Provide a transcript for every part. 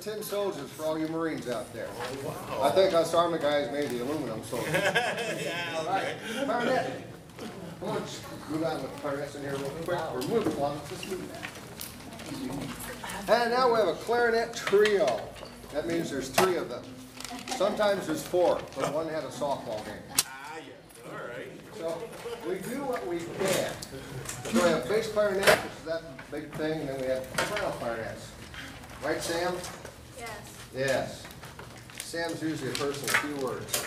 Tin soldiers for all you Marines out there. Oh, wow. I think us Army guys made the aluminum soldiers. Yeah, all right. Clarinet. Come on, move out with the clarinets in here real quick. Or move it along. Just move that. And now we have a clarinet trio. That means there's 3 of them. Sometimes there's 4, but one had a softball game. Ah, yeah. All right. So we do what we can. So we have bass clarinet, which is that big thing, and then we have soprano clarinets. Right, Sam? Yes. Yes. Sam's usually a person of few words.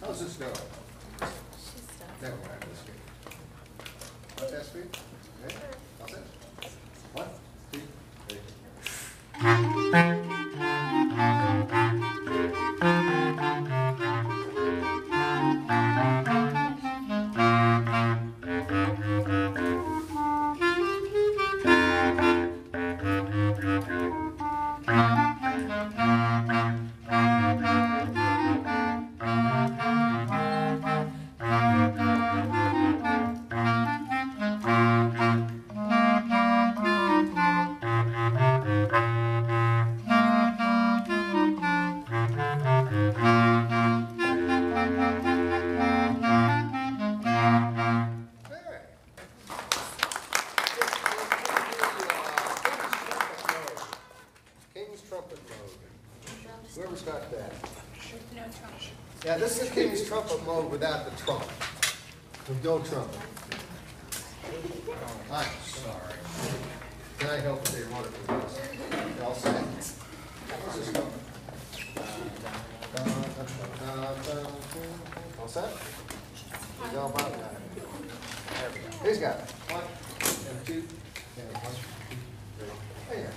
How's this going? Never mind this speed. What's that speed? Okay. How's that? What? Speed? Whoever's got that. No trump. Yeah, this is King's trumpet mode without the trumpet. With no trumpet. I'm sorry. Can I help you? Want to do this? All set. Let's just go. All set? He's all about that. There we go. He's got it. 1 and 2 and 1, 2, 3. There.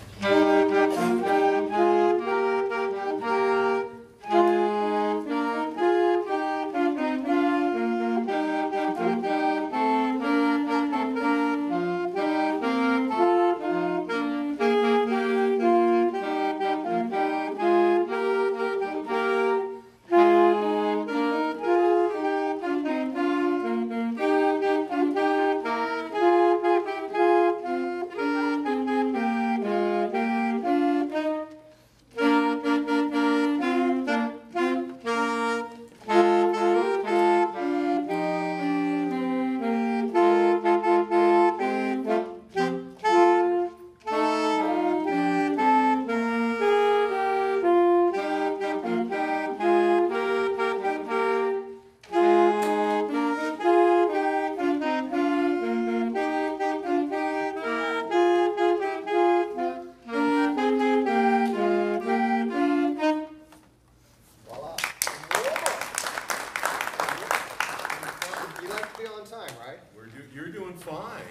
You're doing fine.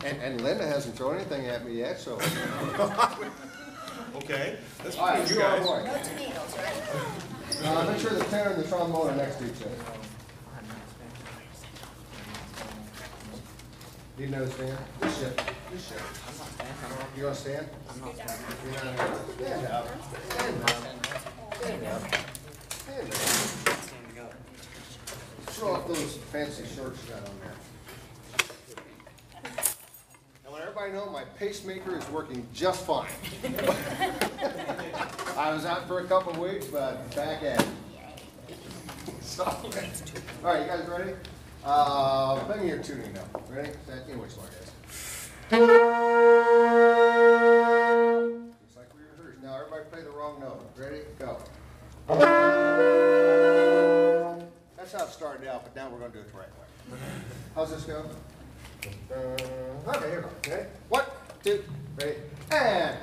And Linda hasn't thrown anything at me yet, so. Okay. That's all right, you you guys. No tomatoes, right? Make sure the tenor and the trombone are next to each other. Need another stand? This shift. This shift. You want to stand? I'm not standing. You're not stand up. Stand up. Stand up. Stand up. Throw off those fancy shorts you got on there. And let everybody know my pacemaker is working just fine. I was out for a couple of weeks, but back at it. So, all right, you guys ready? Play me your tuning now. Ready? Set. You know which one it is. Just like we rehearsed. Now everybody play the wrong note. Ready? Go. That's how it started out, but now we're going to do it the right way. How's this go? Okay, here we go. Okay. 1, 2, 3, and.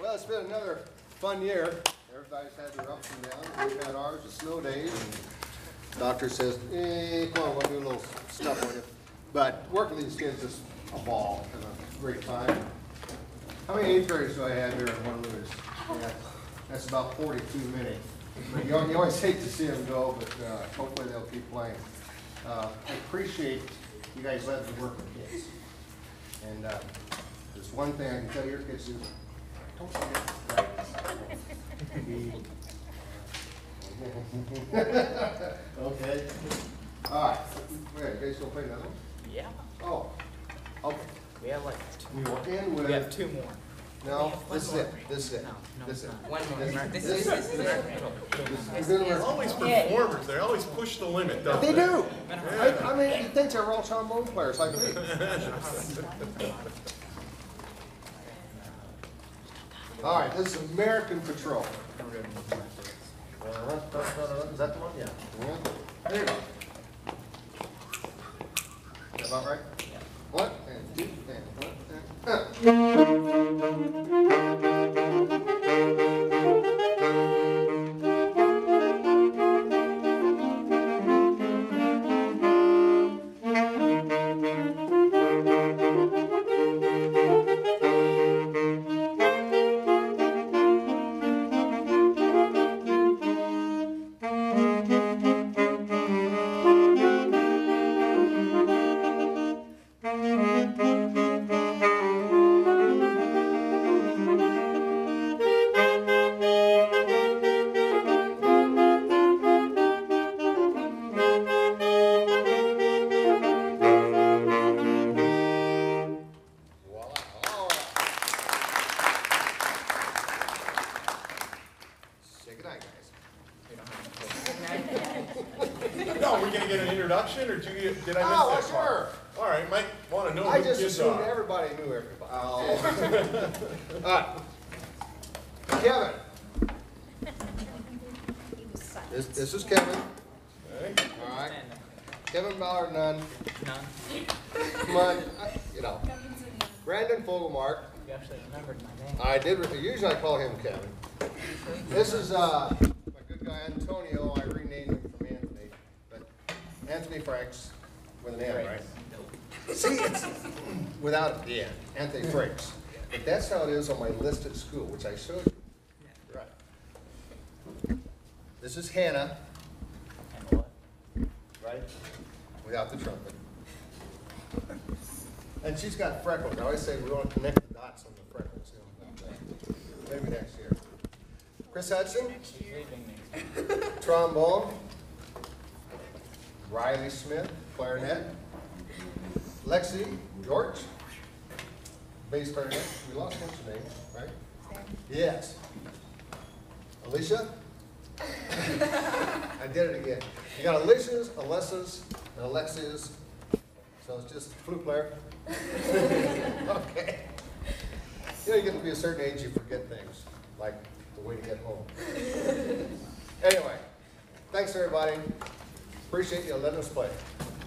Well, it's been another fun year. Everybody's had their ups and downs. We've had ours with snow days. And the doctor says, come on, we'll do a little stuff with you. But working with these kids is a ball and a great time. How many 8th graders do I have here in one lose? Yeah, that's about 42 minutes. You always hate to see them go, but hopefully they'll keep playing. I appreciate you guys letting me work with kids. And there's one thing I can tell your kids is, don't forget to practice. Okay. All right. Wait, you guys gonna play another one? Yeah. Oh. Okay. We have like We will end with. we have 2 more. No, this is it. This is it. No, This is it. One more. This This is is our They're always performers. They always push the limit, don't they? They do. I mean, you think they're all trombone players like me. All right, this is American Patrol. Is that the one? Yeah. There you go. Is that about right? Yeah. 1 and 2 and No, are we gonna get an introduction, or did I miss that part? sure. All right, Mike, want to know I who just kids assumed are. everybody knew everybody. All right. Kevin. This is Kevin. Okay. All right. Kevin Ballard, none. None. Come on. You know. Brandon Fogelmark. You actually remembered my name. I did. Usually I call him Kevin. This is my good guy Antonio. I renamed him from Anthony, but Anthony Franks with an N, right? See, it's without the N. Anthony Franks. But that's how it is on my list at school, which I showed you. Right. This is Hannah, And what? right? Without the trumpet. And she's got freckles. I always say we want to connect the dots on the freckles. You know, maybe next year. Chris Hudson, She's leaving next. trombone. Riley Smith, clarinet. Lexi George, bass clarinet. We lost what's her name, right? Yes. Alicia. I did it again. You got Alicia's, Alessa's, and Alexia's. So it's just flute player. Okay. You know, you get to be a certain age, you forget things, like the way to get home. Anyway, thanks everybody. Appreciate you letting us play.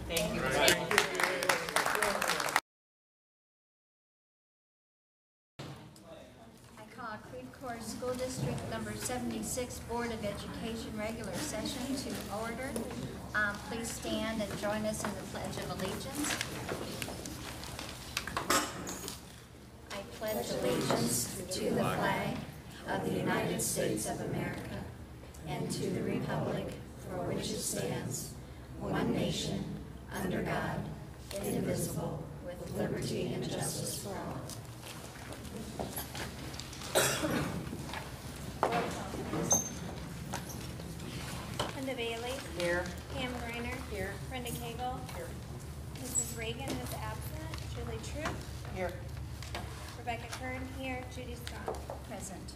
Thank you. Thank you. 76th Board of Education regular session to order. Please stand and join us in the Pledge of Allegiance. I pledge allegiance to the flag of the United States of America and to the republic for which it stands, one nation, under God, indivisible, with liberty and justice for all. Linda Bailey. Here. Pam Greiner. Here. Brenda Cagle. Here. Mrs. Reagan is absent. Julie Troop. Here. Rebecca Kern here. Judy Strong. Present.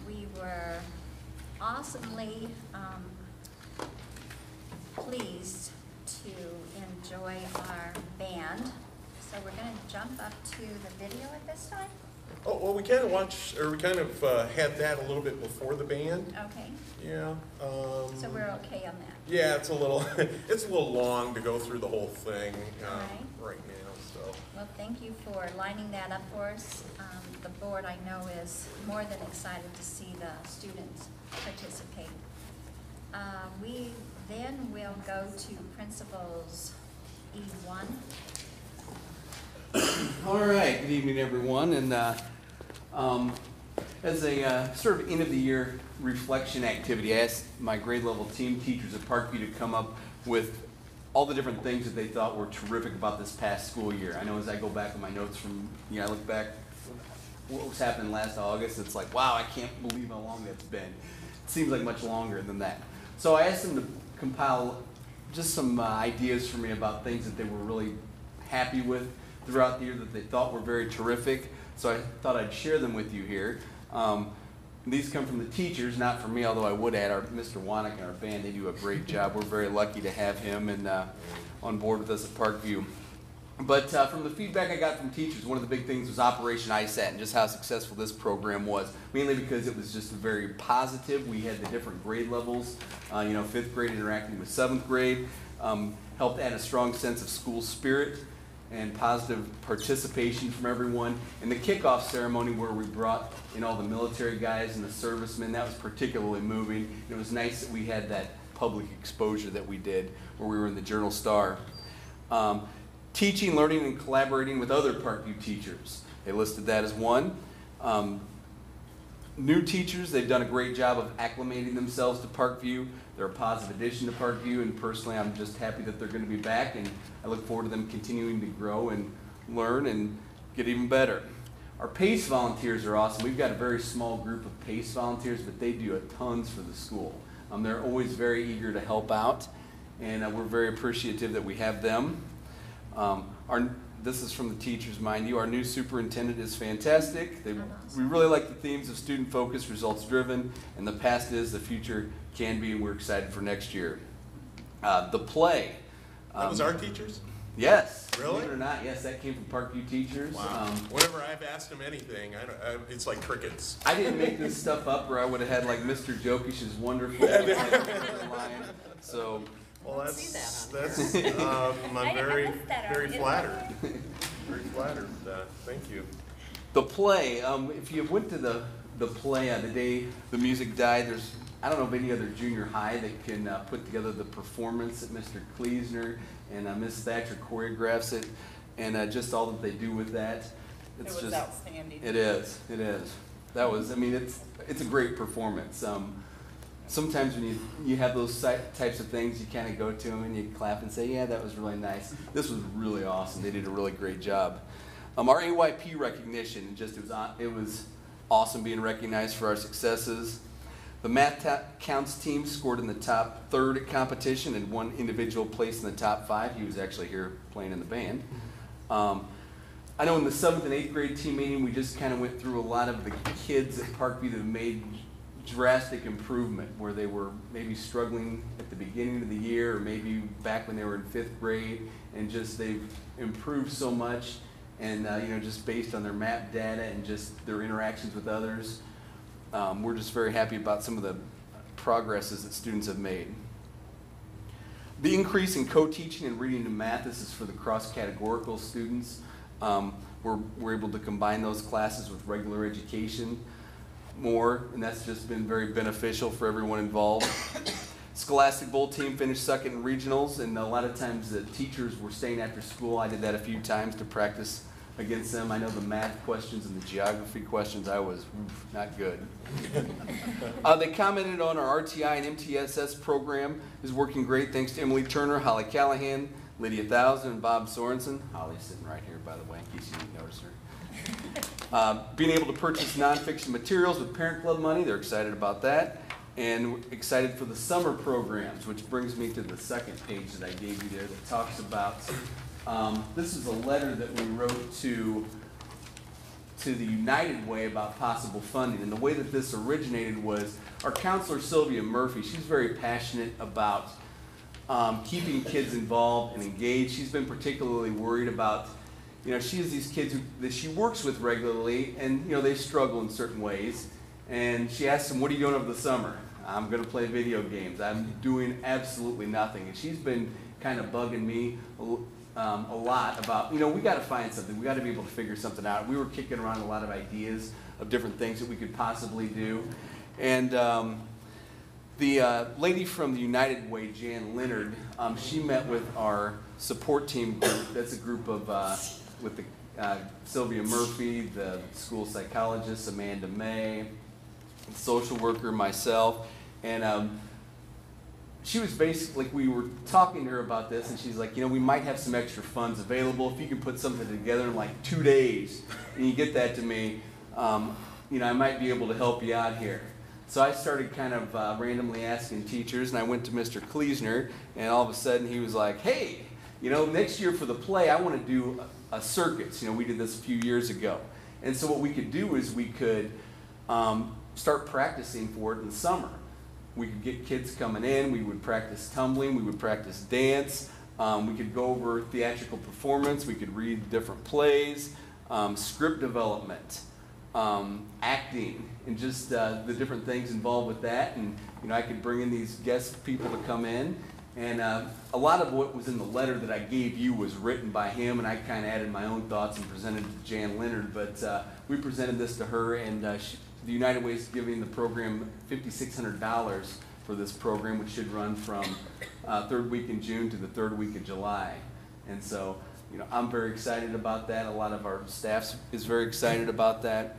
We were awesomely pleased to enjoy our band. So we're going to jump up to the video at this time. Oh, well, we kind of watched, or we kind of had that a little bit before the band. Okay. Yeah. So we're okay on that. Yeah, it's a little long to go through the whole thing Right. now. So. Well, thank you for lining that up for us. The board, I know, is more than excited to see the students participate. We then will go to Principals E1. All right, good evening, everyone. And as a sort of end-of-the-year reflection activity, I asked my grade level team teachers at Parkview to come up with all the different things that they thought were terrific about this past school year. I know as I go back on my notes from, I look back what was happening last August, it's like, wow, I can't believe how long that's been. It seems like much longer than that. So I asked them to compile just some ideas for me about things that they were really happy with throughout the year that they thought were very terrific. So I thought I'd share them with you here. These come from the teachers, not from me, although I would add Mr. Wannick and our band. They do a great job. We're very lucky to have him and on board with us at Parkview. But from the feedback I got from teachers, one of the big things was Operation ISAT and just how successful this program was, mainly because it was just very positive. We had the different grade levels, 5th grade interacting with 7th grade, helped add a strong sense of school spirit and positive participation from everyone. And the kickoff ceremony where we brought in all the military guys and the servicemen, that was particularly moving. It was nice that we had that public exposure that we did where we were in the Journal Star. Teaching, learning, and collaborating with other Parkview teachers. They listed that as one. New teachers, they've done a great job of acclimating themselves to Parkview. They're a positive addition to Parkview, and personally I'm just happy that they're going to be back, and I look forward to them continuing to grow and learn and get even better. Our PACE volunteers are awesome. We've got a very small group of PACE volunteers, but they do tons for the school. They're always very eager to help out, and we're very appreciative that we have them. This is from the teachers, mind you. Our new superintendent is fantastic. We really like the themes of student-focused, results-driven, and the past is, the future can be, and we're excited for next year. The play. That was our teachers? Yes. Really? Believe it or not, yes, that came from Parkview teachers. Wow. Whenever I've asked them anything, it's like crickets. I didn't make this stuff up, or I would have had like Mr. Jokish's wonderful line. So. Well, I'm very, very flattered. Very flattered. Thank you. The play. If you went to the play on the day the music died, I don't know of any other junior high that can put together the performance that Mr. Kleesner and Miss Thatcher choreographs it, and just all that they do with that. It was outstanding. It is. It is. That was. I mean, it's a great performance. Sometimes when you have those types of things, you kind of go to them and you clap and say, yeah, that was really nice. This was really awesome. They did a really great job. Our AYP recognition, it was awesome being recognized for our successes. The Math Counts team scored in the top 3rd at competition and one individual placed in the top 5. He was actually here playing in the band. I know in the 7th and 8th grade team meeting, we just kind of went through a lot of the kids at Parkview that have made drastic improvement, where they were maybe struggling at the beginning of the year or maybe back when they were in 5th grade, and just they've improved so much, and just based on their map data and just their interactions with others, we're just very happy about some of the progresses that students have made. The increase in co-teaching and reading and math, this is for the cross-categorical students. We're able to combine those classes with regular education. more, and that's just been very beneficial for everyone involved. Scholastic Bowl team finished second in regionals, and a lot of times the teachers were staying after school. I did that a few times to practice against them. I know the math questions and the geography questions, I was not good. They commented on our RTI and MTSS program is working great thanks to Emily Turner, Holly Callahan, Lydia Thousand, and Bob Sorensen. Holly's sitting right here, by the way, in case you didn't notice her. Being able to purchase nonfiction materials with Parent Club money, they're excited about that. And excited for the summer programs, which brings me to the second page that I gave you there that talks about, this is a letter that we wrote to the United Way about possible funding. And the way that this originated was our counselor, Sylvia Murphy, she's very passionate about keeping kids involved and engaged. She's been particularly worried about, she has these kids that she works with regularly, and they struggle in certain ways. And she asked them, "What are you doing over the summer?" "I'm going to play video games. I'm doing absolutely nothing." And she's been kind of bugging me a lot about, we got to find something. We got to be able to figure something out. We were kicking around a lot of ideas of different things that we could possibly do. And the lady from the United Way, Jan Leonard, she met with our support team group. That's a group of, with the Sylvia Murphy, the school psychologist, Amanda May, social worker, myself, and she was basically, we were talking to her about this, and she's like, we might have some extra funds available. If you can put something together in like 2 days, and you get that to me, I might be able to help you out here. So I started kind of randomly asking teachers, and I went to Mr. Kleesner, and all of a sudden he was like, "Hey, next year for the play, I want to do a circus." We did this a few years ago. And so what we could do is we could start practicing for it in the summer. We could get kids coming in, we would practice tumbling, we would practice dance, we could go over theatrical performance, we could read different plays, script development, acting, and just the different things involved with that. And I could bring in these guest people to come in. And a lot of what was in the letter that I gave you was written by him, and I kind of added my own thoughts and presented it to Jan Leonard. But we presented this to her, and the United Way is giving the program $5,600 for this program, which should run from third week in June to the third week of July. And so, I'm very excited about that. A lot of our staff is very excited about that.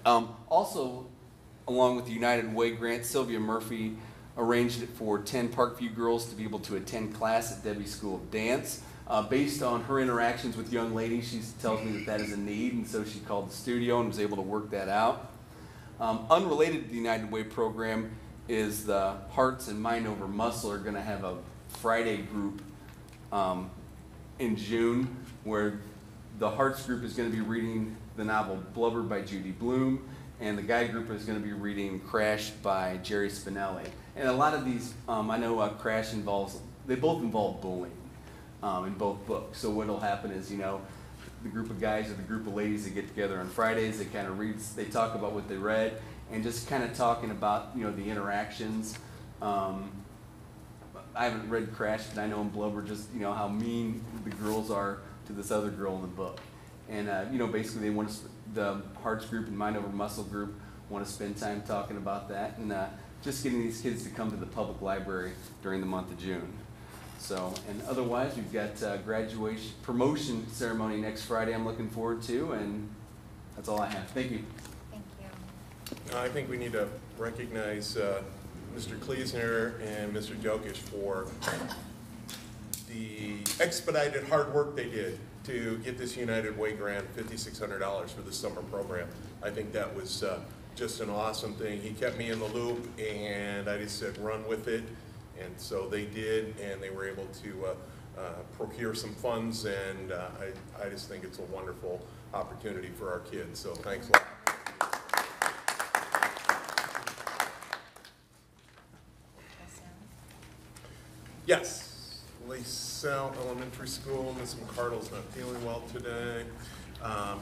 Also, along with the United Way grant, Sylvia Murphy arranged it for 10 Parkview girls to be able to attend class at Debbie's School of Dance. Based on her interactions with young ladies, she tells me that is a need, and so she called the studio and was able to work that out. Unrelated to the United Way program is the Hearts and Mind Over Muscle are going to have a Friday group in June, where the Hearts group is going to be reading the novel Blubber by Judy Blume, and the Guy group is going to be reading Crash by Jerry Spinelli. And a lot of these, I know Crash they both involve bullying in both books. So what'll happen is, the group of guys or the group of ladies that get together on Fridays, they kind of they talk about what they read, and just kind of talking about, the interactions. I haven't read Crash, but I know in Blubber just, how mean the girls are to this other girl in the book. And, basically they want to, the Hearts group and Mind Over Muscle group want to spend time talking about that, and just getting these kids to come to the public library during the month of June. So, and otherwise, we've got graduation promotion ceremony next Friday I'm looking forward to, and that's all I have. Thank you. Thank you. I think we need to recognize Mr. Kleesner and Mr. Jokic for the expedited hard work they did to get this United Way grant, $5,600 for the summer program. I think that was just an awesome thing. He kept me in the loop, and I just said, run with it. And so they did, and they were able to procure some funds, and I just think it's a wonderful opportunity for our kids. So thanks a lot. Yes, LaSalle Elementary School, Ms. McCardle's not feeling well today.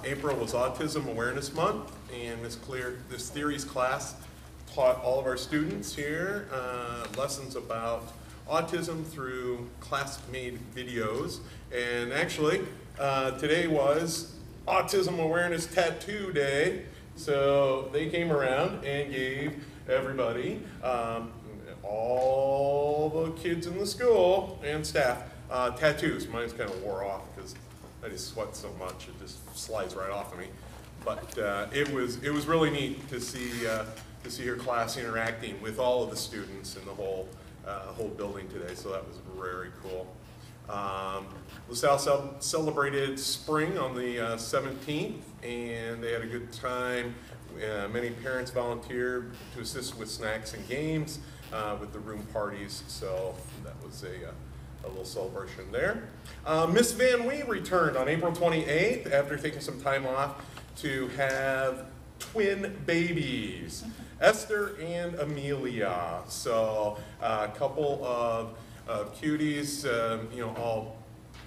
April was Autism Awareness Month, and this theories class taught all of our students here lessons about autism through class-made videos. And actually, today was Autism Awareness Tattoo Day, So they came around and gave everybody, all the kids in the school and staff, tattoos. Mine's kind of wore off because I just sweat so much, it just slides right off of me. But it was really neat to see her class interacting with all of the students in the whole building today. So that was very cool. LaSalle celebrated spring on the 17th, and they had a good time. Many parents volunteered to assist with snacks and games with the room parties. So that was a little celebration there. Miss Van Wee returned on April 28th after taking some time off to have twin babies, Esther and Amelia. So a couple of cuties,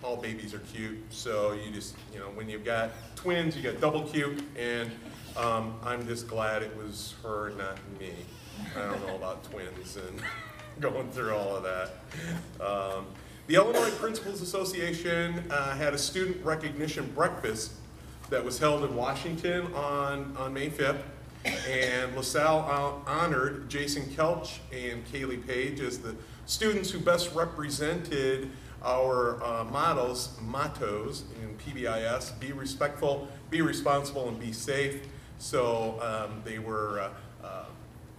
all babies are cute. So you just, when you've got twins, you got double cute, and I'm just glad it was her, not me. I don't know about twins and going through all of that. The Illinois Principals Association had a student recognition breakfast that was held in Washington on May 5th, and LaSalle honored Jason Kelch and Kaylee Page as the students who best represented our mottos in PBIS: be respectful, be responsible, and be safe. So they were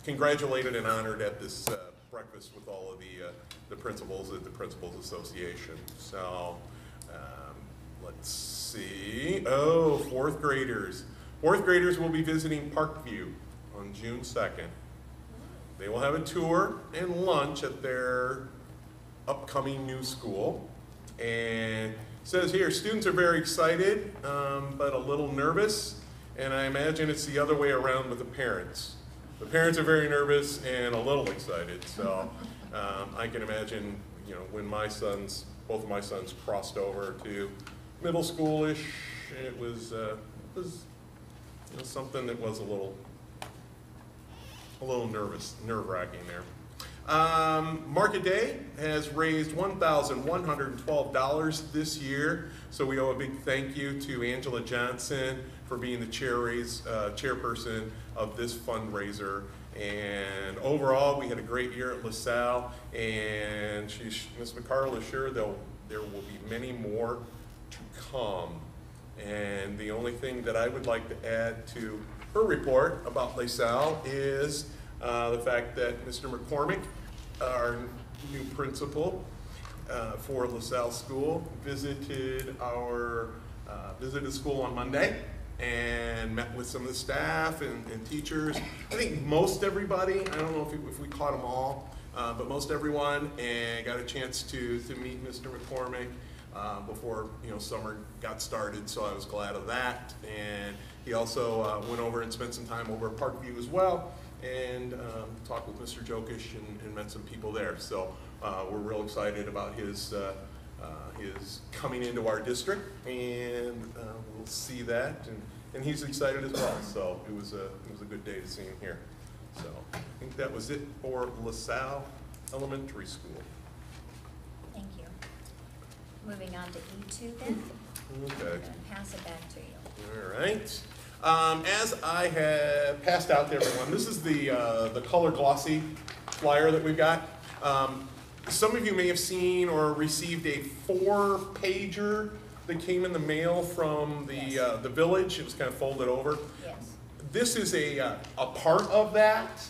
congratulated and honored at this breakfast with all of the principals at the Principals Association. So let's see. Oh, fourth graders. Fourth graders will be visiting Parkview on June 2nd. They will have a tour and lunch at their upcoming new school. And it says here, students are very excited, but a little nervous. And I imagine it's the other way around with the parents. The parents are very nervous and a little excited. So I can imagine, when both of my sons crossed over to middle schoolish, it was something that was a little nerve-wracking there. Market Day has raised $1,112 this year, so we owe a big thank you to Angela Johnson for being the chairperson of this fundraiser. And overall, we had a great year at LaSalle, and Ms. McCarl is sure there will be many more to come. And the only thing that I would like to add to her report about LaSalle is the fact that Mr. McCormick, our new principal for LaSalle School, visited school on Monday and met with some of the staff and teachers. I think most everybody, I don't know if we caught them all, but most everyone, and got a chance to meet Mr. McCormick before summer got started, so I was glad of that. And he also went over and spent some time over at Parkview as well, and talked with Mr. Jokish and met some people there. So we're real excited about his coming into our district, and we'll see that, and he's excited as well. So it was a good day to see him here. So I think that was it for LaSalle Elementary School. Thank you. Moving on to E2 then. Okay. I'm going to pass it back to you. All right. As I have passed out to everyone, this is the color glossy flyer that we've got. Some of you may have seen or received a 4-pager that came in the mail from the village. It was kind of folded over. Yes. This is a part of that,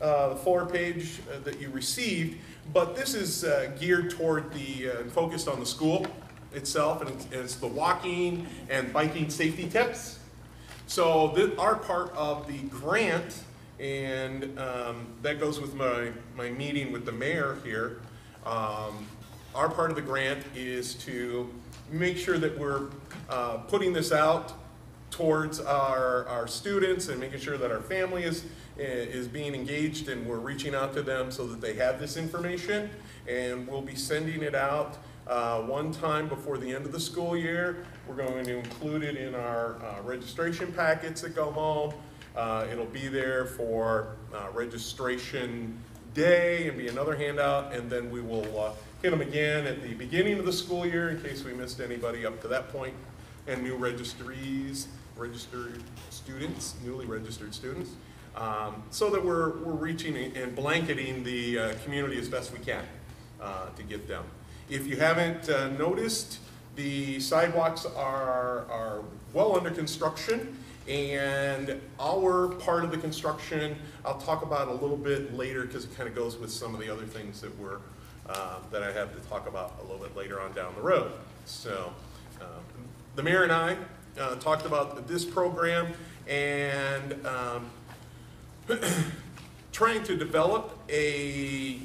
the 4-page that you received, but this is geared toward and focused on the school itself, and it's the walking and biking safety tips. So our part of the grant, and that goes with my meeting with the mayor here, our part of the grant is to make sure that we're putting this out towards our students and making sure that our family is being engaged, and we're reaching out to them so that they have this information. And we'll be sending it out one time before the end of the school year. We're going to include it in our registration packets that go home. It'll be there for registration day and be another handout, and then we will hit them again at the beginning of the school year in case we missed anybody up to that point, and new registries registered students, newly registered students, so that we're reaching and blanketing the community as best we can to get them. If you haven't noticed, the sidewalks are well under construction, and our part of the construction I'll talk about a little bit later because it kind of goes with some of the other things that that I have to talk about a little bit later on down the road. So the mayor and I talked about this program and trying to develop a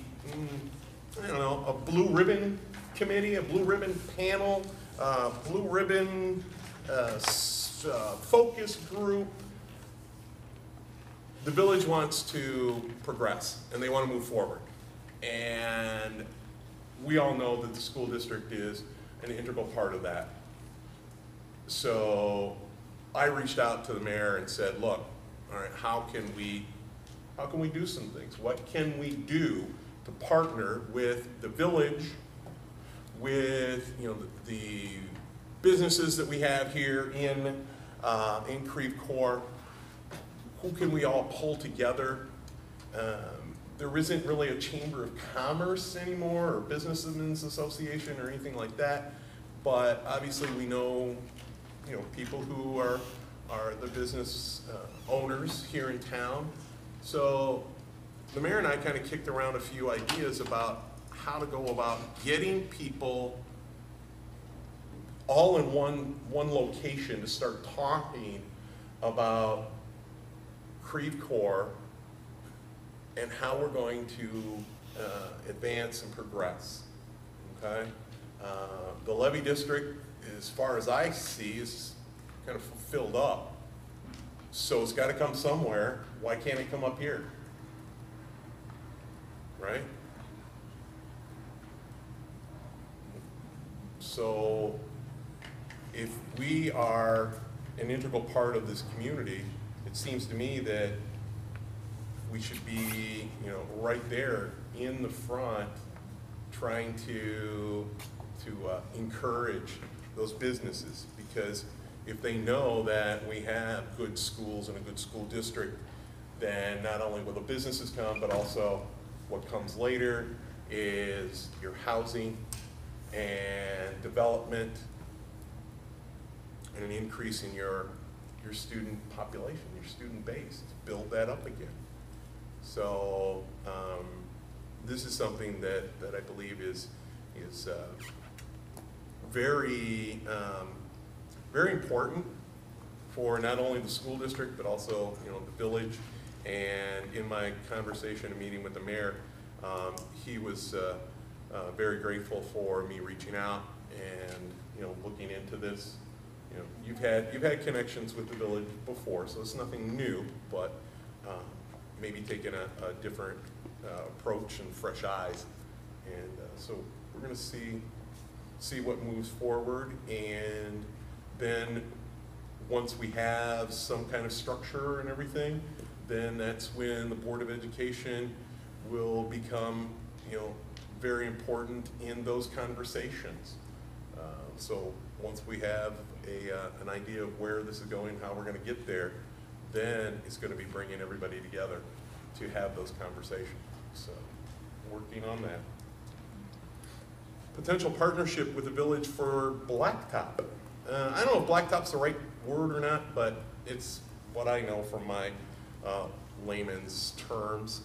blue ribbon committee, a blue ribbon panel, blue ribbon focus group. The village wants to progress and they want to move forward. And we all know that the school district is an integral part of that. So I reached out to the mayor and said, look, all right, how can we do some things? What can we do to partner with the village, with the businesses that we have here in Creve Coeur? Who can we all pull together? There isn't really a chamber of commerce anymore, or businessmen's association, or anything like that. But obviously, we know, people who are the business owners here in town. So the mayor and I kind of kicked around a few ideas about how to go about getting people all in one location to start talking about Creve Coeur and how we're going to advance and progress. Okay, the levy district, as far as I see, is kind of filled up. So it's got to come somewhere. Why can't it come up here? Right? So if we are an integral part of this community, it seems to me that we should be, right there in the front, trying to encourage those businesses. Because if they know that we have good schools and a good school district, then not only will the businesses come, but also what comes later is your housing and development and an increase in your student population, your student base, to build that up again. So this is something that I believe is very, very important for not only the school district, but also the village. And in my conversation and meeting with the mayor, he was very grateful for me reaching out and looking into this. You've had connections with the village before, so it's nothing new, but maybe taking a different approach and fresh eyes. And so we're going to see what moves forward, and then once we have some kind of structure and everything, then that's when the Board of Education will become very important in those conversations. So once we have an idea of where this is going, how we're going to get there, then it's going to be bringing everybody together to have those conversations. So working on that. Potential partnership with the village for blacktop. I don't know if blacktop's the right word or not, but it's what I know from my layman's terms.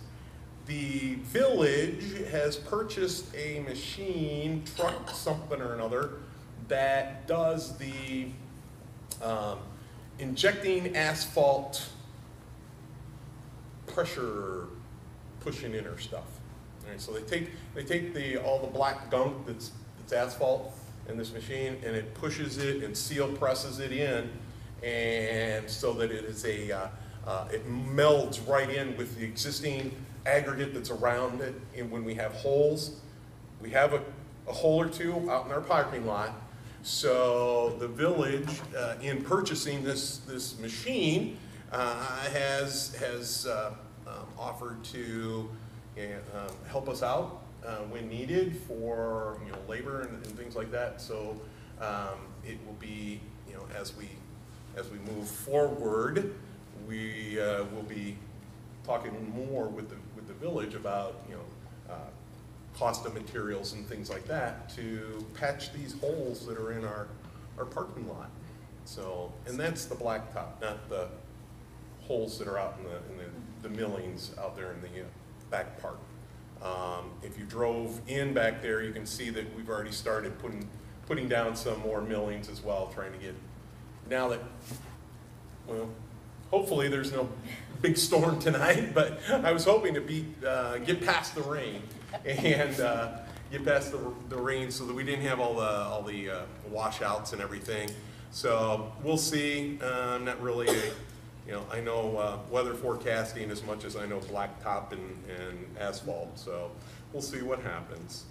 The village has purchased a machine, truck something or another, that does the injecting asphalt pressure pushing inner stuff. All right, so they take all the black gunk that's asphalt in this machine, and it pushes it and seal presses it in, and so that it is it melds right in with the existing aggregate that's around it. And when we have holes, we have a hole or two out in our parking lot. So the village, in purchasing this machine, has offered to help us out when needed for as we move forward, we will be talking more with the village about, cost of materials and things like that to patch these holes that are in our parking lot. So, and that's the blacktop, not the holes that are out in the millings out there in the back part. If you drove in back there, you can see that we've already started putting down some more millings as well, trying to get, now that, well, hopefully there's no big storm tonight, but I was hoping to get past the rain and get past the rain so that we didn't have all the washouts and everything. So we'll see. I'm not really I know weather forecasting as much as I know blacktop and asphalt, so we'll see what happens.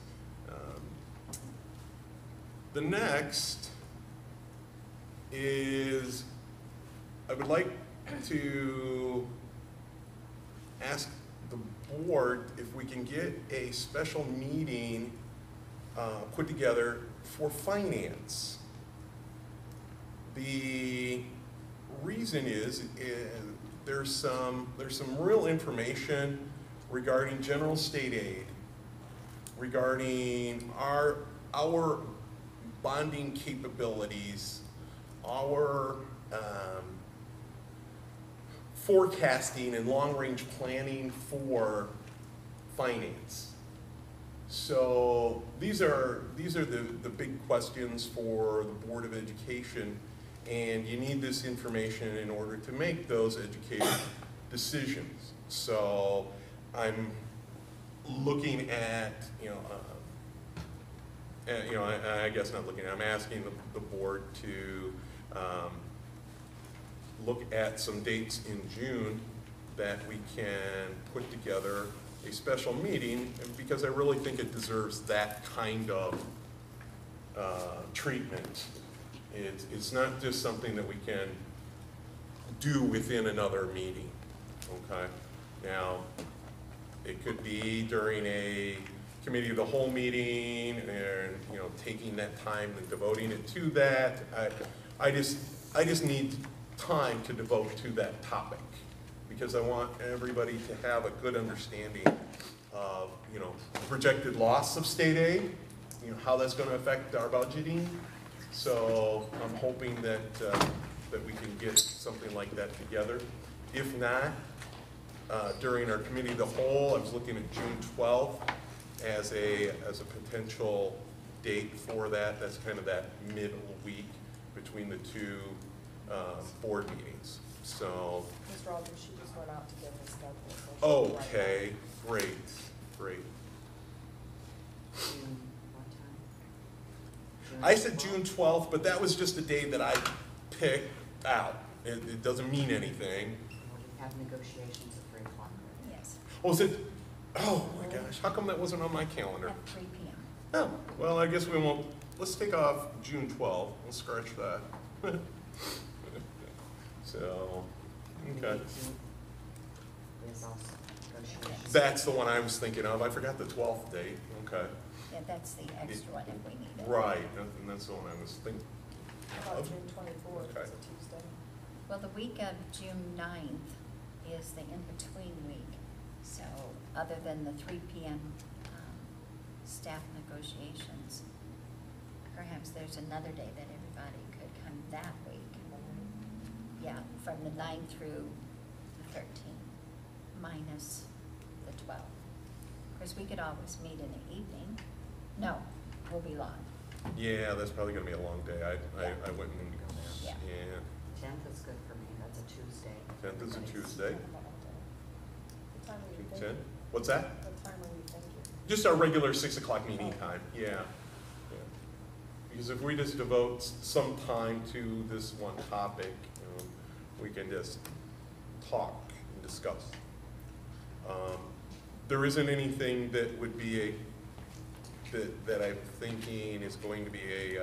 The next is, I would like to ask the board if we can get a special meeting put together for finance. The reason is there's some real information regarding general state aid, regarding our bonding capabilities, our forecasting and long-range planning for finance. So these are the big questions for the Board of Education, and you need this information in order to make those educated decisions. So I'm looking at, I guess not looking at, I'm asking the board to look at some dates in June that we can put together a special meeting, because I really think it deserves that kind of treatment. It's not just something that we can do within another meeting, okay? Now, it could be during a committee of the whole meeting and, taking that time and devoting it to that. I just need time to devote to that topic, because I want everybody to have a good understanding of, projected loss of state aid, how that's going to affect our budgeting. So I'm hoping that we can get something like that together. If not, during our committee of the whole, I was looking at June 12th as a potential date for that. That's kind of that middle week between the two board meetings. So. Ms. Rogers, she just went out to get the schedule. So okay, great. June, what time? June I said 12th? June 12th, but that was just a day that I picked out. It doesn't mean anything. Well, we have negotiations at 3 o'clock. Yes, Oh, is it? Oh my gosh, how come that wasn't on my calendar? at 3 p.m. Oh, well, I guess we won't. Let's take off June 12th. We'll scratch that. So, okay. There's also negotiations. That's the one I was thinking of. I forgot the 12th date. Okay. Yeah, that's the extra one if we need it. Right, and that's the one I was thinking. How about June 24th, Okay. it's a Tuesday. Well, the week of June 9th is the in-between week. So other than the 3 p.m. Staff negotiations, perhaps there's another day that everybody could come that week. Yeah, from the 9th through the 13th, minus the 12th. Of course, we could always meet in the evening. No, we'll be long. Yeah, that's probably going to be a long day. I wouldn't. Yeah. Yeah. 10th is good for me, that's a Tuesday. 10th is a Tuesday. What time are you 10? thinking? What's that? What time are you thinking? Just our regular 6 o'clock meeting time. Yeah. Because if we just devote some time to this one topic, we can just talk and discuss. There isn't anything that would be that I'm thinking is going to be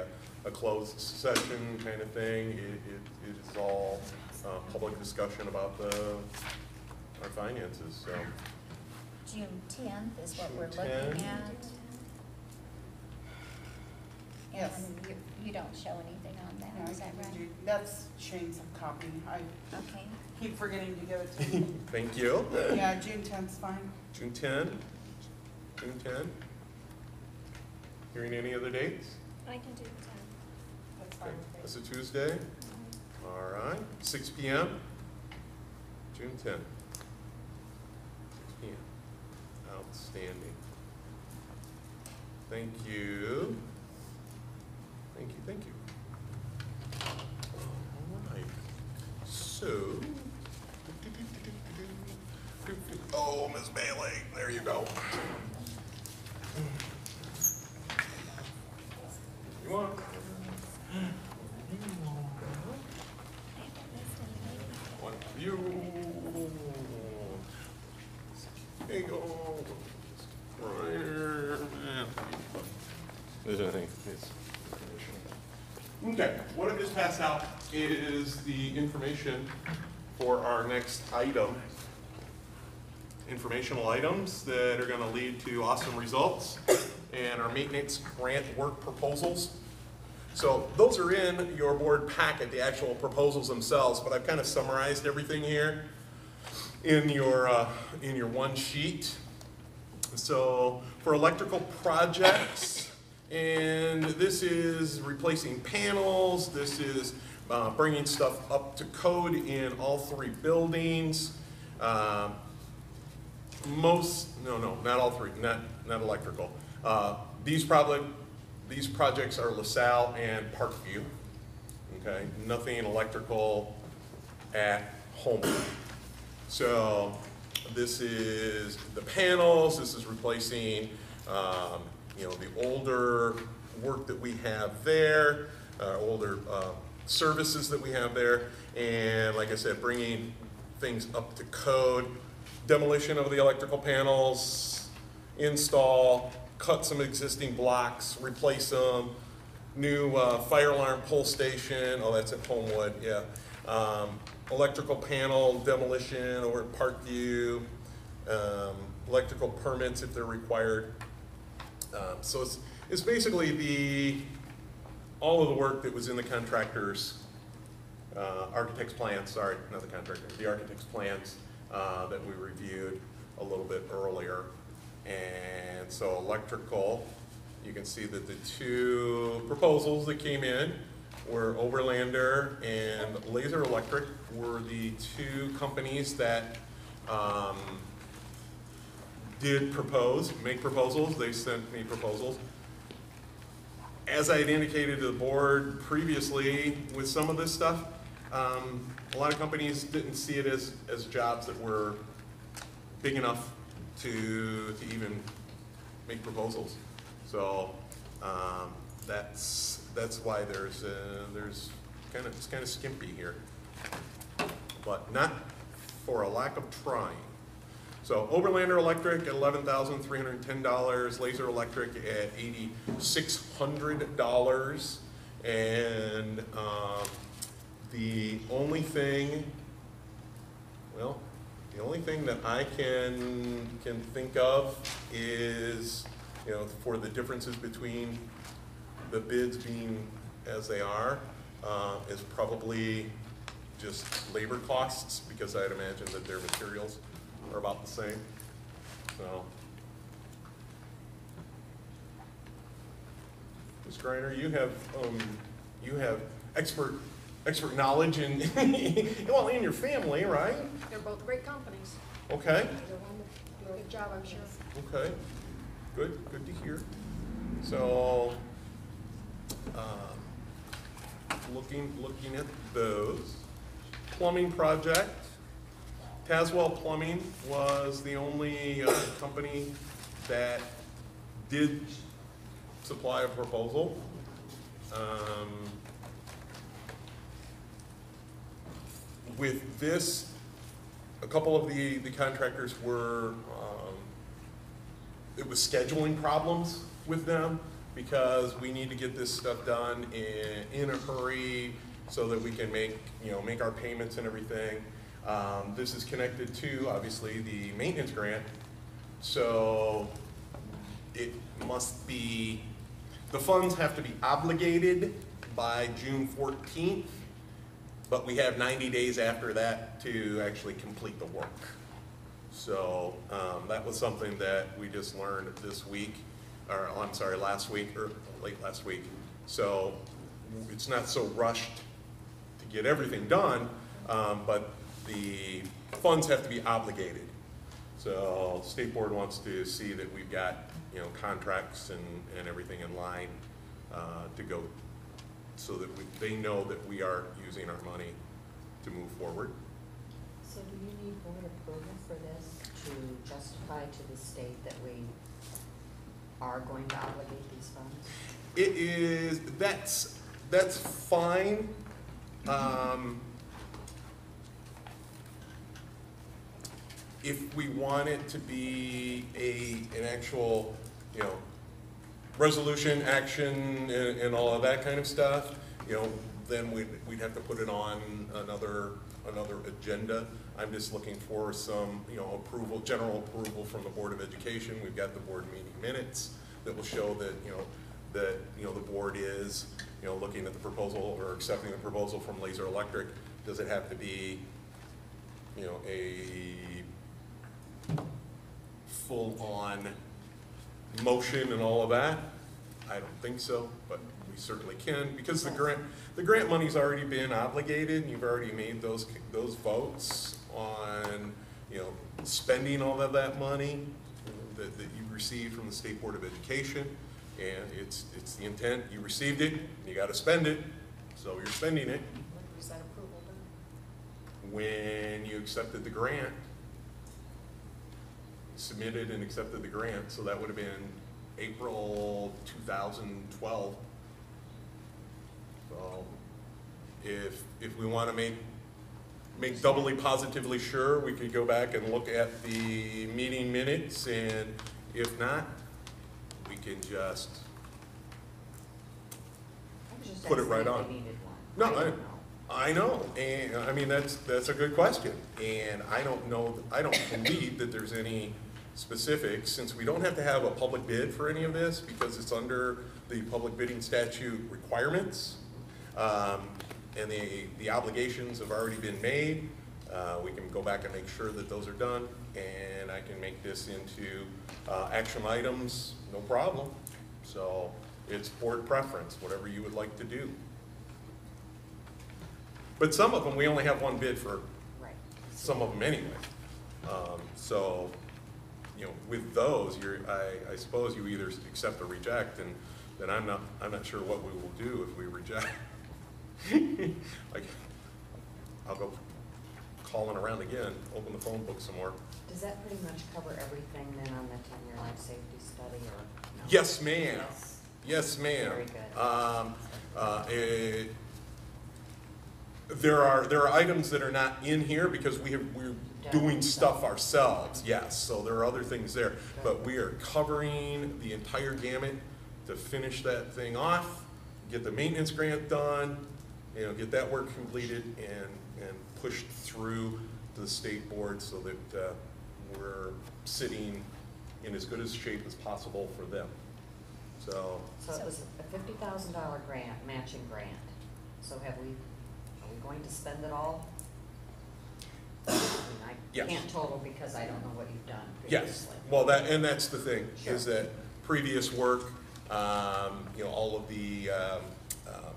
a closed session kind of thing. It is all public discussion about our finances. So June 10th is what June we're 10th. looking at. Yes. And you don't show anything on Yeah, that, I is that can right? do- That's Shane's copy. I Okay. keep forgetting to give it to you. Thank you. Yeah, June 10th's fine. June 10. June 10. Hearing any other dates? I can do 10. That's fine with me. That's a Tuesday. All right. 6 p.m. June 10. 6 p.m. Outstanding. Thank you. Thank you. Thank you. All right. So. Oh, Ms. Bailey, there you go. You want? One view. There you go. There's anything. Okay, what I just passed out is the information for our next item. Informational items that are going to lead to awesome results and our maintenance grant work proposals. So those are in your board packet, the actual proposals themselves, but I've kind of summarized everything here in your one sheet. So for electrical projects, and this is replacing panels, this is bringing stuff up to code in all 3 buildings. Not all 3, not electrical. These projects are LaSalle and Parkview. Okay, nothing electrical at home. So this is the panels. This is replacing, the older work that we have there, older services that we have there, and like I said, bringing things up to code. Demolition of the electrical panels, install, cut some existing blocks, replace them, new fire alarm pull station, oh that's at Homewood, yeah. Electrical panel demolition over at Parkview, electrical permits if they're required. So it's basically all of the work that was in the contractor's, architect's plans, sorry, not the contractor, the architect's plans that we reviewed a little bit earlier. And so electrical, you can see that the 2 proposals that came in were Overlander and Laser Electric were the 2 companies that did make proposals. They sent me proposals. As I had indicated to the board previously with some of this stuff, a lot of companies didn't see it as jobs that were big enough to even make proposals. So that's why it's kind of skimpy here, but not for a lack of trying. So Overlander Electric at $11,310, Laser Electric at $8,600, and the only thing that I can think of is, for the differences between the bids being as they are, is probably just labor costs, because I'd imagine that their materials are about the same. So, Ms. Greiner, you have expert knowledge in in your family, right? They're both great companies. Okay. They're one that do a good job, I'm sure. Okay. Good to hear. So, looking at those. Plumbing project. Tazewell Plumbing was the only company that did supply a proposal. With this, a couple of the contractors were, it was scheduling problems with them, because we need to get this stuff done in a hurry so that we can make our payments and everything. This is connected to, obviously, the maintenance grant, so it must be the funds have to be obligated by June 14th, but we have 90 days after that to actually complete the work. So that was something that we just learned this week, or I'm sorry, last week, or late last week. So it's not so rushed to get everything done, but the funds have to be obligated. So the state board wants to see that we've got, you know, contracts and everything in line to go, so that they know that we are using our money to move forward. So do you need board approval for this to justify to the state that we are going to obligate these funds? It is, that's fine. If we want it to be an actual, you know, resolution, action, and all of that kind of stuff, you know, then we'd have to put it on another agenda. I'm just looking for some, you know, approval, general approval from the Board of Education. We've got the board meeting minutes that will show that, the board is, you know, looking at the proposal or accepting the proposal from Laser Electric. Does it have to be, you know, a full-on motion and all of that? I don't think so, but we certainly can, because the grant money's already been obligated, and you've already made those votes on, you know, spending all of that money that you received from the State Board of Education, and it's the intent. You received it, you got to spend it, so you're spending it. When was that approval done? When you accepted the grant, submitted and accepted the grant, so that would have been April 2012. So if we want to make doubly positively sure, we could go back and look at the meeting minutes, and if not, we can just put it right on. No, I know, and I mean that's a good question, and I don't believe that there's any specifics, since we don't have to have a public bid for any of this because it's under the public bidding statute requirements, and the obligations have already been made. We can go back and make sure that those are done, and I can make this into action items, no problem. So it's board preference, whatever you would like to do. But some of them, we only have one bid for, Right. some of them anyway. So, you know, with those, I suppose you either accept or reject, and then I'm not sure what we will do if we reject. Like, I'll go calling around again, open the phone book some more. Does that pretty much cover everything then on the 10-year life safety study, or no? Yes, ma'am. Yes. Yes, ma'am. Very good. There are items that are not in here because we're doing stuff ourselves, yes, so there are other things there. But we are covering the entire gamut to finish that thing off, get the maintenance grant done, you know, get that work completed and pushed through to the state board so that we're sitting in as good a shape as possible for them. So it was a $50,000 grant, matching grant. So are we going to spend it all? I mean, Yes. can't total because I don't know what you've done yes, previously. well and that's the thing, Sure. is that previous work, you know, all of the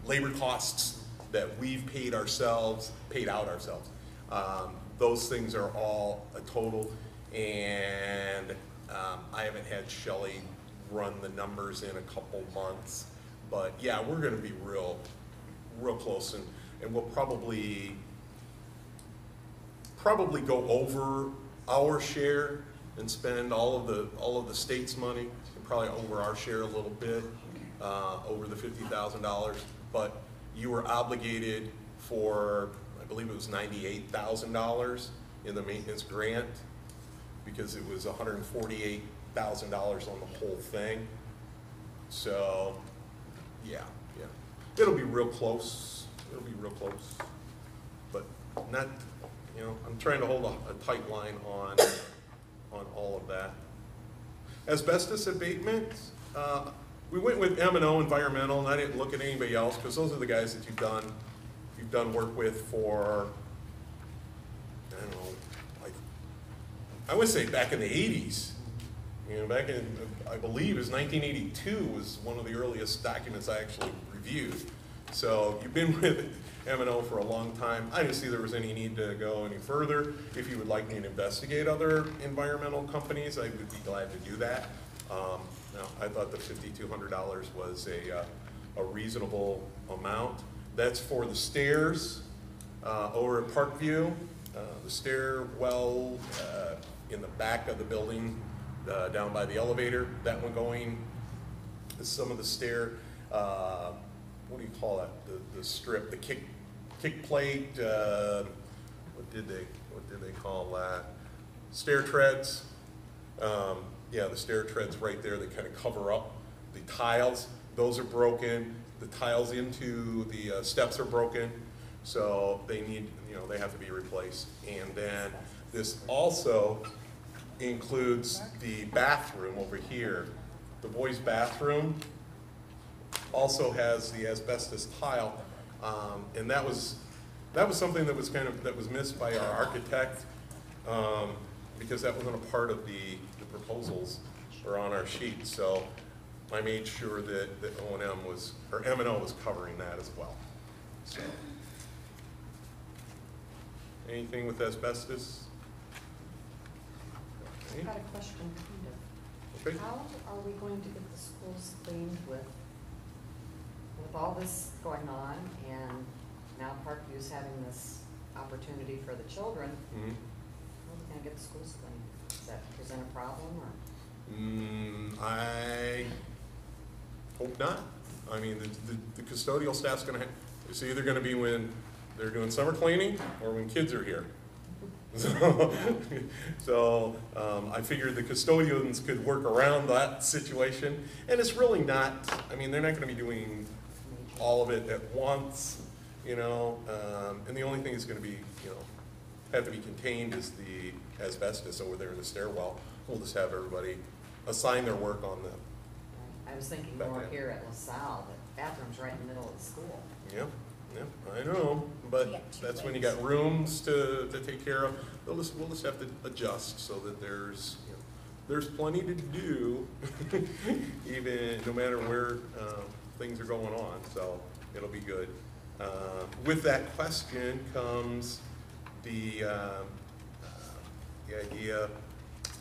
labor costs that we've paid out ourselves, those things are all a total, and I haven't had Shelley run the numbers in a couple months, but yeah, we're going to be real close, and we'll probably go over our share and spend all of the state's money, and probably over our share a little bit, over the $50,000. But you were obligated for, I believe it was $98,000 in the maintenance grant, because it was $148,000 on the whole thing. So, yeah, it'll be real close. But not. You know, I'm trying to hold a tight line on all of that. Asbestos abatement, we went with M&O Environmental, and I didn't look at anybody else, because those are the guys that you've done work with for, I don't know, like, I would say back in the 80s. You know, back in, I believe it was 1982 was one of the earliest documents I actually reviewed. So you've been with M&O for a long time. I didn't see there was any need to go any further. If you would like me to investigate other environmental companies, I would be glad to do that. Now, I thought the $5,200 was a reasonable amount. That's for the stairs over at Parkview, the stairwell in the back of the building down by the elevator, that one going, some of the stair, what do you call that? The strip, the kick plate, what did they call that? Stair treads. Yeah, the stair treads right there that kind of cover up the tiles. Those are broken. The tiles into the steps are broken, so they need, they have to be replaced. And then this also includes the bathroom over here. The boys' bathroom also has the asbestos tile, and that was something that was missed by our architect, because that wasn't a part of the proposals or on our sheet. So I made sure that M&O was covering that as well. So, anything with asbestos? Okay. I've got a question, kind of. Okay. How are we going to get the schools cleaned with all this going on, and now Parkview's having this opportunity for the children? Mm-hmm. How are we going to get the schools cleaned? Does that present a problem, or? I hope not. I mean, the custodial staff's going to it's either going to be when they're doing summer cleaning or when kids are here. So I figured the custodians could work around that situation, and it's really not, I mean, they're not going to be doing all of it at once, and the only thing that's going to be, have to be contained is the asbestos over there in the stairwell. We'll just have everybody assign their work on them. I was thinking Back more then. here at LaSalle, the bathroom's right in the middle of the school. Yeah, I know, but that's when you got rooms to take care of. We'll just have to adjust so that there's plenty to do, even no matter where things are going on. So it'll be good. With that question comes the idea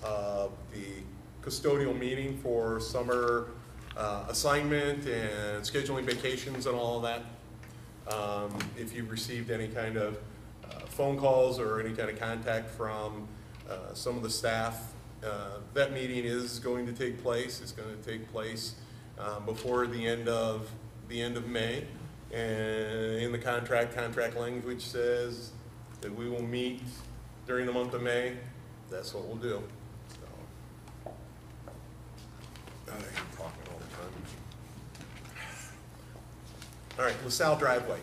of the custodial meeting for summer assignment and scheduling vacations and all of that. If you've received any kind of phone calls or any kind of contact from some of the staff, that meeting is going to take place. It's going to take place before the end of May. And in the contract language says that we will meet during the month of May. That's what we'll do. So, I'm talking all the time. All right, LaSalle driveway.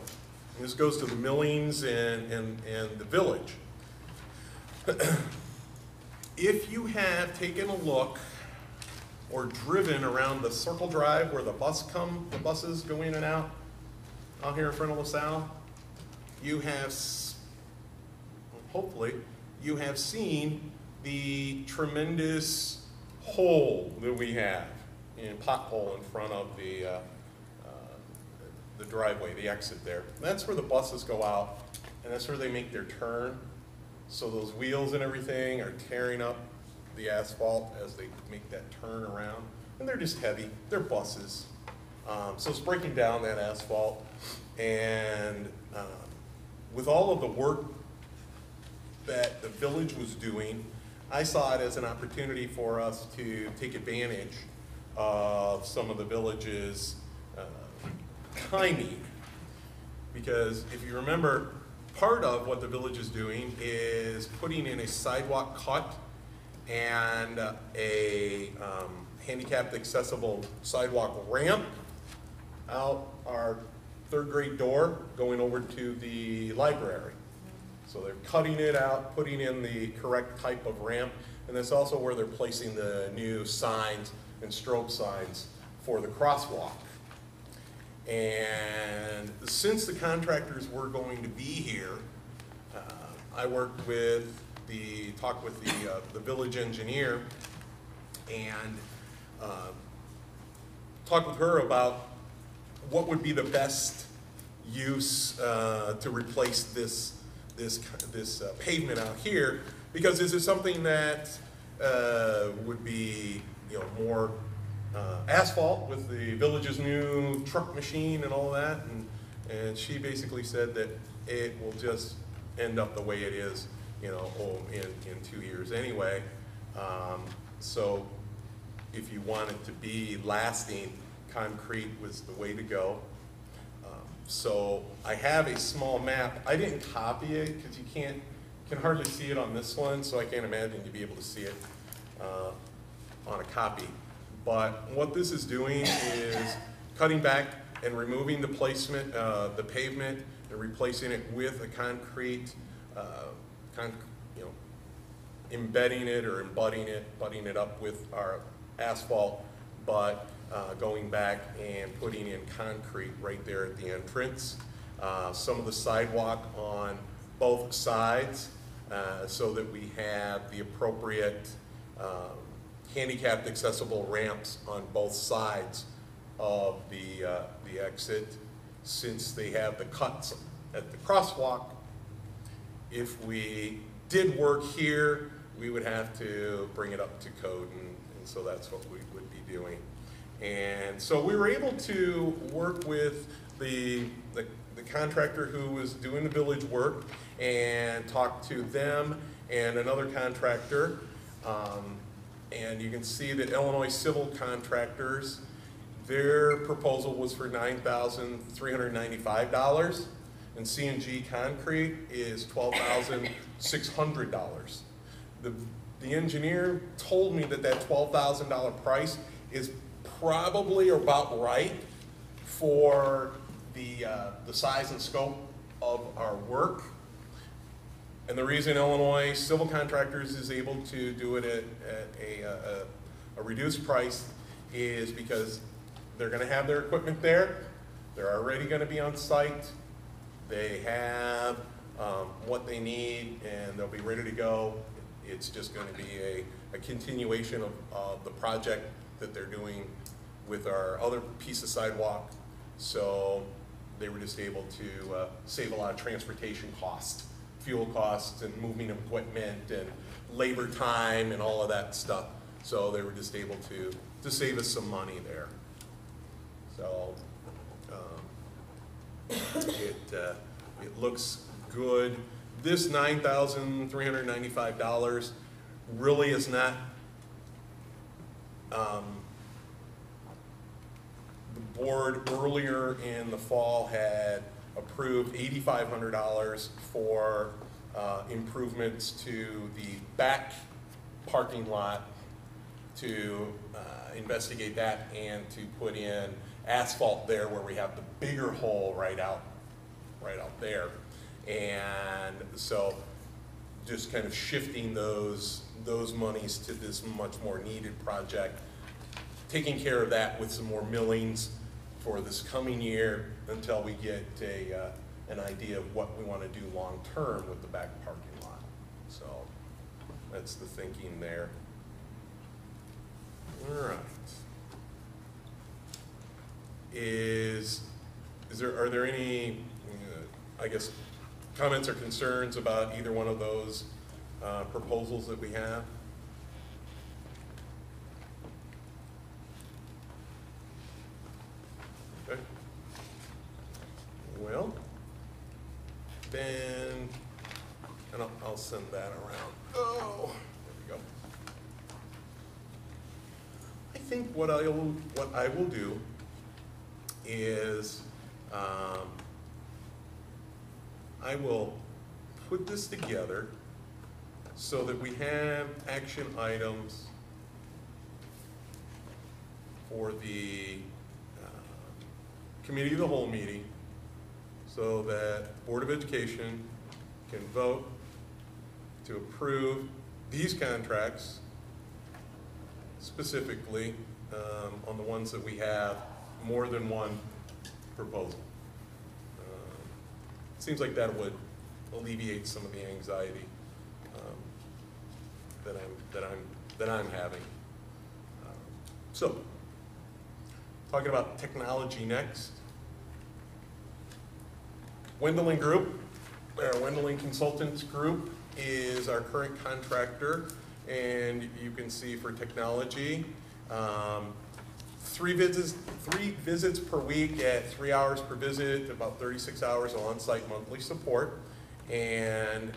This goes to the Millings and the village. If you have taken a look or driven around the circle drive where the buses go in and out here in front of LaSalle, you have, hopefully, you have seen the tremendous hole that we have in pothole in front of the driveway, the exit there. That's where the buses go out, and that's where they make their turn. So those wheels and everything are tearing up the asphalt as they make that turn around. And they're just heavy, they're buses. So it's breaking down that asphalt. And with all of the work that the village was doing, I saw it as an opportunity for us to take advantage of some of the village's timing. Because if you remember, part of what the village is doing is putting in a sidewalk cut and a handicapped accessible sidewalk ramp out our third grade door going over to the library. So they're cutting it out, putting in the correct type of ramp, and that's also where they're placing the new signs and strobe signs for the crosswalk. And since the contractors were going to be here, I talked with the village engineer and talked with her about what would be the best use to replace this pavement out here, because this is something that would be, you know, more asphalt with the village's new truck machine and all that, and she basically said that it will just end up the way it is, you know, in 2 years anyway. So if you want it to be lasting, concrete was the way to go. So I have a small map. I didn't copy it because you can hardly see it on this one, so I can't imagine you'd be able to see it on a copy. But what this is doing is cutting back and removing the placement, the pavement, and replacing it with a concrete, you know, embedding it or butting it up with our asphalt, but going back and putting in concrete right there at the entrance. Some of the sidewalk on both sides, so that we have the appropriate handicapped accessible ramps on both sides of the exit, since they have the cuts at the crosswalk. If we did work here, we would have to bring it up to code, and so that's what we would be doing. And so we were able to work with the contractor who was doing the village work and talk to them and another contractor. And you can see that Illinois Civil Contractors, their proposal was for $9,395, and C&G Concrete is $12,600. The engineer told me that $12,000 price is probably about right for the size and scope of our work. And the reason Illinois Civil Contractors is able to do it at a reduced price is because they're going to have their equipment there. They're already going to be on site. They have what they need, and they'll be ready to go. It's just going to be a continuation of the project that they're doing with our other piece of sidewalk. So they were just able to save a lot of transportation costs, fuel costs, and moving of equipment and labor time and all of that stuff. So they were just able to save us some money there. So it looks good. This $9,395 really is not, the board earlier in the fall had approved $8,500 for improvements to the back parking lot, to investigate that and to put in asphalt there where we have the bigger hole right out there. And so just kind of shifting those monies to this much more needed project, taking care of that with some more millings for this coming year until we get an idea of what we want to do long term with the back parking lot. So that's the thinking there. All right. Are there any, I guess, comments or concerns about either one of those proposals that we have? Okay. Well, then, and I'll send that around. Oh, there we go. I think what I will do is I will put this together so that we have action items for the committee of the whole meeting, so that Board of Education can vote to approve these contracts specifically, on the ones that we have, more than one proposal. Seems like that would alleviate some of the anxiety that I'm having. So, talking about technology next. Wendelin Group, our Wendelin Consultants Group is our current contractor, and you can see for technology, 3 visits per week at 3 hours per visit, about 36 hours of on-site monthly support, and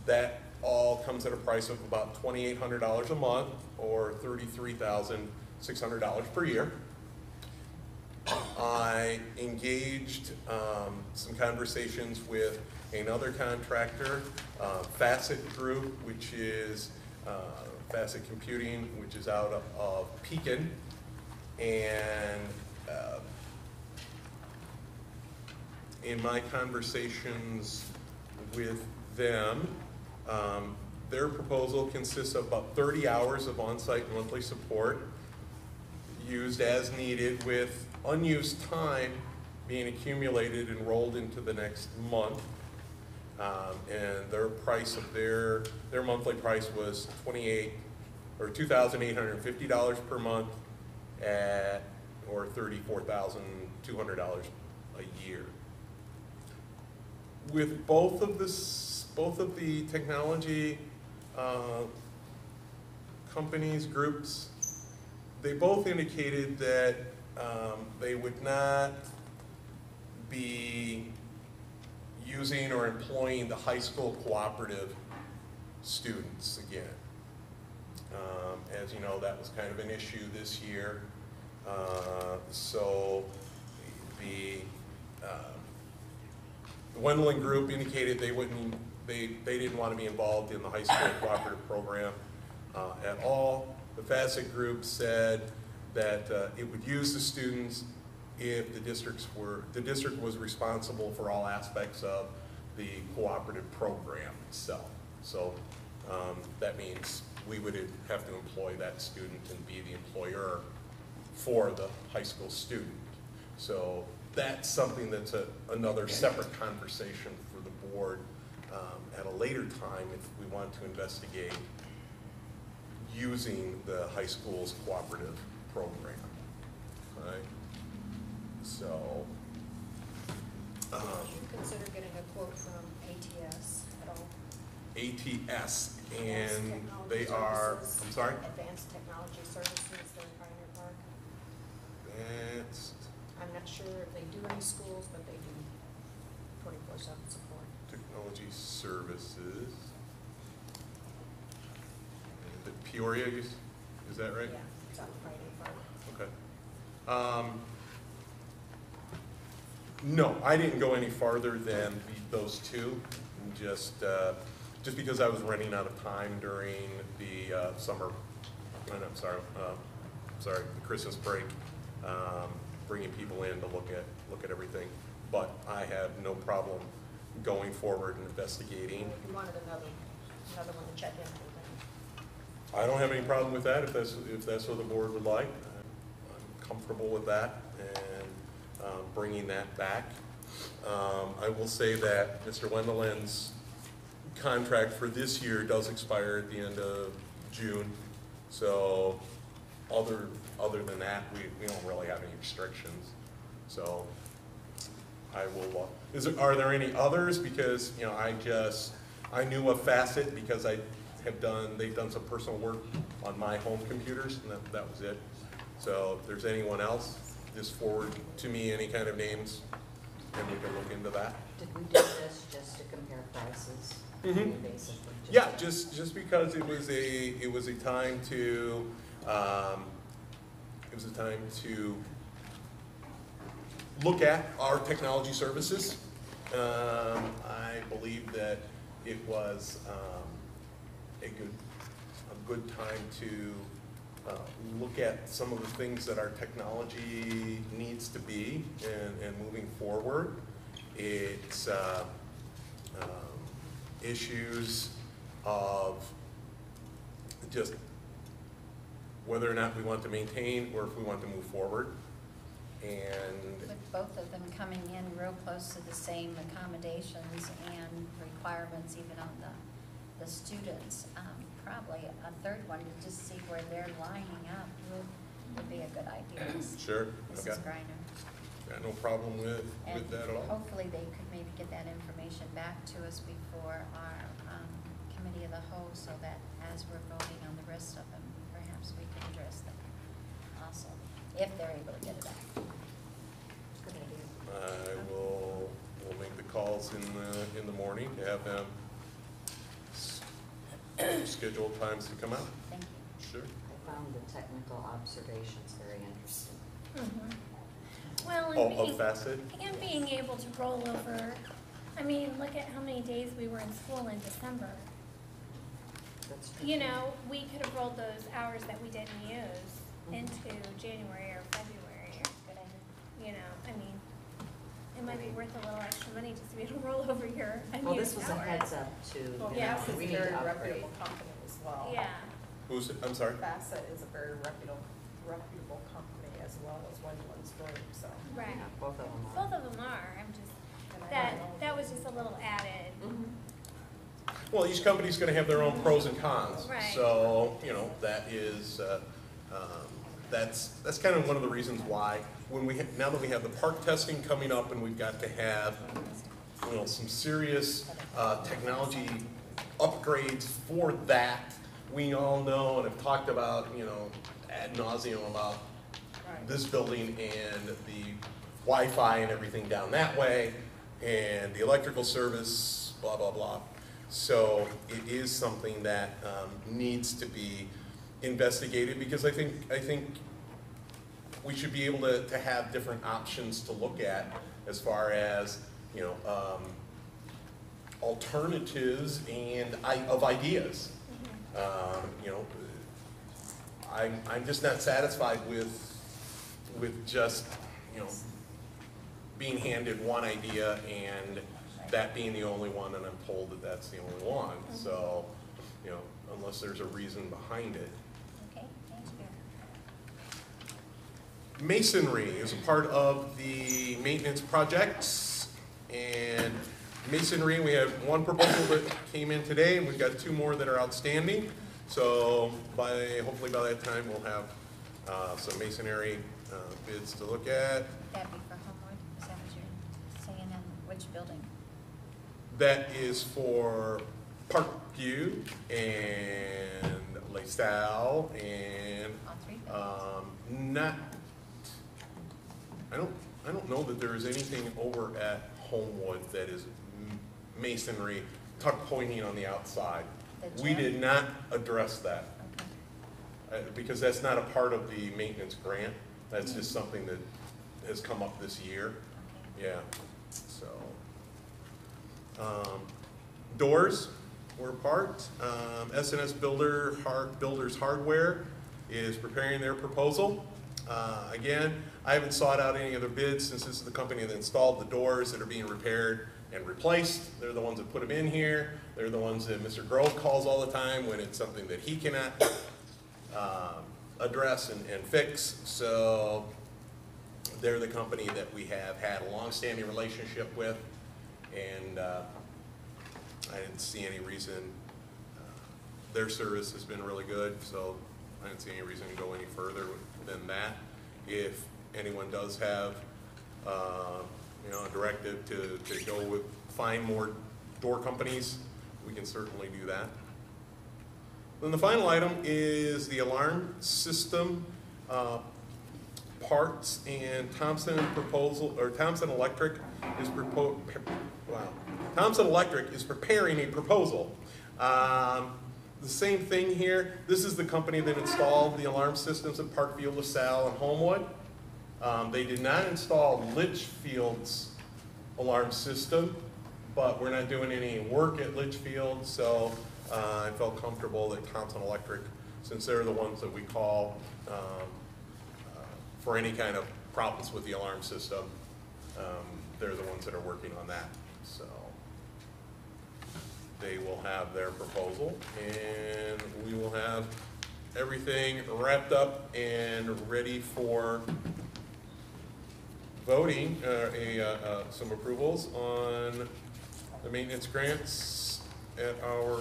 that all comes at a price of about $2,800 a month, or $33,600 per year. I engaged some conversations with another contractor, Facet Group, which is Facet Computing, which is out of Pekin, and in my conversations with them, their proposal consists of about 30 hours of on-site monthly support, used as needed, with unused time being accumulated and rolled into the next month. And their price of their monthly price was $2,850 per month, or $34,200 a year. With both of the technology companies, groups, they both indicated that they would not be using or employing the high school cooperative students again. As you know, that was kind of an issue this year. So the Wendelin Group indicated they didn't want to be involved in the high school cooperative program at all. The Facet Group said that it would use the students if the district was responsible for all aspects of the cooperative program itself. So that means we would have to employ that student and be the employer for the high school student. So that's something that's another separate conversation for the board at a later time if we want to investigate using the high school's cooperative program. Right? So, Would you consider getting a quote from ATS at all? ATS, and Advanced Technology they are, Services. I'm sorry? Advanced Technology Services, they're in Pioneer Park. Advanced I'm not sure if they do any schools, but they do 24/7 support. Technology Services. Is it Peoria, is that right? Yeah, it's on Pioneer Park. Okay. No, I didn't go any farther than those two, just because I was running out of time during the summer, I'm sorry, the Christmas break, bringing people in to look at everything. But I have no problem going forward and investigating. If you wanted another one to check in with, I don't have any problem with that if that's what the board would like. I'm comfortable with that and bringing that back. I will say that Mr. Wendelin's contract for this year does expire at the end of June. So other than that, we don't really have any restrictions. So I will. Are there any others? Because I knew of Facet because they've done some personal work on my home computers, and that was it. So if there's anyone else, just forward to me any kind of names, and we can look into that. did we do this just to compare prices? Mhm. Basically, Yeah, just because it was a time to look at our technology services. I believe that it was a good time to look at some of the things that our technology needs to be and moving forward. It's issues of just whether or not we want to maintain or if we want to move forward. And With both of them coming in real close to the same accommodations and requirements even on the students, probably a third one to just see where they're lining up would be a good idea. sure, Mrs. okay. Greiner. Got no problem with And that at all. hopefully they could maybe get that information back to us before our committee of the whole, so that as we're voting on the rest of them, perhaps we can address them also, if they're able to get it back. Good idea. We'll make the calls in the morning to have them schedule times to come out. Thank you. Sure. I found the technical observations very interesting. Well, Of Facet? and being able to roll over, I mean, look at how many days we were in school in December. That's true. You know, we could have rolled those hours that we didn't use into January or February. Good idea. You know, I mean, it might be worth a little extra money just to be able to roll over your Well, unused this was a hours. heads up to, Well, you Yeah. know, Bassett we is need a very to upgrade. reputable company as well. Yeah. Who's, I'm sorry? Bassett is a very reputable company as well as Wendland's Group, so. Right. Yeah, both of them are. Both of them are. I'm just, and I that don't know. that was just a little added. Mhm. Well, each company's gonna have their own pros and cons. Right. So, you know, that is, that's kind of one of the reasons why, when now that we have the park testing coming up and we've got to have, you know, some serious technology upgrades for that, we all know and have talked about, you know, ad nauseum about Right. this building and the Wi-Fi and everything down that way, and the electrical service, blah, blah, blah. So it is something that needs to be investigated, because I think we should be able to have different options to look at as far as, you know, alternatives and of ideas. You know, I'm just not satisfied with just, you know, being handed one idea and that being the only one, and I'm told that that's the only one. So, you know, unless there's a reason behind it. Okay, thank you. Masonry is a part of the maintenance projects, and masonry, we have one proposal that came in today, and we've got two more that are outstanding. So hopefully by that time, we'll have some masonry bids to look at. That'd be for Homewood, is that what you're saying, and which building? That is for Parkview and LaSalle and All three buildings? not. I don't know that there is anything over at Homewood that is masonry, tuck pointing on the outside. The We gym? did not address that Okay. because that's not a part of the maintenance grant. That's just something that has come up this year. Okay. Yeah, so. Doors were a part. S&S Builders Hardware is preparing their proposal. Again, I haven't sought out any other bids since this is the company that installed the doors that are being repaired and replaced. They're the ones that put them in here. They're the ones that Mr. Grove calls all the time when it's something that he cannot address and fix. So they're the company that we have had a long-standing relationship with, and I didn't see any reason. Their service has been really good, so I didn't see any reason to go any further than that. If anyone does have, you know, a directive to go with, find more door companies, we can certainly do that. Then the final item is the alarm system parts, and Thompson Electric is Thompson Electric is preparing a proposal. The same thing here. This is the company that installed the alarm systems at Parkview, LaSalle, and Homewood. They did not install Litchfield's alarm system, but we're not doing any work at Litchfield, so I felt comfortable that Thompson Electric, since they're the ones that we call for any kind of problems with the alarm system, they're the ones that are working on that. So they will have their proposal, and we will have everything wrapped up and ready for voting, some approvals on the maintenance grants at our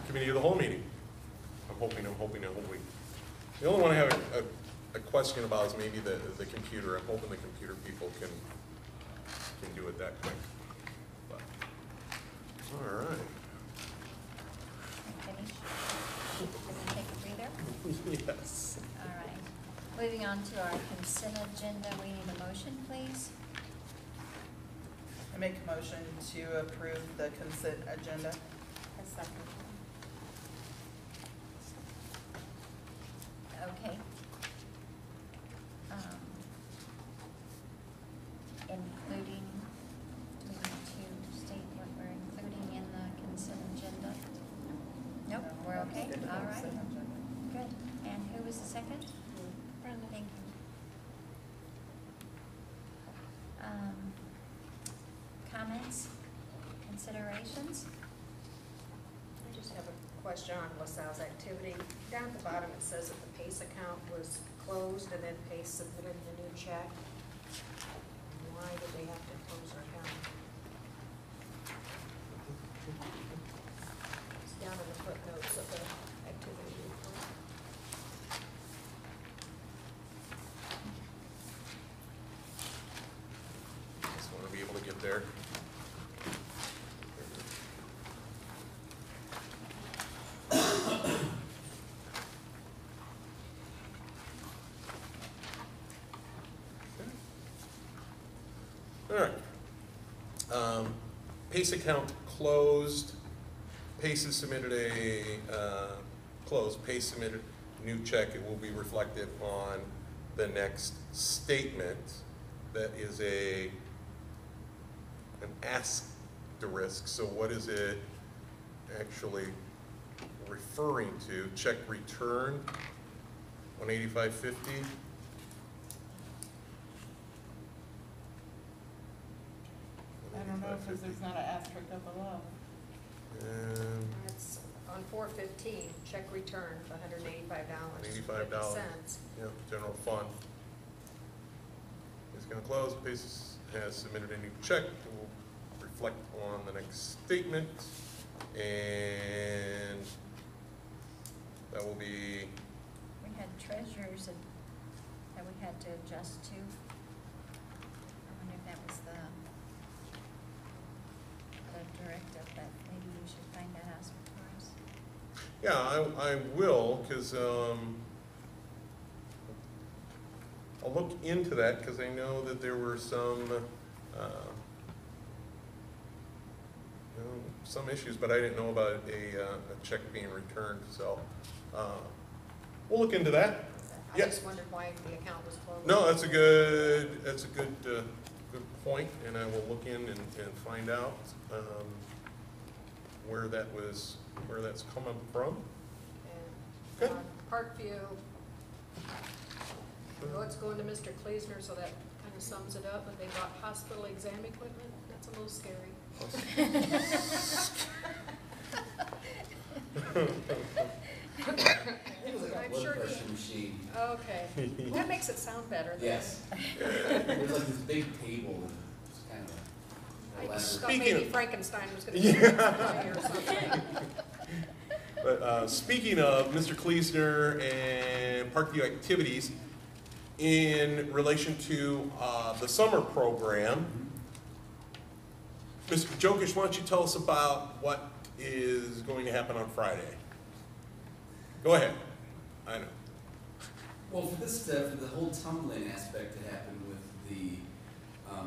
committee of the whole meeting. I'm hoping. The only one I have a question about is maybe the computer. I'm hoping the computer people can do it that quick. But, all right. Finish. Take a breather. Yes. All right. Moving on to our consent agenda, we need a motion, please. I make a motion to approve the consent agenda. A second. Okay. Including, do we need to state what we're including in the consent agenda? Nope, we're okay, all right, good. And who was the second? Brenda. Thank you. Comments, considerations? I just have a question on LaSalle's activity. Down at the bottom, it says that the PACE account was closed and then PACE submitted the new check. Why did they have to close our account? It's down in the footnotes of the activity report. Just want to be able to get there. All right. PACE account closed. PACE has submitted closed. PACE submitted a new check. It will be reflected on the next statement. That is an asterisk. So what is it actually referring to? Check return, $185.50. I don't know, because there's not an asterisk up below. It's on 415, check return for $185.50. $85. Yeah, general fund. It's going to close. PACE has submitted a new check. It will reflect on the next statement, and that will be. We had treasurers that we had to adjust to. I wonder if that was the directive that maybe you should find that out for us. Yeah, I will, because I'll look into that, because I know that there were some issues, but I didn't know about a check being returned, so we'll look into that. I Yeah. just wondered why the account was closed. No, that's a good point, and I will look in and find out where that's coming from. And Good. Parkview, I know it's going to Mr. Kleesner, so that kind of sums it up, but they bought hospital exam equipment. That's a little scary. It was like a I'm blood sure pressure he- machine. Okay, that makes it sound better. Then. Yes. There's like this big table and it's kind of I elaborate. thought Speaking maybe of- Frankenstein was going to be or something. But speaking of Mr. Kleesner and Parkview activities, in relation to the summer program, Mr. Jokish, why don't you tell us about what is going to happen on Friday? Go ahead. I know. Well, for this, for the whole tumbling aspect to happen with the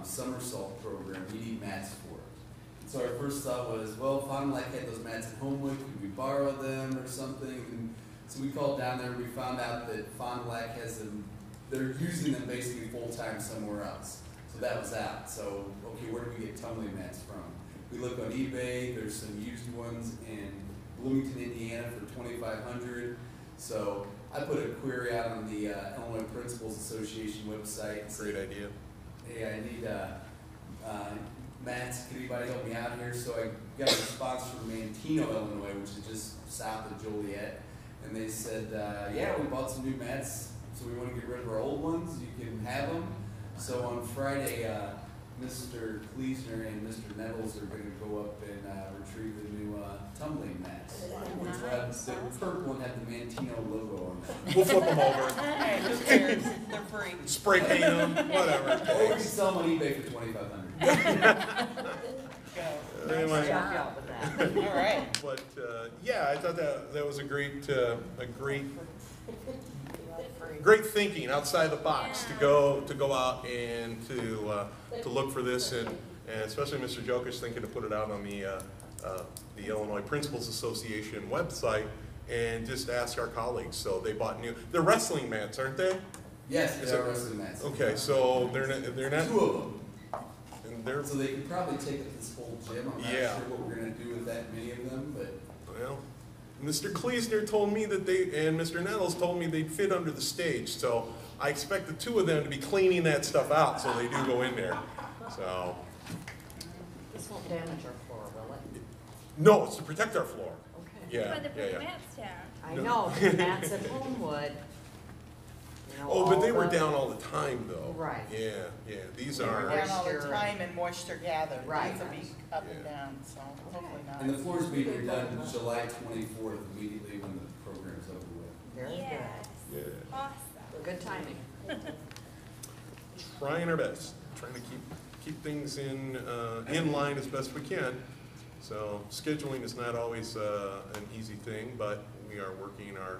somersault program, we need mats for it. So our first thought was, well, Fond du Lac had those mats at Homewood, could we borrow them or something? And so we called down there and we found out that Fond du Lac has them, they're using them basically full-time somewhere else. So that was out. So, okay, where do we get tumbling mats from? We looked on eBay, there's some used ones in Bloomington, Indiana for $2,500. So I put a query out on the Illinois Principals Association website. Great idea. Hey, I need mats. Can anybody help me out here? So I got a response from Manteno, Illinois, which is just south of Joliet. and they said, yeah, we bought some new mats, so we want to get rid of our old ones. You can have them. So on Friday, Mr. Kleesner and Mr. Nettles are going to go up and retrieve the new tumbling mats. The purple one had the Mantino logo on them. We'll flip them over, Hey, who cares? They're free. spray paint them, whatever it Or we can takes. sell them on eBay for $2,500. Go. Anyway. Nice job with that. All right. But, yeah, I thought that was a great thinking outside the box to go out and to look for this, and especially Mr. Jokic thinking to put it out on the Illinois Principals Association website and just ask our colleagues. So they bought they're wrestling mats, aren't they? Yes, they are wrestling mats. Okay, so they're not. Two of them. And they're, So they could probably take up this whole gym. I'm not Yeah. sure what we're going to do with that many of them, but well, Mr. Kleesner told me that and Mr. Nettles told me they'd fit under the stage. So I expect the two of them to be cleaning that stuff out so they do go in there. So, This won't damage our floor, will it? no, it's to protect our floor. Okay. Yeah, But they yeah, put the yeah. mats down. I No. know, the mats at Homewood. You know, Oh, but they all were the- down all the time though. Right. Yeah, yeah, these They were are, Down all the Moisture. time and moisture gathered. Right. These will be up and Yeah. down, so hopefully not. and the floor's being redone July 24th, immediately when the program's over with. Very Yes. yeah, Awesome. good. Good timing. trying our best, trying to keep things in line as best we can. So scheduling is not always an easy thing, but we are working our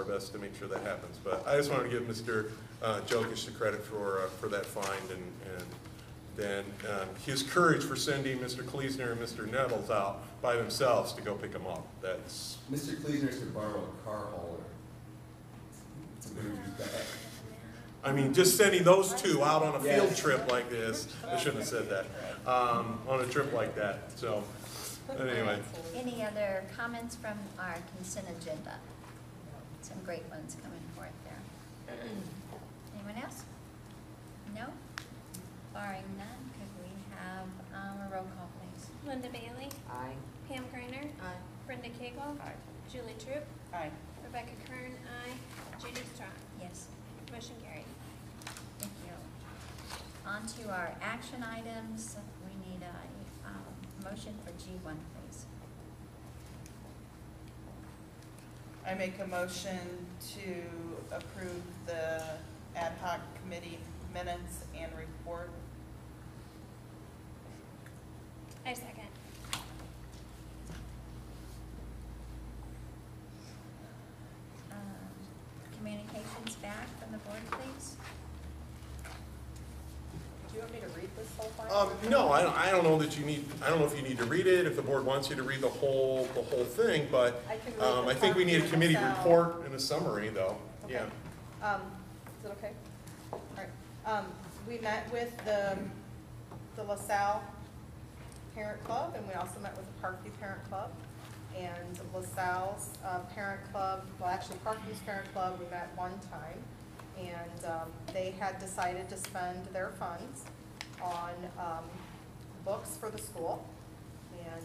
best to make sure that happens. But I just wanted to give Mr. Jokic the credit for that find, and then his courage for sending Mr. Kleesner and Mr. Nettles out by themselves to go pick them up. That's, Mr. Kleesner should borrow a car hauler. To move you back. I mean, just sending those two out on a field Yes. trip like this, I shouldn't have said that, on a trip like that, so, anyway. Any other comments from our consent agenda? Some great ones coming forth there. Anyone else? No? Barring none, could we have a roll call, please? Linda Bailey, Aye. Pam Griner, Aye. Brenda Cagle, Aye. Julie Troop, Aye. Rebecca Kern, aye. Judy Strong. Yes. Motion carried. Thank you. On to our action items. We need a motion for G1, please. I make a motion to approve the ad hoc committee minutes and report. I second. Communications back from the board, please. Do you want me to read this whole file? No, I don't know that you need, I don't know if you need to read it, if the board wants you to read the whole thing, but I can read the I think we need a Parkview committee LaSalle. report and a summary, though, Okay. yeah. Is it okay? All right. We met with the LaSalle Parent Club, and we also met with the Parkview Parent Club. And LaSalle's Parent Club, well, actually Parkview's Parent Club, we met one time. And they had decided to spend their funds on books for the school. And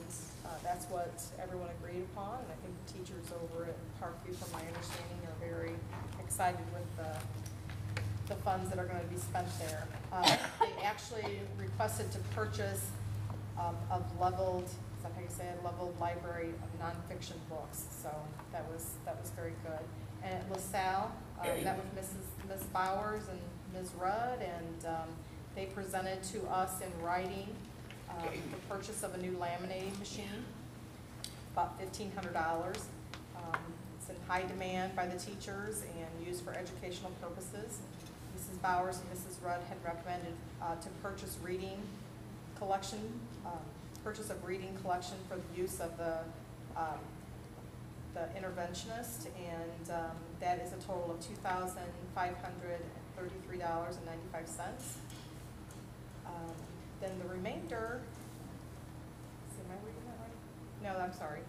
that's what everyone agreed upon. And I think the teachers over at Parkview, from my understanding, are very excited with the funds that are going to be spent there. They actually requested to purchase a leveled, is that how you say it, leveled library of nonfiction books. So that was very good. And at LaSalle, met with Ms. Bowers and Ms. Rudd, and they presented to us in writing the purchase of a new laminating machine, about $1,500. It's in high demand by the teachers and used for educational purposes. Mrs. Bowers and Mrs. Rudd had recommended to purchase purchase of reading collection for the use of the interventionist, and that is a total of $2,533.95. Then the remainder, am I reading that right? No, I'm sorry.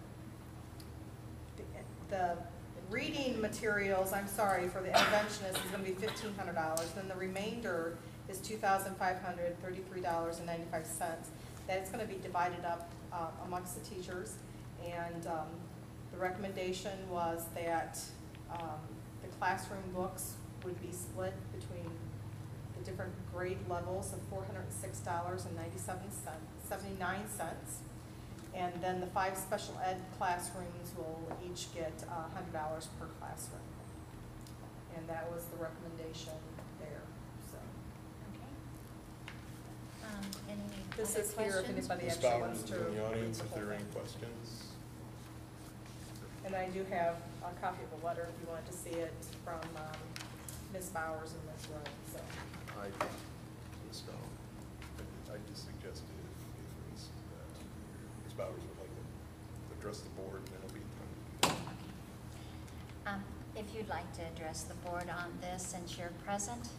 The reading materials, I'm sorry, for the interventionist is going to be $1,500. Then the remainder is $2,533.95. That is going to be divided up amongst the teachers, and the The recommendation was that the classroom books would be split between the different grade levels of $406.79. And then the 5 special ed classrooms will each get $100 per classroom. And that was the recommendation there, so. Okay. Any This other is here if questions? anybody Ms. actually Bowers wants is to. in the read audience the if whole there are any thing. questions. And I do have a copy of the letter if you wanted to see it from Ms. Bowers and Ms. Rowe, so. I just suggested if Ms. Bowers would like to address the board, then it'll be time. If you'd like to address the board on this since you're present,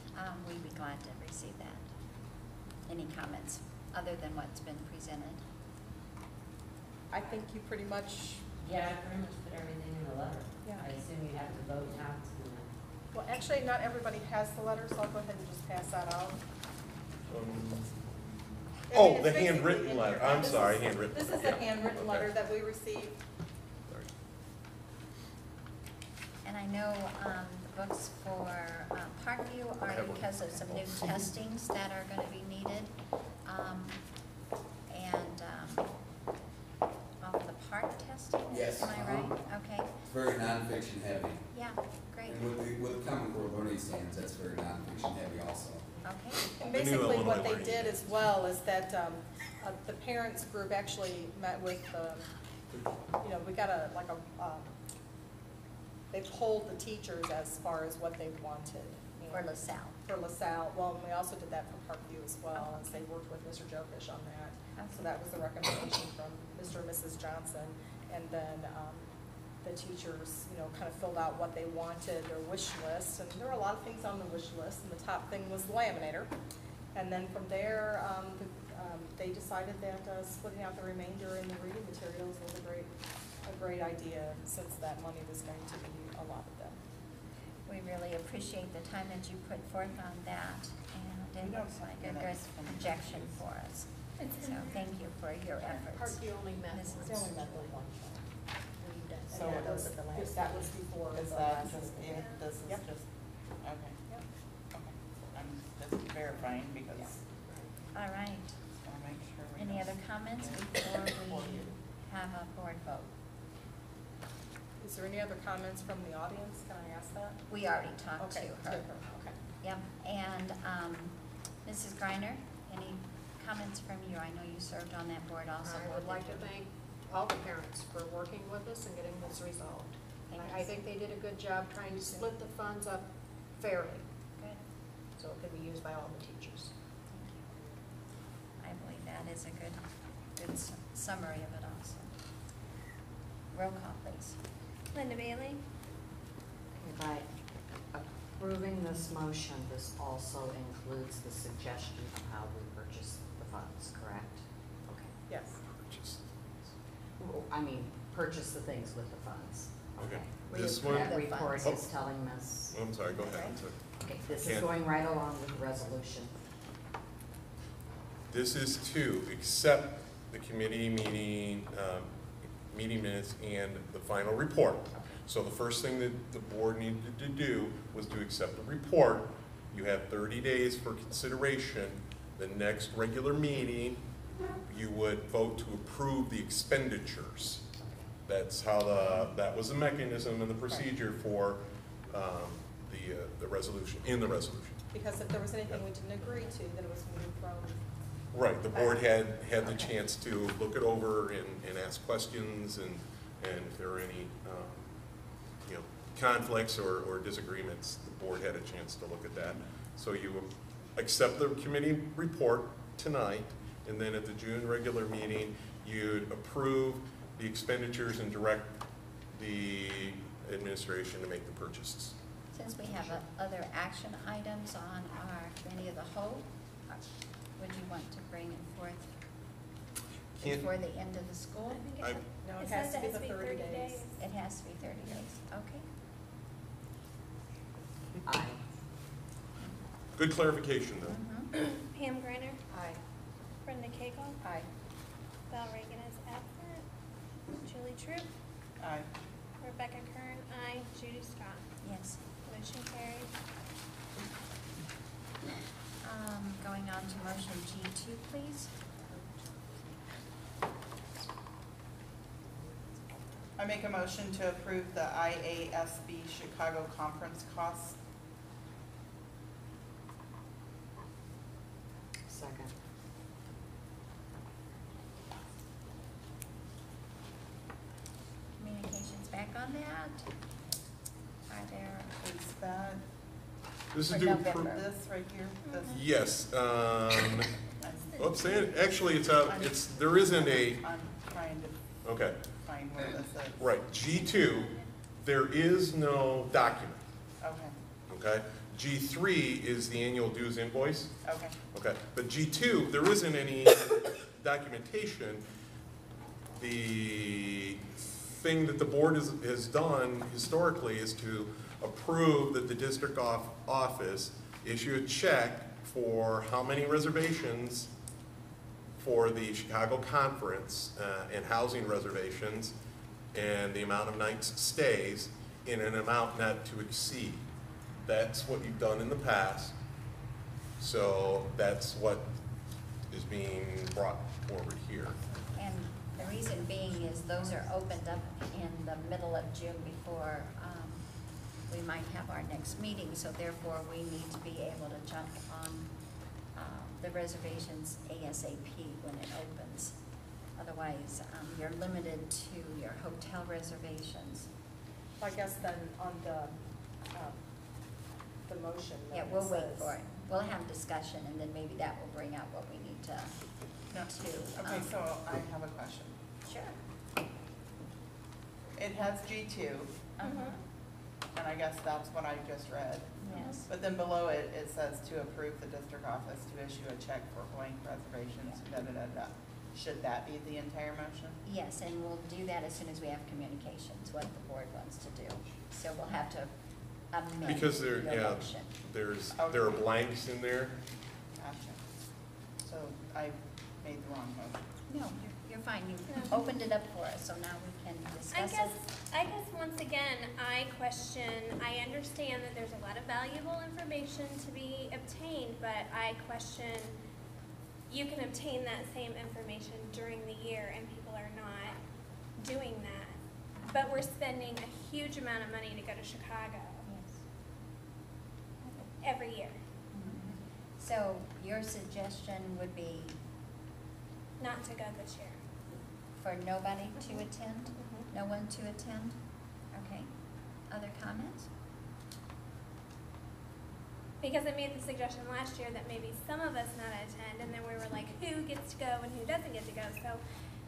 we'd be glad to receive that. Any comments other than what's been presented? I think you pretty much, Yeah, I pretty much put everything in the letter. Yeah. I assume you have to vote now to, well, actually, not everybody has the letter, so I'll go ahead and just pass that out. I mean, Oh, it's the basically handwritten in letter. here. I'm This sorry, is- handwritten. This is Yeah. a handwritten Okay. letter that we received. Sorry. And I know the books for Parkview I are have one. because of some new testings that are going to be needed. And off the park testing? Yes, Am I right? Okay, It's very nonfiction heavy. yeah, great, And with the Common Core Learning Standards, that's very nonfiction heavy also. okay. And The new basically, Illinois what they Learning did as well is that the parents group actually met with, we got they polled the teachers as far as what they wanted. For LaSalle. For LaSalle, well, and we also did that for Parkview as well, as they worked with Mr. Jokish on that. So that was the recommendation from Mr. and Mrs. Johnson. And then the teachers, kind of filled out what they wanted, their wish list. And there were a lot of things on the wish list, and the top thing was the laminator. And then from there, they decided that splitting out the remainder in the reading materials was a great idea, since that money was going to be allotted them. We really appreciate the time that you put forth on that, and it looks like a good projection for us. So thank you for your efforts. Parkview only met Mrs. once. They only met with one. We've done. So And it that was, is- that was before. Is the that last just, meeting. this is Yep. just, okay. Yep. Okay, I'm just verifying because All right. just wanna make sure we. Any don't- other comments before we have a board vote? Is there any other comments from the audience? Can I ask that? We already talked to Okay, her. okay. Yep, and Mrs. Greiner, any comments from you? I know you served on that board also. I would like to thank all the parents for working with us and getting this resolved. And I think they did a good job trying to split the funds up fairly, Good, so it could be used by all the teachers. thank you. I believe that is a good summary of it also. Roll call, please. Linda Bailey, by approving this motion, this also includes the suggestion of how we purchase the funds, correct? Okay. Yes. Well, I mean, purchase the things with the funds. Okay. We This approve one, That the report funds. is telling us, I'm sorry, go ahead. I'm sorry. okay, this is Can't- going right along with the resolution. This is to accept the committee meeting minutes and the final report. So the first thing that the board needed to do was to accept the report. You have 30 days for consideration. The next regular meeting, you would vote to approve the expenditures. That's how that was the mechanism and the procedure for the resolution, in the resolution. Because if there was anything we didn't agree to, then it was moved from, Right, the board had the chance to look it over and ask questions, and if there were any, conflicts or disagreements, the board had a chance to look at that. So you accept the committee report tonight, and then at the June regular meeting, you'd approve the expenditures and direct the administration to make the purchases. Since we have other action items on our committee of the whole, would you want to bring it forth Can't- before the end of the school? I- no, it it has says to it be the 30 days. It has to be 30 days, okay. Aye. Good clarification, though. Mhm. Pam Griner, Aye. Brenda Cagle, Aye. Val Reagan is absent, Julie Troop, Aye. Rebecca Kern, aye. Judy Strong. Yes. Motion carried. Going on to motion G2, please. I make a motion to approve the IASB Chicago conference costs. Second. Communications back on that. Are there, Is that This is For due, November. this right here? This? yes, I'm- oops, actually, it's out, there isn't a, I'm trying to okay, find where this is. right, G2, there is no document, Okay, okay? G3 is the annual dues invoice, okay. okay? But G2, there isn't any documentation. The thing that the board has done historically is to approve that the district office issue a check for how many reservations for the Chicago conference and housing reservations and the amount of nights stays in an amount not to exceed. That's what you've done in the past, so that's what is being brought forward here. and the reason being is those are opened up in the middle of June before we might have our next meeting, so therefore we need to be able to jump on the reservations ASAP when it opens. Otherwise, you're limited to your hotel reservations. I guess then on the motion. Yeah, then we'll it wait says- for it. We'll have discussion, and then maybe that will bring out what we need to. Okay, so I have a question. Sure. It has G2, and I guess that's what I just read. Yes. But then below it, it says to approve the district office to issue a check for blank reservations, da-da-da-da. Should that be the entire motion? Yes, and we'll do that as soon as we have communications, what the board wants to do. So we'll have to amend Because there, your yeah, motion. there are blanks in there. Gotcha. So I made the wrong motion. No, you're fine. You No. opened it up for us, so now we can discuss it. I guess once again, I understand that there's a lot of valuable information to be obtained, but I question, you can obtain that same information during the year and people are not doing that. But we're spending a huge amount of money to go to Chicago Yes. every year, So your suggestion would be not to go this year. for nobody to attend? No one to attend? Okay. Other comments? Because I made the suggestion last year that maybe some of us not attend, and then we were like, who gets to go and who doesn't get to go? So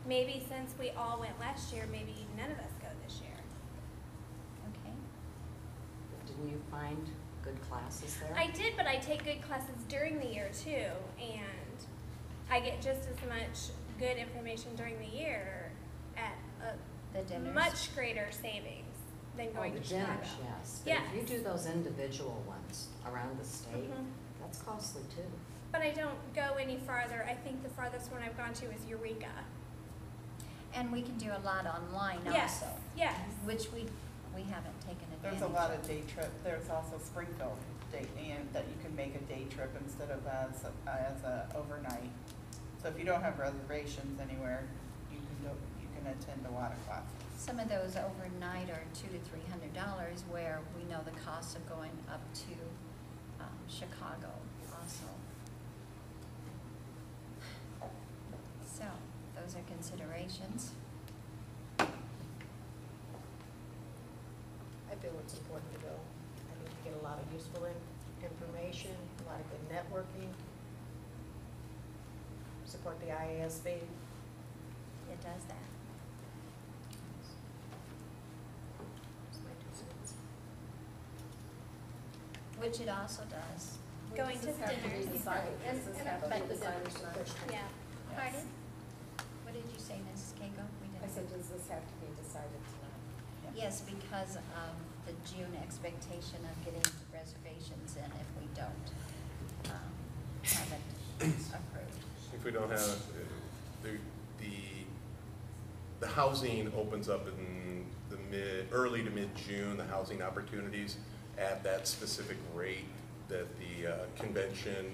maybe since we all went last year, maybe none of us go this year. Okay. Didn't you find good classes there? I did, but I take good classes during the year too, and I get just as much good information during the year at The a dinners? much greater savings than going the to Chicago. dinners, yes. But if you Yes. do those individual ones around the state, Mhm. that's costly too. But I don't go any farther. I think the farthest one I've gone to is Eureka. And we can do a lot online Yes, also, yes. which we haven't taken advantage There's of. a lot of day trip, there's also Springfield day, and that you can make a day trip instead of as a overnight. So if you don't have reservations anywhere, you can attend a lot of classes. Some of those overnight are $200 to $300, where we know the cost of going up to Chicago also. So, those are considerations. I feel it's important to go. I think you get a lot of useful information, a lot of good networking. Support the IASB. It does that. That's my 2 cents. Which it also does. Going to dinners. Yeah. Pardon? What did you say, Mrs. Cagle? We didn't. I said, does this have to be decided tonight? Yes, because of the June expectation of getting reservations in if we don't have it approved. If we don't have, the housing opens up in the early to mid-June, the housing opportunities at that specific rate that the convention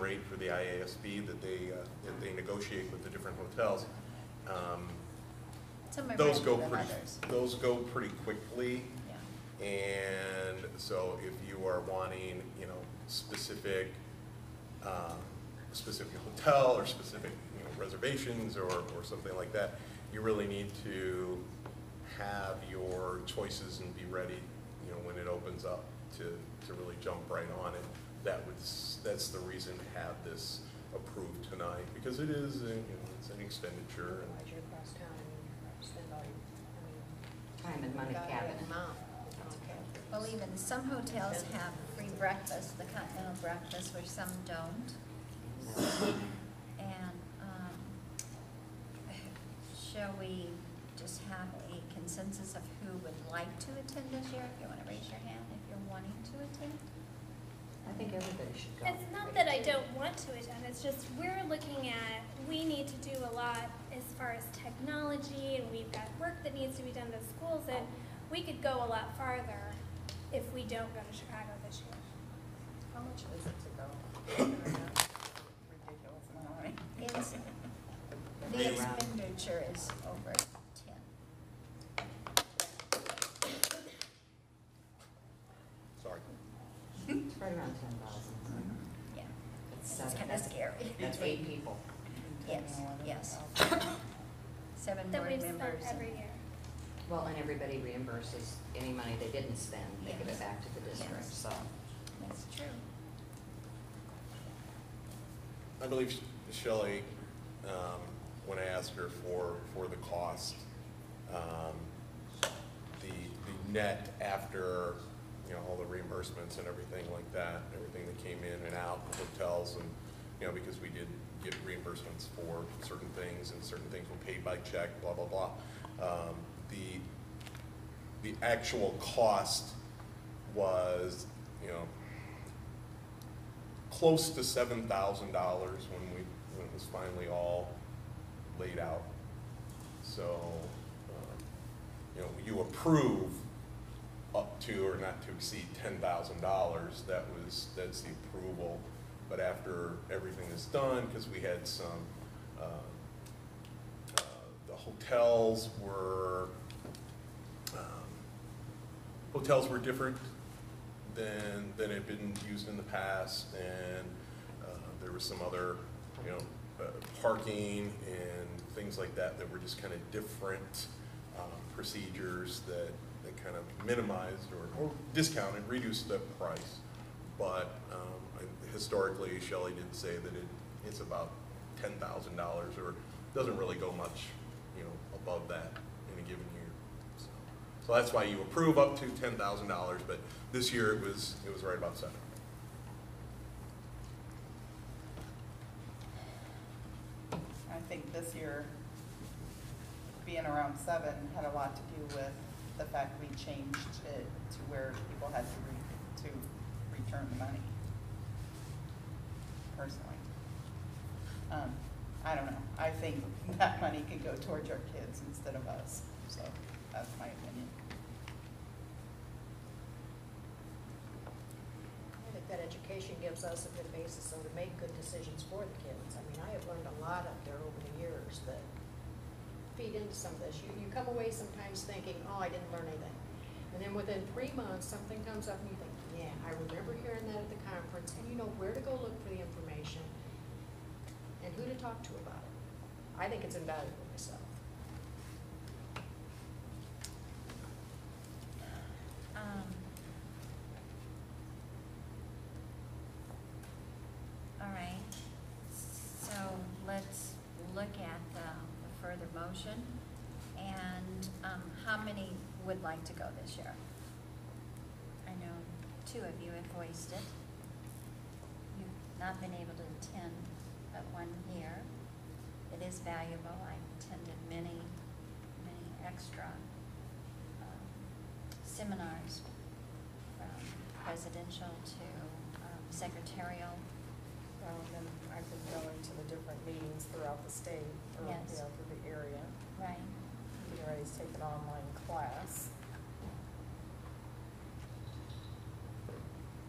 rate for the IASB that they negotiate with the different hotels. Some are Those better go than pretty, others. those go pretty quickly. Yeah. And so if you are wanting, you know, specific hotel or specific, you know, reservations or something like that, you really need to have your choices and be ready, you know, when it opens up to really jump right on it. That's the reason to have this approved tonight, because it is, you know, it's an expenditure. And Otherwise you're across town and you spend all your, Time and money got cabinet. an amount. Okay. Well, even some hotels have free breakfast, the continental breakfast, which some don't. And, shall we just have a consensus of who would like to attend this year? If you want to raise your hand, if you're wanting to attend. I think everybody should go. It's not that I don't want to attend, it's just we're looking at, we need to do a lot as far as technology, and we've got work that needs to be done to schools, and we could go a lot farther if we don't go to Chicago this year. How much is it to go? Ridiculous amount of money. It's, the expenditure is over 10. sorry. It's right around 10,000. Yeah, It's it's seven. kind of scary. That's 8 people. Yes, yes. 7 That board we've spent members. every year. Well, and everybody reimburses any money they didn't spend, they give it back to the district, Yes. so. That's true. I believe Shelley, when I asked her for the cost, the net after, you know, all the reimbursements and everything like that, everything that came in and out, hotels, and, you know, because we did get reimbursements for certain things, and certain things were paid by check, blah, blah, blah. The actual cost was, you know, close to $7,000 when it was finally all laid out. So, you know, you approve up to or not to exceed $10,000. That's the approval. But after everything is done, because we had some, the hotels were different than had been used in the past, and there was some other, you know, parking and things like that that were just kind of different procedures that kind of minimized or discounted, reduced the price. But historically, Shelley did say that it's about $10,000, or doesn't really go much, you know, above that in a given year. So that's why you approve up to $10,000, but this year it was right about $7,000. I think this year, being around 7 had a lot to do with the fact we changed it to where people had to return the money. Personally. I don't know. I think that money could go towards our kids instead of us. So that's my opinion. I think that education gives us a good basis so to make good decisions for the kids. I mean, I have learned a lot up there over the years that feed into some of this. You come away sometimes thinking, oh, I didn't learn anything. And then within 3 months, something comes up and you think, yeah, I remember hearing that at the conference, and you know where to go look for the information and who to talk to about it. I think it's invaluable myself. All right, so let's look at the further motion, and how many would like to go this year? I know 2 of you have voiced it. You've not been able to attend but 1 year. It is valuable. I attended many extra seminars, from presidential to secretarial. And then I've been going to the different meetings throughout the state, or, Yes. through the area. Right. To ready to take an online class.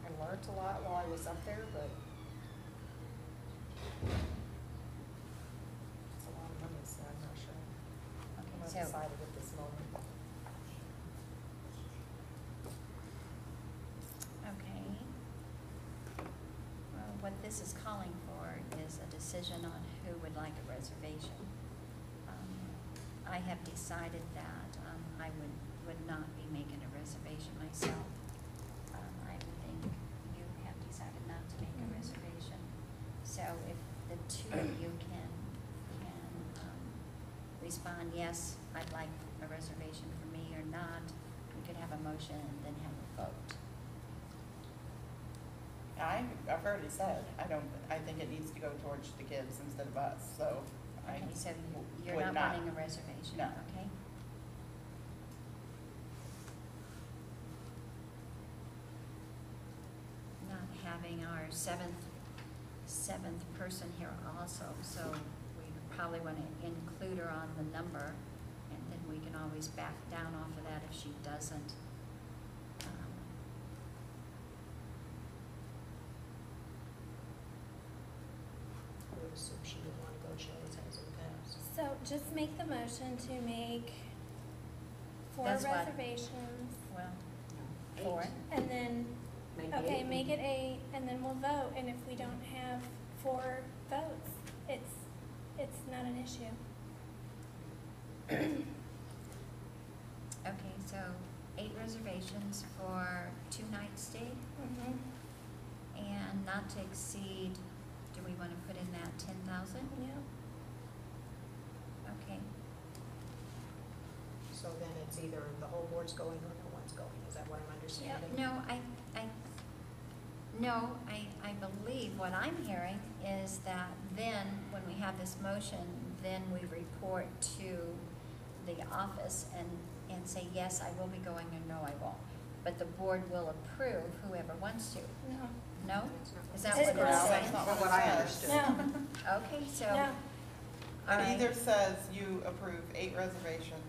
I learned a lot while I was up there, but it's a lot of money, so I'm not sure. I'm Okay, not so, decided at this moment. okay. Well, what this is calling for is a decision on who would like a reservation. I have decided that I would not be making a reservation myself. I would think you have decided not to make a reservation. So if the two of you can respond, yes, I'd like a reservation for me, or not, we could have a motion and then have a vote. I've already said, I think it needs to go towards the kids instead of us, so I Okay, so you're would not not. wanting a reservation, No. okay? Not having our seventh person here also, so we probably want to include her on the number, and then we can always back down off of that if she doesn't. I would assume she would want to go, she always has in the past. So just make the motion to make 4 That's what- reservations, Well, Eight. four. and then, Maybe okay, 8. make it 8, and then we'll vote, and if we don't have 4 votes, it's not an issue. Okay, so 8 reservations for 2 nights stay, Mhm. and not to exceed, do we want to put in that 10,000? Yeah. Okay, So then it's either the whole board's going or no one's going, is that what I'm understanding? no, I believe what I'm hearing is that then, when we have this motion, then we report to the office and say, yes, I will be going, or no, I won't. But the board will approve whoever wants to. No. No? It's not. Is that It's what not. it's That's saying? not From what what I it understood. says. No, Okay, so, no. all It right. either says you approve 8 reservations,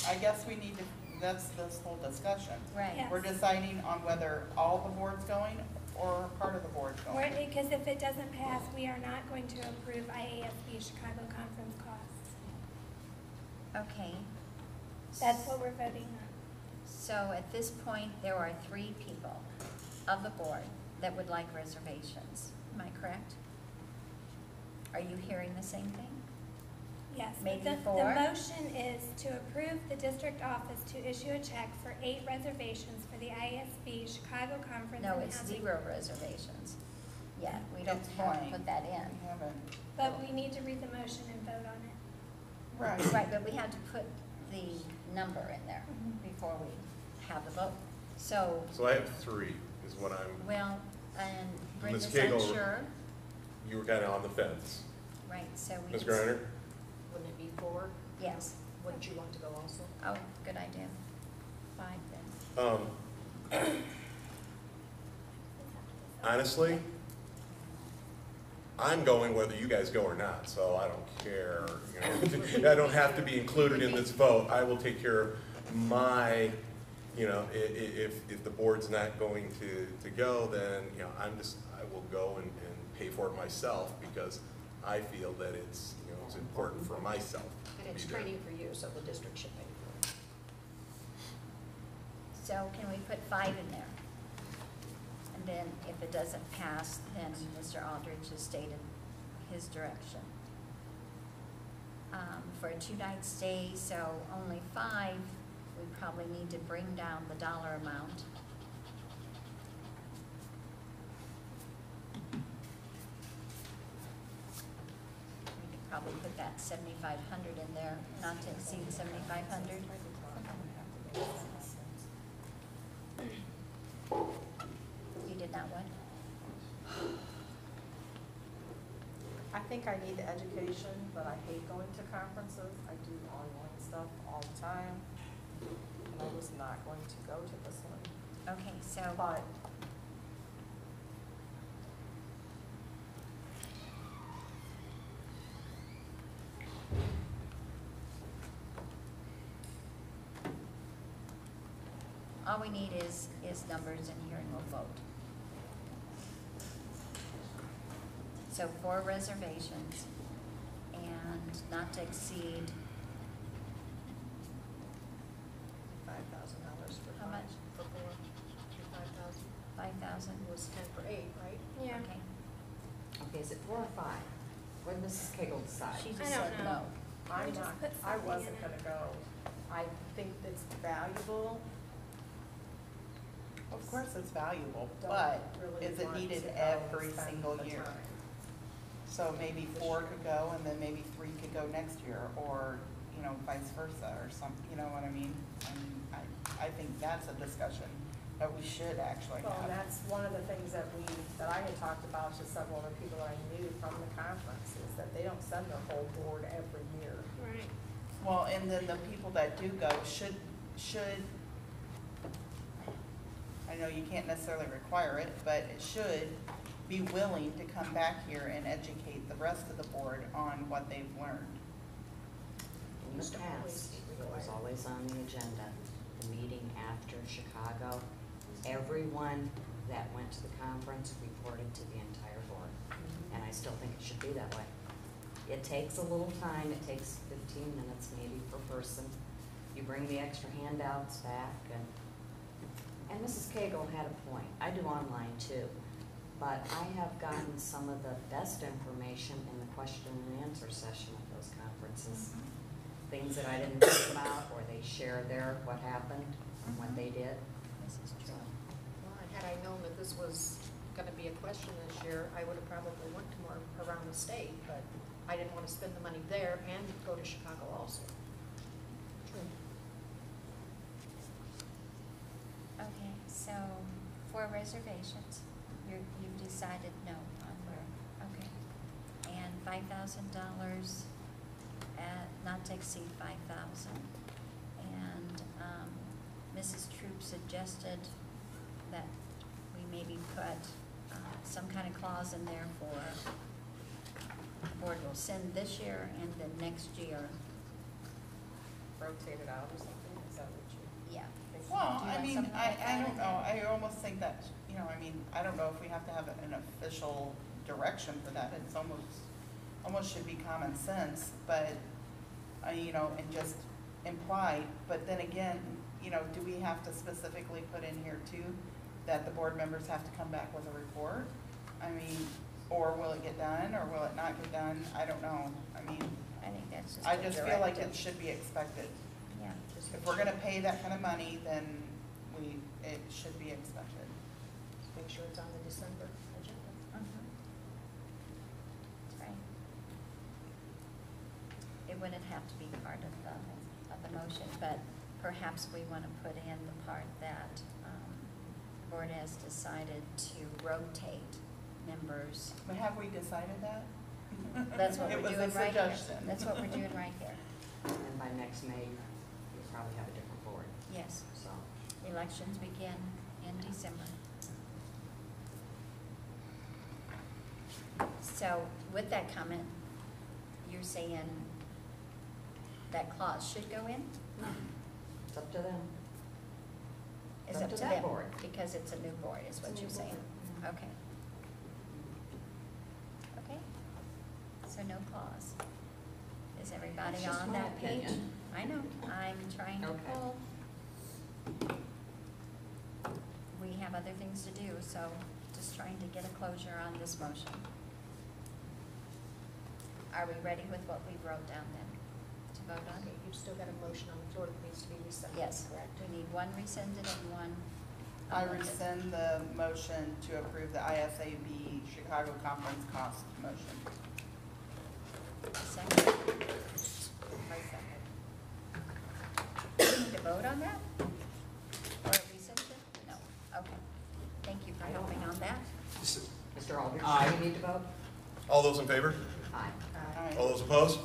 I guess we need to, that's this whole discussion. Right. Yeah. We're deciding on whether all the board's going or part of the board's going. Because if it doesn't pass, we are not going to approve IASB Chicago conference costs. Okay. That's what we're voting on. So at this point, there are 3 people of the board that would like reservations. Am I correct? Are you hearing the same thing? Yes. Maybe The 4? motion is to approve the district office to issue a check for 8 reservations for the IASB Chicago conference. No, and it's housing. 0 reservations. Yeah, we don't It's have to blank. put that We in. haven't, But we need to read the motion and vote on it. right. Right, but we had to put the number in there Mhm. before we have the vote. So, So I have 3, is what I'm, well, and Brenda's Ms. Cagle- unsure. you were kind of on the fence. Right, so we. Ms. Griner? Wouldn't it be 4? Yes. Wouldn't you want to go also? Oh, good idea. 5 then. Honestly, I'm going whether you guys go or not, so I don't care. You know, I don't have to be included in this vote. I will take care of my, you know, if the board's not going to go, then, you know, I will go and pay for it myself because I feel that it's, you know, it's important for myself. And to it's be there. training for you, so the district should pay for it. So can we put 5 in there? And then if it doesn't pass, then Mr. Aldridge has stated his direction. For a 2-night stay, so only 5, we probably need to bring down the dollar amount. We could probably put that 7,500 in there, not to exceed 7,500. You did not what? I think I need the education, but I hate going to conferences. I do online stuff all the time. And I was not going to go to this one. Okay, so, But all we need is numbers in here and we'll vote. So 4 reservations and not to exceed, $5,000 for How much? For 4, 5,000. 5,000. It was 10 for 8, right? Yeah. Okay. Okay, is it 4 or 5? What did Mrs. Cagle decide? She I just don't said know. no. I'm We just not, put I something wasn't in gonna it. go. I think it's valuable. Of course it's valuable, Don't but really is it want needed to go every spend single the year? time. So maybe 4 could go and then maybe 3 could go next year, or, you know, vice versa, or some, you know what I mean? I think that's a discussion that we should actually Well, and have. that's one of the things that I had talked about to several other people that I knew from the conference, is that they don't send their whole board every year. Right. Well, and then the people that do go should, I know you can't necessarily require it, but it should be willing to come back here and educate the rest of the board on what they've learned. In the past, it was always on the agenda, the meeting after Chicago. Everyone that went to the conference reported to the entire board. And I still think it should be that way. It takes a little time, it takes 15 minutes maybe per person. You bring the extra handouts back and Mrs. Cagle had a point. I do online too, but I have gotten some of the best information in the question and answer session of those conferences. Things that I didn't think about, or they share what happened and what they did. This is true. Well, and had I known that this was gonna be a question this year, I would have probably went to more around the state, but I didn't wanna spend the money there and go to Chicago also. True. Okay, so 4 reservations. You've decided no on where, okay. And $5,000 not to exceed 5,000. And Mrs. Troop suggested that we maybe put some kind of clause in there for the board will send this year and then next year. Rotate it out or something, is that what you? Yeah. Well, Do you I want mean, something like I that don't in know, there? I almost think that, you know, I mean, I don't know if we have to have an official direction for that, it's almost should be common sense, but, you know, and just implied, but then again, you know, do we have to specifically put in here too, that the board members have to come back with a report? I mean, or will it get done, or will it not get done, I don't know, I mean, I think that's just. I a just feel like directive. it should be expected. Yeah. If we're gonna pay that kind of money, then it should be expected. Just make sure it's on the December agenda. Mhm. That's right. It wouldn't have to be part of the motion, but perhaps we want to put in the part that the board has decided to rotate members. But have we decided that? That's what It we're was doing a right here. suggestion. That's what we're doing right here. And by next May, you'll probably have a different board, Yes, so. elections begin in December. So with that comment, you're saying that clause should go in? It's up to them. It's Up up to to that them, board. because it's a new board, is what It's a you're new saying? board. Okay. Okay, so no clause. Is everybody That's just on my that page? opinion. I know, I'm trying to Okay. pull. We have other things to do, so just trying to get a closure on this motion. Are we ready with what we wrote down then, to vote on? Okay, you've still got a motion on the floor that needs to be rescinded. Yes, Correct. we need one rescinded and one I amended. rescind the motion to approve the IASB Chicago Conference cost motion. Second. My second. Do we need to vote on that? Or rescind it? No, okay. Thank you for helping on that. Mr. Aldrich, Aye. do you need to vote? All those in favor? Aye. Aye. All those opposed?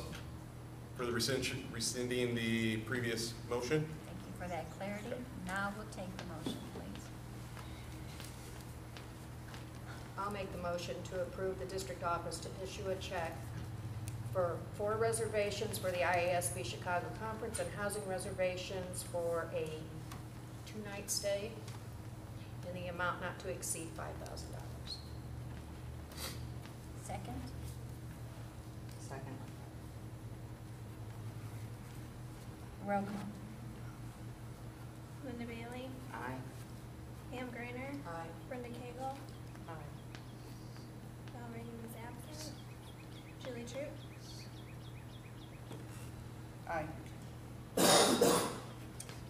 For the rescinding the previous motion? Thank you for that clarity. Now we'll take the motion, please. I'll make the motion to approve the district office to issue a check for 4 reservations for the IASB Chicago Conference and housing reservations for a 2-night stay in the amount not to exceed $5,000. Second? Second. Roll call. Linda Bailey, Aye. Pam Griner, Aye. Brenda Cagle, Aye. Val Reagan is absent, Julie Troop, Aye.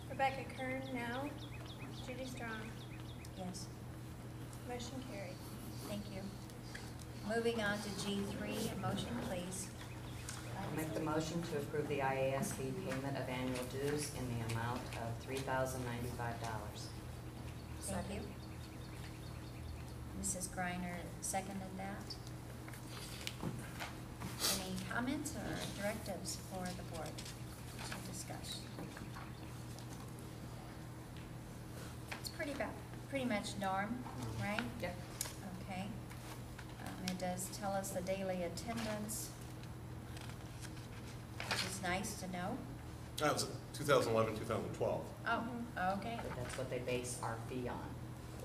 Rebecca Kern, no, Judy Strong, Yes. motion carried. Thank you. Moving on to G3, motion please. I'll make the motion to approve the IASB payment of annual dues in the amount of $3,095. Thank you. Mrs. Griner seconded that. Any comments or directives for the board to discuss? It's pretty much norm, right? Yep. Okay. It does tell us the daily attendance, which is nice to know. That was 2011, 2012. Oh, okay, But that's what they base our fee on,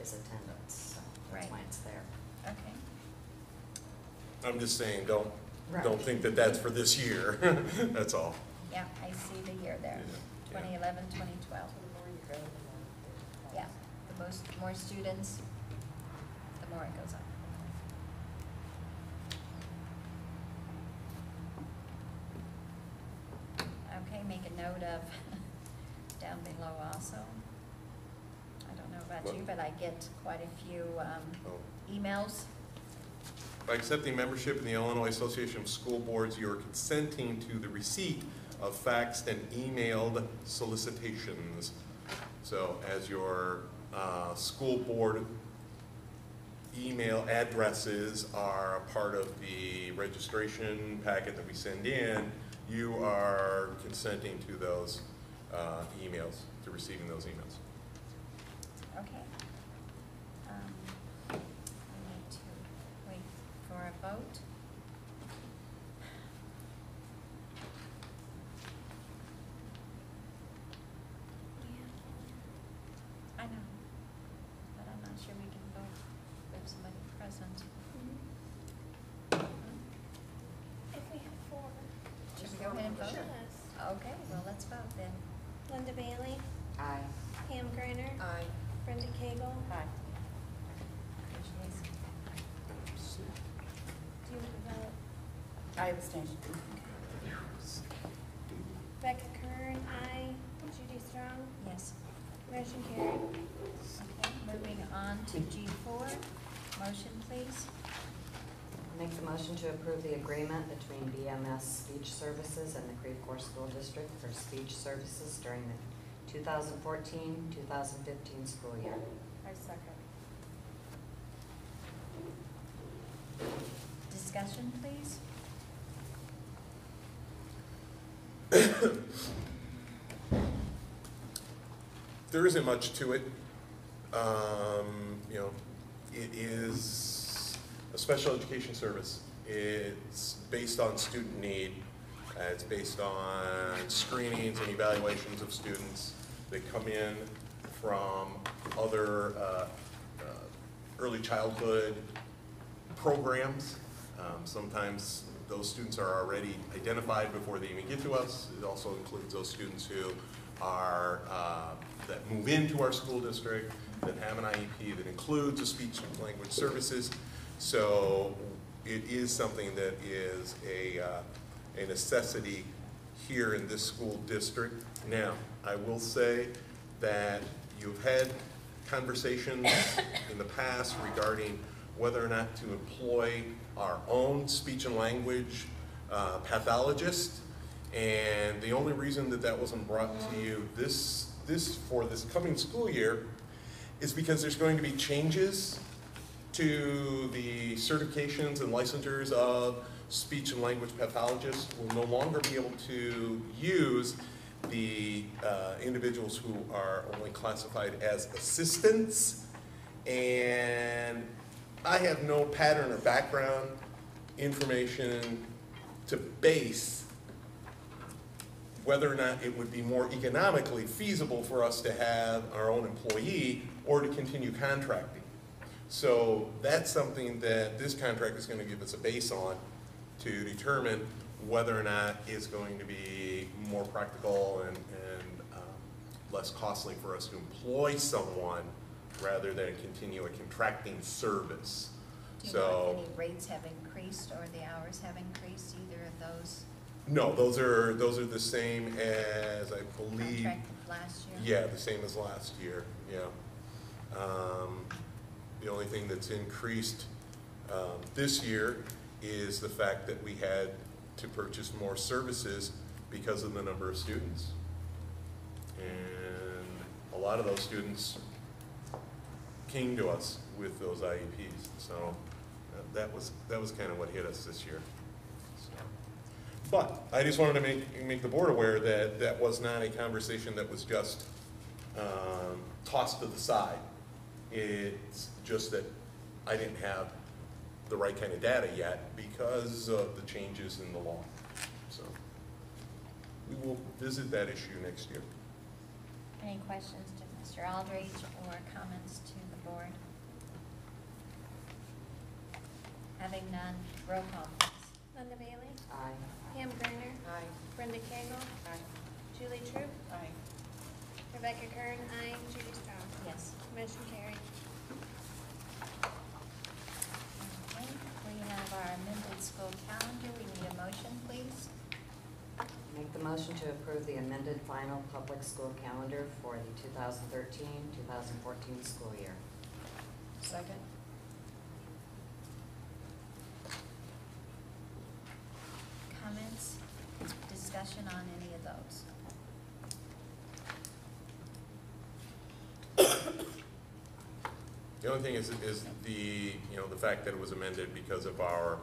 is attendance, so that's Right. why it's there. okay. I'm just saying, don't Right. think that that's for this year. That's all. Yeah, I see the year there, Yeah. 2011, 2012. Yeah, the more students, the more it goes up. Okay, make a note of down below also. I don't know about you, but I get quite a few Oh. emails. By accepting membership in the Illinois Association of School Boards, you are consenting to the receipt of faxed and emailed solicitations. So as your school board email addresses are a part of the registration packet that we send in, you are consenting to those emails, to receiving those emails. Okay. We need to wait for a vote. I know, but I'm not sure we can vote if there's somebody present. If we have 4. Should we go ahead and vote? Yes. Okay, well, let's vote then. Linda Bailey, Aye. Pam Griner, Aye. Brenda Cagle, Aye. do you vote? I abstain. Rebecca Kern, aye, Judy Strong, Yes. motion carried. Okay, moving on to G4, motion please. Make the motion to approve the agreement between BMS Speech Services and the Creve Coeur School District for speech services during the 2014-2015 school year. I second. Discussion please. There isn't much to it. You know, it is a special education service. It's based on student need. It's based on screenings and evaluations of students that come in from other early childhood programs. Sometimes those students are already identified before they even get to us. It also includes those students who are, that move into our school district, that have an IEP that includes a speech and language services. So it is something that is a necessity here in this school district. Now, I will say that you've had conversations in the past regarding whether or not to employ our own speech and language pathologist. And the only reason that that wasn't brought to you for this coming school year is because there's going to be changes to the certifications and licensures of speech and language pathologists. Will no longer be able to use the individuals who are only classified as assistants. And I have no pattern or background information to base whether or not it would be more economically feasible for us to have our own employee or to continue contracting. So that's something that this contract is going to give us a base on to determine whether or not it's going to be more practical and less costly for us to employ someone rather than continue a contracting service. Do you know if any rates have increased or the hours have increased, either of those? No, those are the same as, I believe. Contract last year? Yeah, the same as last year, yeah. The only thing that's increased this year is the fact that we had to purchase more services because of the number of students. And a lot of those students came to us with those IEPs, so that was kind of what hit us this year. So. But I just wanted to make the board aware that that was not a conversation that was just tossed to the side. It's just that I didn't have the right kind of data yet because of the changes in the law. So we will visit that issue next year. Any questions to Mr. Aldridge or comments to the board? Having none, roll call please. Linda Bailey? Aye. Pam Griner? Aye. Brenda Cagle? Aye. Julie Troop? Aye. Rebecca Kern? Aye. Judy Strauss? Yes. Motion carried. Okay, we have our amended school calendar. We need a motion, please. Make the motion to approve the amended final public school calendar for the 2013-2014 school year. Second? Comments, discussion on any of those? The only thing is the the fact that it was amended because of our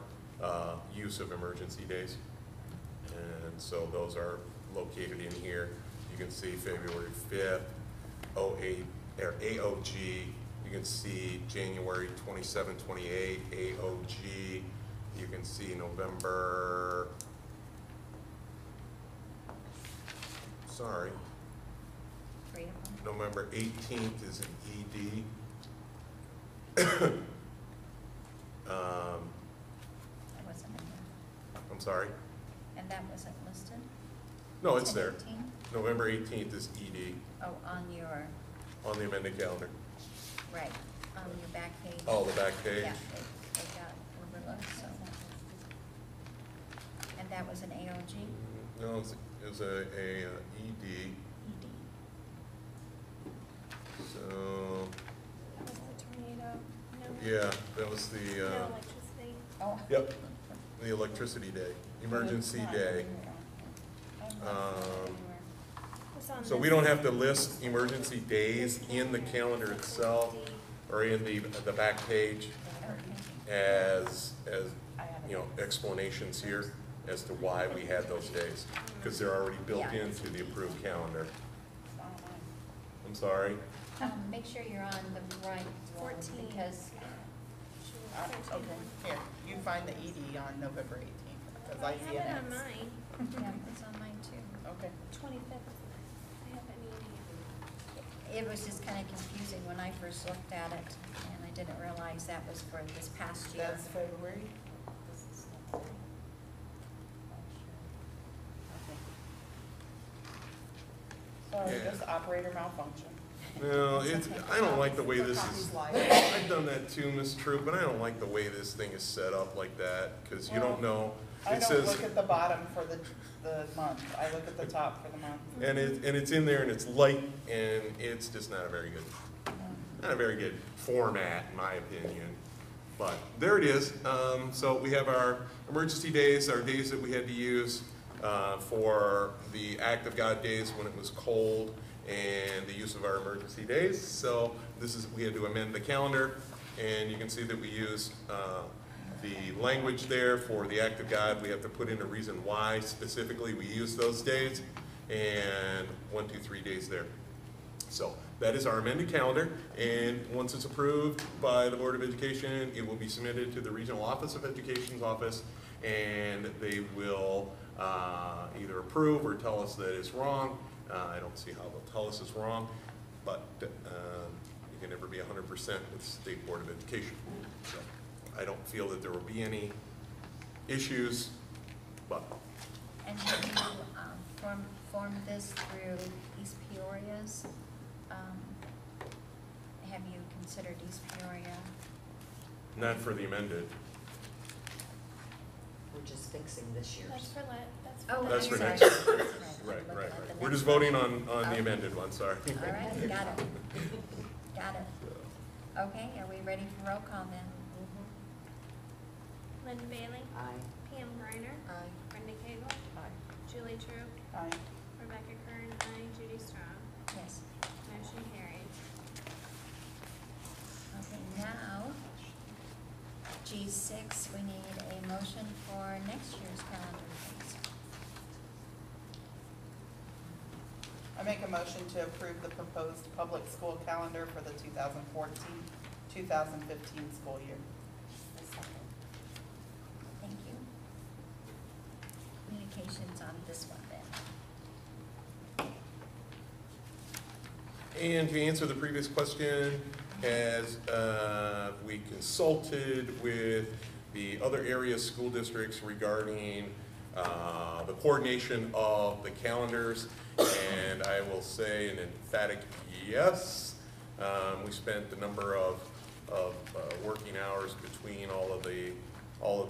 use of emergency days, and so those are located in here. You can see February 5th, 08 or AOG. You can see January 27, 28 AOG. You can see November. Sorry, Three of them? November 18th is an ED. That wasn't in there. I'm sorry. And that wasn't listed? No, it's there. 10/18? November 18th is ED Oh, on your, on the amended calendar. right, on your back page. Oh, the back page? Yeah, it got overlooked, so. And that was an AOG? No, it was a ED. ED. So, That was the tornado. No. yeah, that was the, No electricity. Oh. yep, the electricity day, emergency day. It's on So this. we don't have to list emergency days in the calendar itself or in the back page as explanations here as to why we had those days, because they're already built Yeah. into the approved calendar. I'm sorry? Make sure you're on the right one, 14. because, Okay, here, you find the ED on November 18th, because I I have see it it on mine, yeah, it's on mine too. Okay. 25th. I have an It was just kind of confusing when I first looked at it, and I didn't realize that was for this past year. That's February? Sorry, Yeah. just operator malfunction. No, I don't like the way this is, I've done that too, Ms. Troop, but I don't like the way this thing is set up like that, because you don't know. I It don't says, look at the bottom for the month, I look at the top for the month. and it's in there and it's light, and it's just not a very good format, in my opinion. But there it is. So we have our emergency days, our days that we had to use for the act of God days when it was cold, and the use of our emergency days. So we had to amend the calendar, and you can see that we use the language there for the act of God. We have to put in a reason why specifically we use those days, and 1, 2, 3 days there. So that is our amended calendar, and once it's approved by the Board of Education, it will be submitted to the Regional Office of Education's office, and they will either approve or tell us that it's wrong. I don't see how they'll tell us it's wrong, but you can never be 100% with the State Board of Education. So I don't feel that there will be any issues, but. And have you formed this through East Peoria's? Have you considered East Peoria? Not for the amended. We're just fixing this year's. That's for Oh, That's for sorry. next That's year. right. Right, Looking right, at right. the We're next just one. voting on the Okay. amended one, sorry. All right, got it. Got it. Okay, are we ready for roll call then? Lynn Bailey, Aye. Pam Griner, Aye. Brenda Cagle, Julie True, Aye. Rebecca Kern, aye, Judy Strong. Yes. Motion carried. Okay, now, G6, we need a motion for next year's calendar, please. I make a motion to approve the proposed public school calendar for the 2014-2015 school year. Thank you. Communications on this one then. And to answer the previous question, as we consulted with the other area school districts regarding the coordination of the calendars, and I will say an emphatic yes. We spent a number of working hours between all of the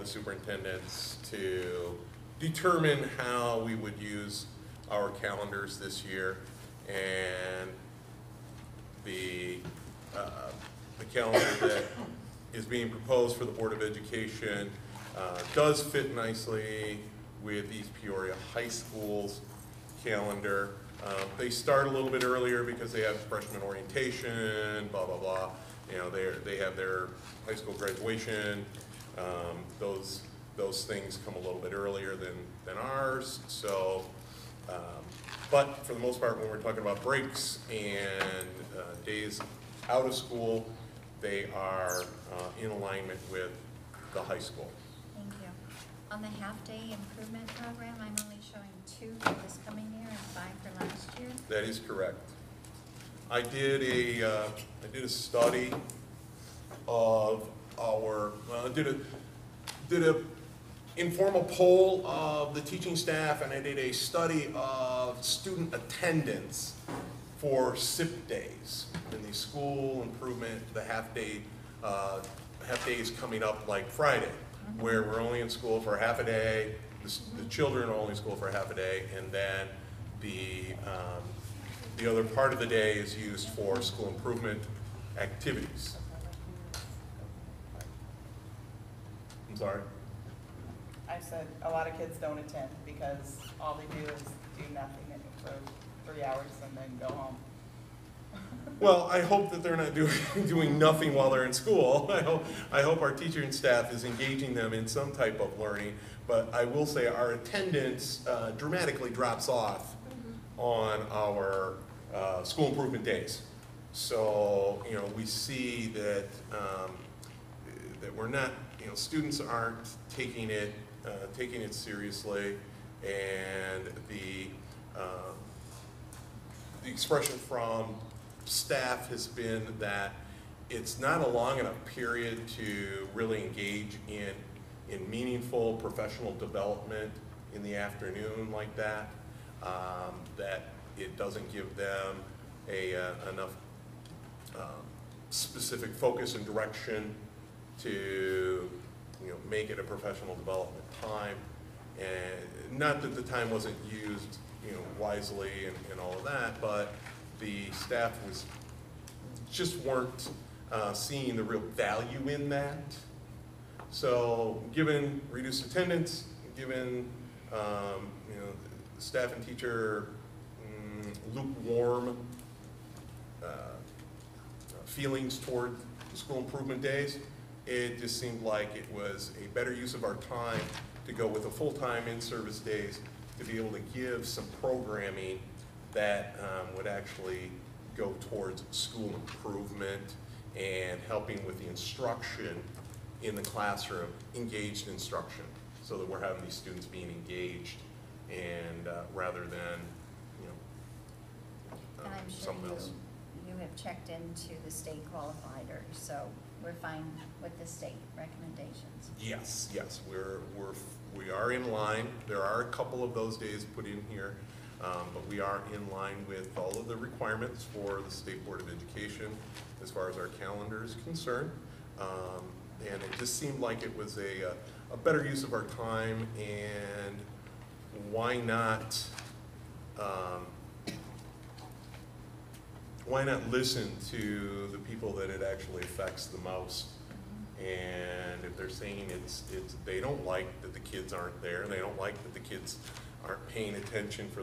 superintendents to determine how we would use our calendars this year, and the calendar that is being proposed for the Board of Education does fit nicely with East Peoria High School's calendar. They start a little bit earlier because they have freshman orientation, blah, blah, blah. You know, they have their high school graduation. Those things come a little bit earlier than ours. So, but for the most part, when we're talking about breaks and days out of school, they are in alignment with the high school. Thank you. On the half-day improvement program, I'm only showing 2 for this coming year and 5 for last year. That is correct. I did a study of our did a informal poll of the teaching staff, and I did a study of student attendance for SIP days in the school improvement, the half day is coming up like Friday, where we're only in school for half a day. The children are only in school for half a day, and then the other part of the day is used for school improvement activities. I'm sorry? I said a lot of kids don't attend because all they do is do nothing for 3 hours and then go home. Well, I hope that they're not doing nothing while they're in school. I hope our teacher and staff is engaging them in some type of learning. But I will say our attendance dramatically drops off on our school improvement days. So, you know, we see that that we're not, you know, students aren't taking it seriously, and the expression from staff has been that it's not a long enough period to really engage in meaningful professional development in the afternoon like that, that it doesn't give them enough specific focus and direction to, you know, make it a professional development time. And not that the time wasn't used, you know, wisely and all of that, but the staff weren't seeing the real value in that. So given reduced attendance, given you know, staff and teacher lukewarm feelings toward the school improvement days, it just seemed like it was a better use of our time to go with a full-time in-service days to be able to give some programming that would actually go towards school improvement and helping with the instruction in the classroom, engaged instruction, so that we're having these students being engaged and rather than, And I'm sure something else. you have checked into the state qualifiers, so we're fine with the state recommendations. Yes, we are in line. There are a couple of those days put in here, but we are in line with all of the requirements for the State Board of Education as far as our calendar is concerned. And it just seemed like it was a better use of our time, and why not listen to the people that it actually affects the most? And if they're saying they don't like that the kids aren't there, they don't like that the kids aren't paying attention for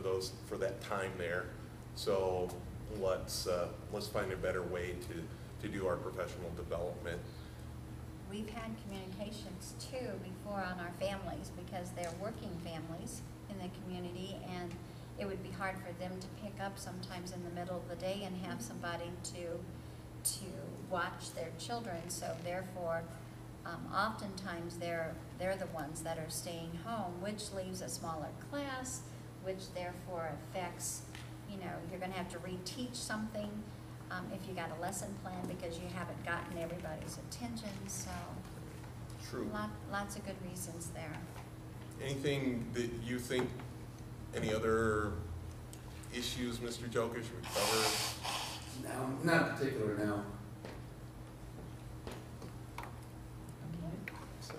that time there. So let's find a better way to do our professional development. We've had communications too before on our families, because they're working families in the community, and it would be hard for them to pick up sometimes in the middle of the day and have somebody to watch their children. So therefore, oftentimes they're the ones that are staying home, which leaves a smaller class, which therefore affects, you're going to have to reteach something if you got a lesson plan because you haven't gotten everybody's attention. So True. Lots of good reasons there. Anything that you think, any other issues, Mr. Jokic, we cover? No, not particular now. So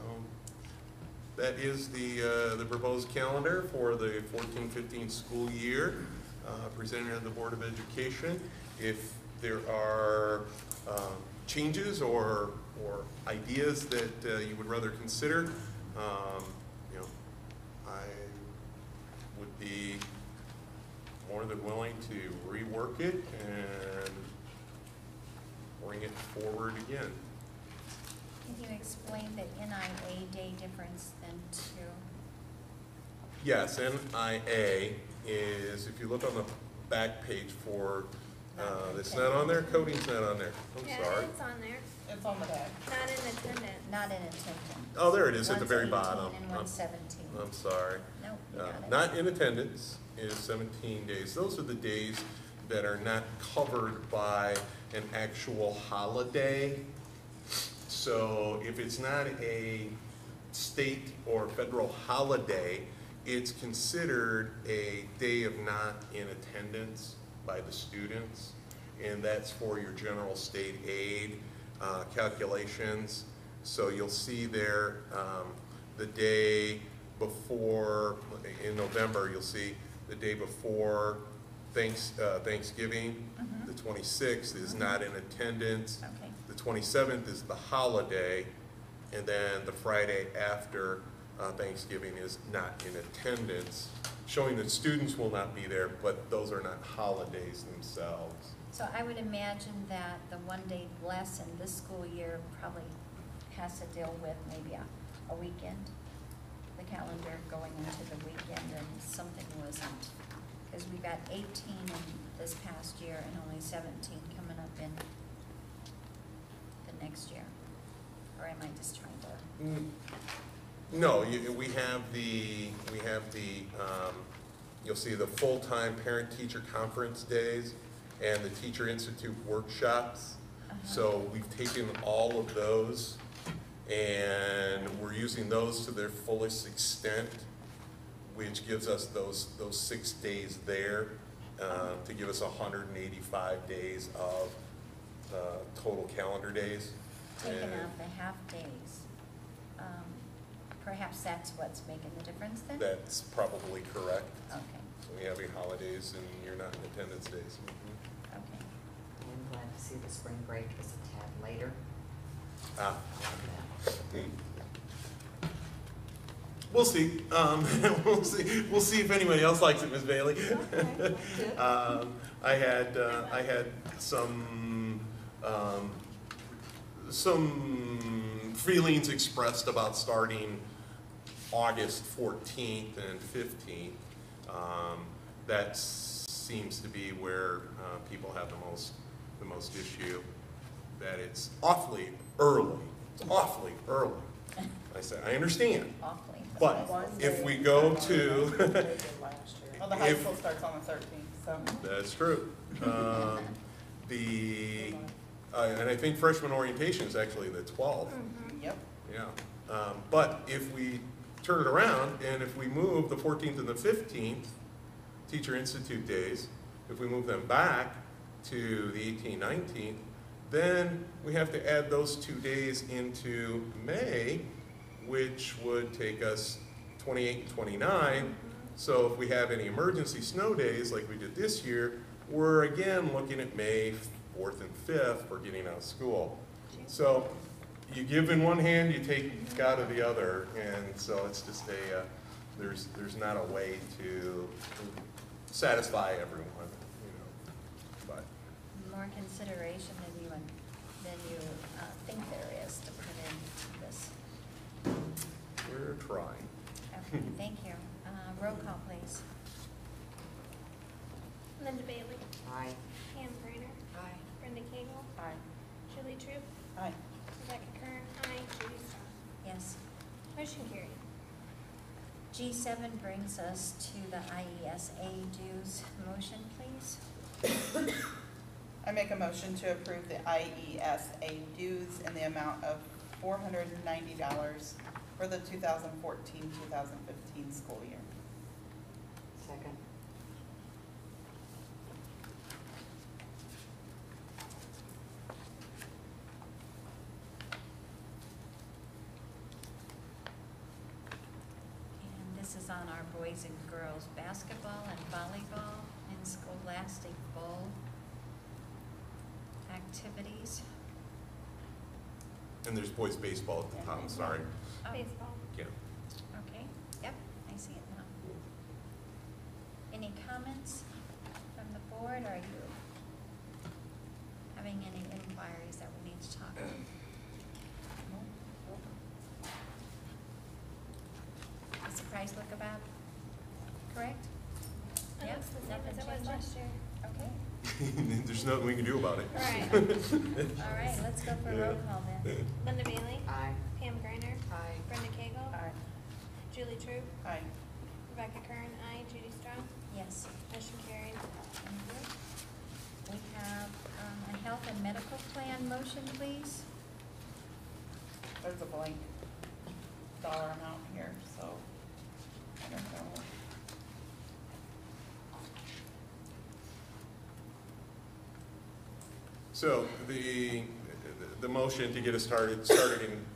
that is the proposed calendar for the 14-15 school year presented to the Board of Education. If there are changes or ideas that you would rather consider, I would be more than willing to rework it and bring it forward again. Can you explain the NIA day difference then too? Yes, NIA is, if you look on the back page for, it's not on there, coding's not on there, I'm sorry. It's on there, It's on the back. not in attendance. Not in attendance. Oh, there it is at the very 118 bottom. and 117. I'm sorry. Nope, you got it. Not in attendance is 17 days. Those are the days that are not covered by an actual holiday. So if it's not a state or federal holiday, it's considered a day of not in attendance by the students, and that's for your general state aid calculations. So you'll see there the day before, in November, you'll see the day before Thanksgiving, the 26th is not in attendance. Okay. The 27th is the holiday, and then the Friday after Thanksgiving is not in attendance, showing that students will not be there, but those are not holidays themselves. So I would imagine that the one-day lesson this school year probably has to deal with maybe a weekend, the calendar going into the weekend, and something wasn't, because we've got 18 in this past year and only 17 coming up in the next year. Or am I just trying to? No, we have the you'll see the full-time parent-teacher conference days and the Teacher Institute workshops. So we've taken all of those and we're using those to their fullest extent, which gives us those 6 days there to give us 185 days of total calendar days. Taking out the half days. Perhaps that's what's making the difference then? That's probably correct. Okay, So we have your holidays and you're not in attendance days. okay. I'm glad to see the spring break is a tad later. Ah. I like that. We'll see. We'll see if anybody else likes it, Ms. Bailey. Okay, good. I had some feelings expressed about starting August 14th and 15th. That seems to be where people have the most issue. That it's awfully early. It's awfully early. I said, I understand. Awfully. But if we go to, the high If- school starts on the 13th, so. That's true. And I think freshman orientation is actually the 12th. Yep. Yeah. But if we turn it around and if we move the 14th and the 15th, Teacher Institute days, if we move them back to the 18th, 19th, then we have to add those 2 days into May, which would take us 28 and 29. So if we have any emergency snow days like we did this year, we're again looking at May 4th and 5th for getting out of school. So you give in one hand, you take out of the other, and so it's just there's not a way to satisfy everyone, you know. But More consideration than you think there is to put into this. we're trying. Okay, thank you. Roll call, please. Linda Bailey, Aye. Pam Griner, Aye. Brenda Cagle, Aye. Julie Troop, Aye. Rebecca Kern, aye, Judy Strong. Yes. Motion carried. G7 brings us to the IESA dues. Motion, please. I make a motion to approve the IESA dues in the amount of $490 for the 2014-2015 school year. Second. And this is on our boys and girls basketball and volleyball and scholastic bowl activities. And there's boys baseball at the top, sorry. Oh, Baseball. Yeah. okay, yep, I see it now. Any comments from the board? Are you having any inquiries that we need to talk about? Does the price look about correct? It Yep, looks the same as it nothing was last year. Okay, There's nothing we can do about it. Right. all right, let's go for roll call then. Linda Bailey, Aye. Pam Griner, Aye. Brenda Cagle, Aye. Julie Troop, Aye. Rebecca Kern, aye, Judy Strong. Yes, Motion carried. thank you. We have a health and medical plan motion, please. There's a blank dollar amount here, so I don't know. So the motion to get us started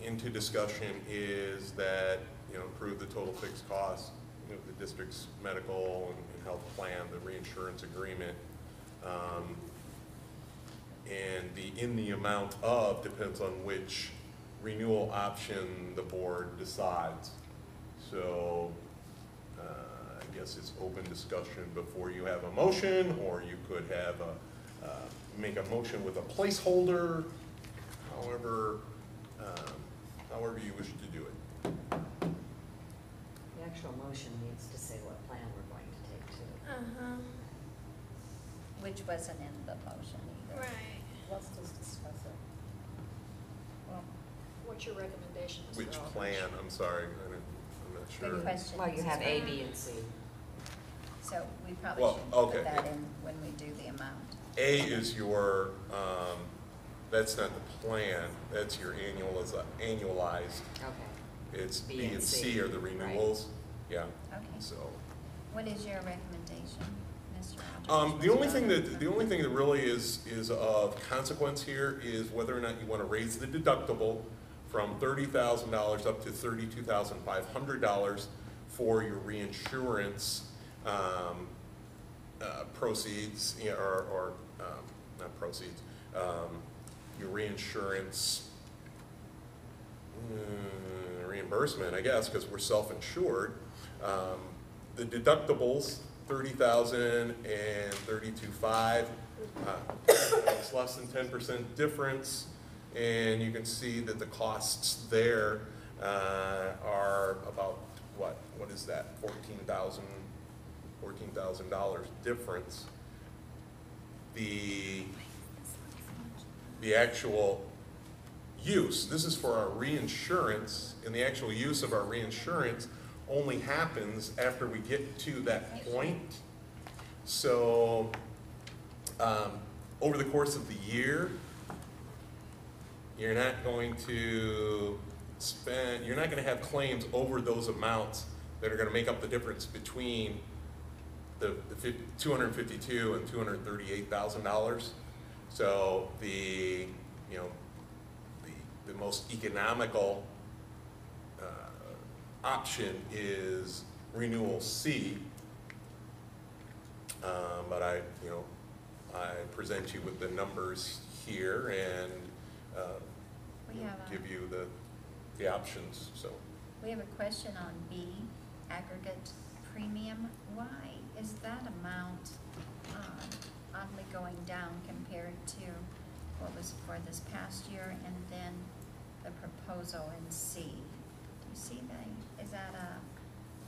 into discussion is that, you know, approve the total fixed cost, you know, the district's medical and health plan, the reinsurance agreement, and in the amount of depends on which renewal option the board decides. So I guess it's open discussion before you have a motion, or you could have make a motion with a placeholder, however you wish to do it. The actual motion needs to say what plan we're going to take to. Uh-huh. Which wasn't in the motion either. Right. Let's just discuss it. Well, What's your recommendation, Mr. Which Aldridge? plan, I'm sorry, I'm not sure. Good question. Well, you have A, B, and C. So we probably Well, should okay. put that in when we do the amount. A is your, that's not the plan, that's your annualized. Okay. It's B and C are the renewals, yeah, Okay. so. What is your recommendation, Mr. Aldridge? The only thing that really is of consequence here is whether or not you want to raise the deductible from $30,000 up to $32,500 for your reinsurance proceeds, you know, or not proceeds, your reinsurance reimbursement, I guess, because we're self-insured. The deductibles, $30,000 and $32,500, it's less than 10% difference, and you can see that the costs there are about what is that? $14,000 difference. The actual use, this is for our reinsurance, and the actual use of our reinsurance only happens after we get to that point. So over the course of the year, you're not going to have claims over those amounts that are going to make up the difference between the $252,000 and $238,000. So the most economical option is renewal C. But I present you with the numbers here and We have a- give you the options. So We have a question on B, aggregate premium. Why is that amount oddly going down compared to what was for this past year and then the proposal in C? Do you see that? Is that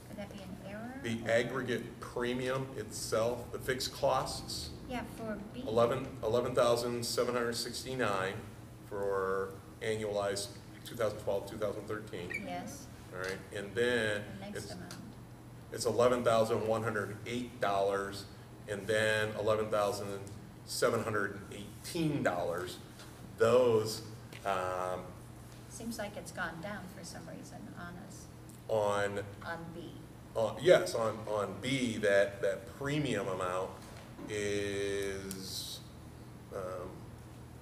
could that be an error? the or- aggregate premium itself, the fixed costs, Yeah, for B. 11,769 for annualized 2012, 2013. Yes, All right, and then the next amount. it's $11,108, and then $11,718. Those Seems like it's gone down for some reason on us, on on B. yes, on B, that premium amount is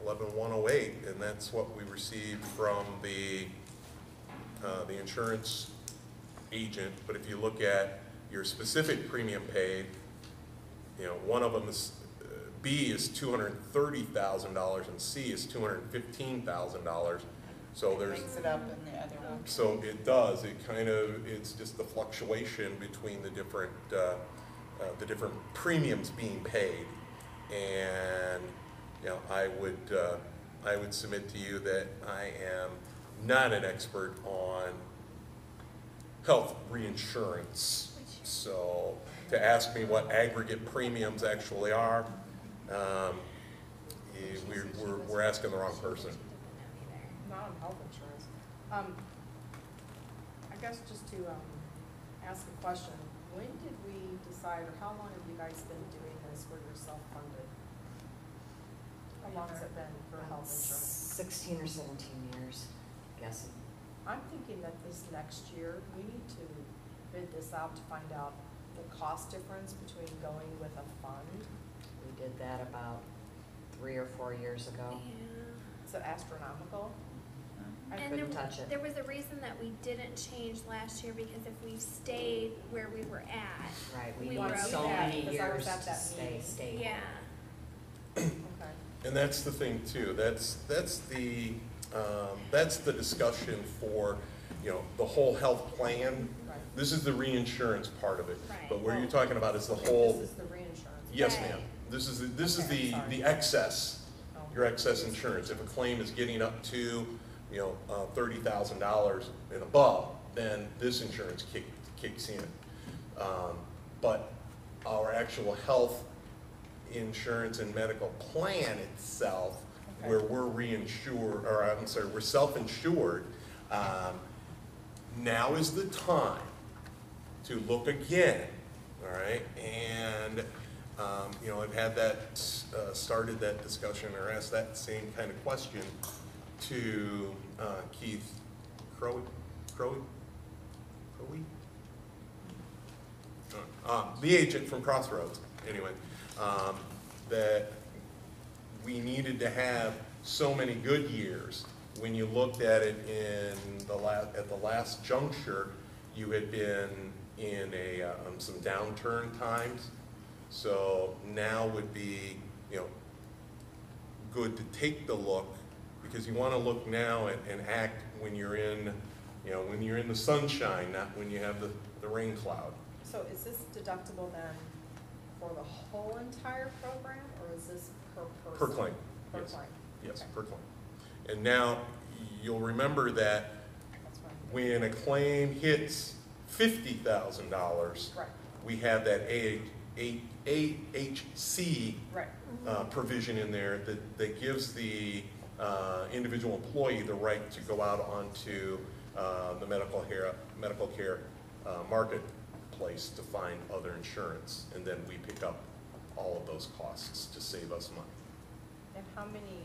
11,108, and that's what we received from the insurance agent. But if you look at your specific premium paid, one of them is B is $230,000 and C is $215,000. So It there's Makes it up in the other one. So it does. It's just the fluctuation between the different premiums being paid, and I would submit to you that I am not an expert on health reinsurance. So to ask me what aggregate premiums actually are, we're asking the wrong person. Not on health insurance. I guess just to ask a question, when did we decide, or how long have you guys been doing this where you're self-funded? How long has it been for health insurance? 16 or 17 years, guessing. I'm thinking that this next year, we need to bid this out to find out the cost difference between going with a fund. We did that about 3 or 4 years ago. Is it astronomical? I And couldn't there, touch it. there was a reason that we didn't change last year, because if we stayed where we were at, Right, we We need were so okay, many because I was years at to that stay meeting. stable. yeah. Okay. And that's the thing too. That's the discussion for the whole health plan. Right. This is the reinsurance part of it. Right. But what you're talking about is the Okay, whole. This is the reinsurance. Yes, Right. ma'am. This is Okay, the sorry. excess. Oh. Your excess insurance. If a claim is getting up to $30,000 and above, then this insurance kicks in. But our actual health insurance and medical plan itself, Okay. where we're we're self-insured, now is the time to look again, all right? And, I've had that, started that discussion or asked that same kind of question to Keith Crowe, the agent from Crossroads, anyway, that we needed to have so many good years. When you looked at it at the last juncture, you had been in some downturn times. So now would be, good to take the look, because you want to look now and act when you're in the sunshine, not when you have the rain cloud. So is this deductible then for the whole entire program, or is this per person? Per claim. Per Yes. claim? Yes, Okay. per claim. And now, you'll remember that That's right. when a claim hits $50,000, Right, we have that AHC right. provision in there that gives the individual employee the right to go out onto the medical care marketplace to find other insurance, and then we pick up all of those costs to save us money. And how many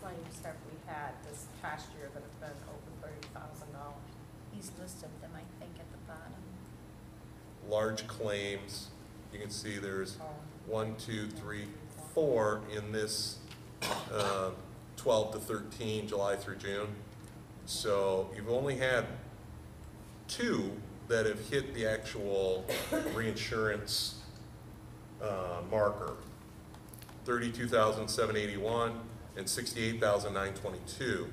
claims have we had this past year that have been over $30,000? He's listed them, I think, at the bottom. Large claims, you can see there's 1, 2, 3, 4 in this 12 to 13, July through June. So you've only had 2 that have hit the actual reinsurance marker, 32,781 and 68,922.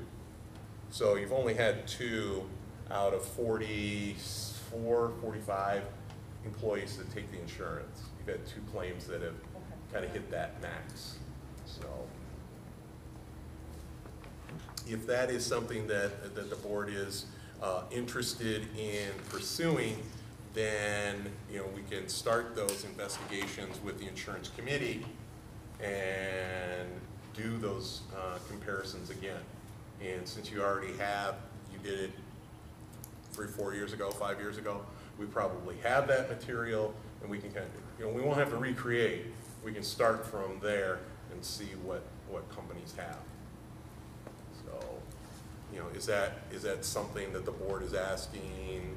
So you've only had 2 out of 44, 45 employees that take the insurance. You've had 2 claims that have kind of hit that max. So if that is something that the board is interested in pursuing, then we can start those investigations with the insurance committee and do those comparisons again. And since you already you did it 3, 4 years ago, 5 years ago, we probably have that material, and we can kind of, we won't have to recreate. We can start from there and see what companies have. So, is that something that the board is asking,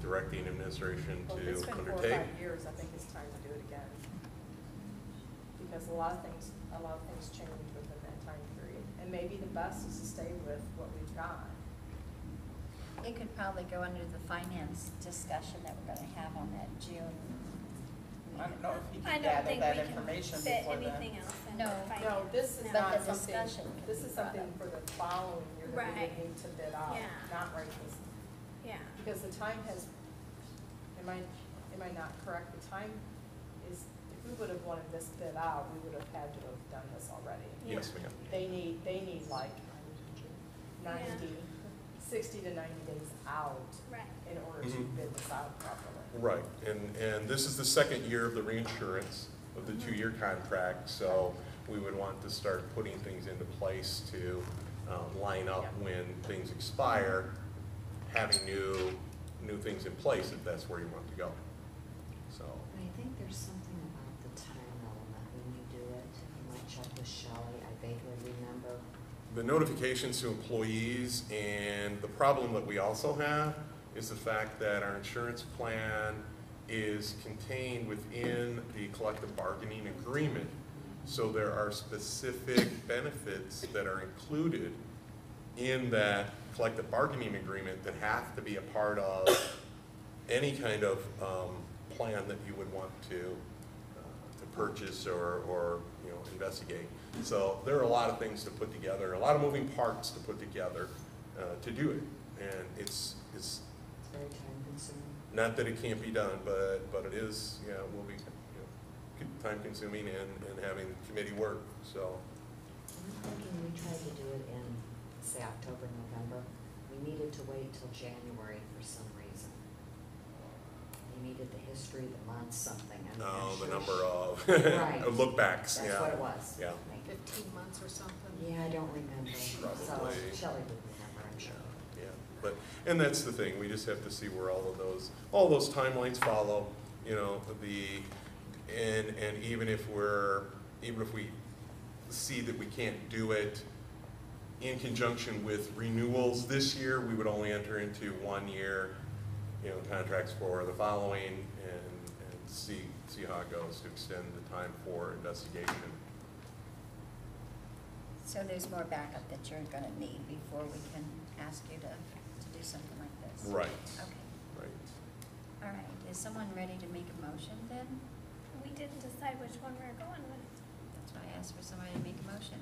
directing administration Well, to if it's been 4 or undertake? 5 years, I think it's time to do it again. Because a lot of things change within that time period. And maybe the best is to stay with what we've got. It could probably go under the finance discussion that we're gonna have on that June. I don't know if you I can don't gather think that we can information fit before then. anything else in. No. the No, this is finance. But not the something, discussion can this be is brought something up. for the following year that we Right. would need to bid out, Yeah. not right this. Yeah. Because the time has, am I not correct? The time is, if we would have wanted this bid out, we would have had to have done this already. Yes, ma'am. They need like 90, 60 to 90 days out Right. in order to Mhm. bid this out properly. Right, and this is the second year of the reinsurance of the 2-year contract, so we would want to start putting things into place to line up when things expire, having new things in place if that's where you want to go. So, I think there's something about the time element when you do it. You might check with Shelley, I vaguely remember. the notifications to employees, and the problem that we also have is the fact that our insurance plan is contained within the collective bargaining agreement. So there are specific benefits that are included in that collective bargaining agreement that have to be a part of any kind of plan that you would want to purchase or investigate. So there are a lot of things to put together, a lot of moving parts to put together to do it. And it's Very time consuming. not that it can't be done, but it is, will be time consuming and having committee work, so. I'm thinking we tried to do it in, say, October, November. We needed to wait till January for some reason. We needed the history, the months, something. I mean, I'm The sure number of Right. of look backs, That's yeah. what it was. Yeah. 15 months or something? Yeah, I don't remember. So Probably. Shelley would remember, I'm sure. Yeah, and that's the thing, we just have to see where all those timelines follow, and even if we see that we can't do it in conjunction with renewals this year, we would only enter into 1-year, contracts for the following and see how it goes to extend the time for investigation. So there's more backup that you're gonna need before we can ask you to do something like this? Right. Okay, Right. all right. Is someone ready to make a motion then? We didn't decide which one we're going with. That's why I asked for somebody to make a motion.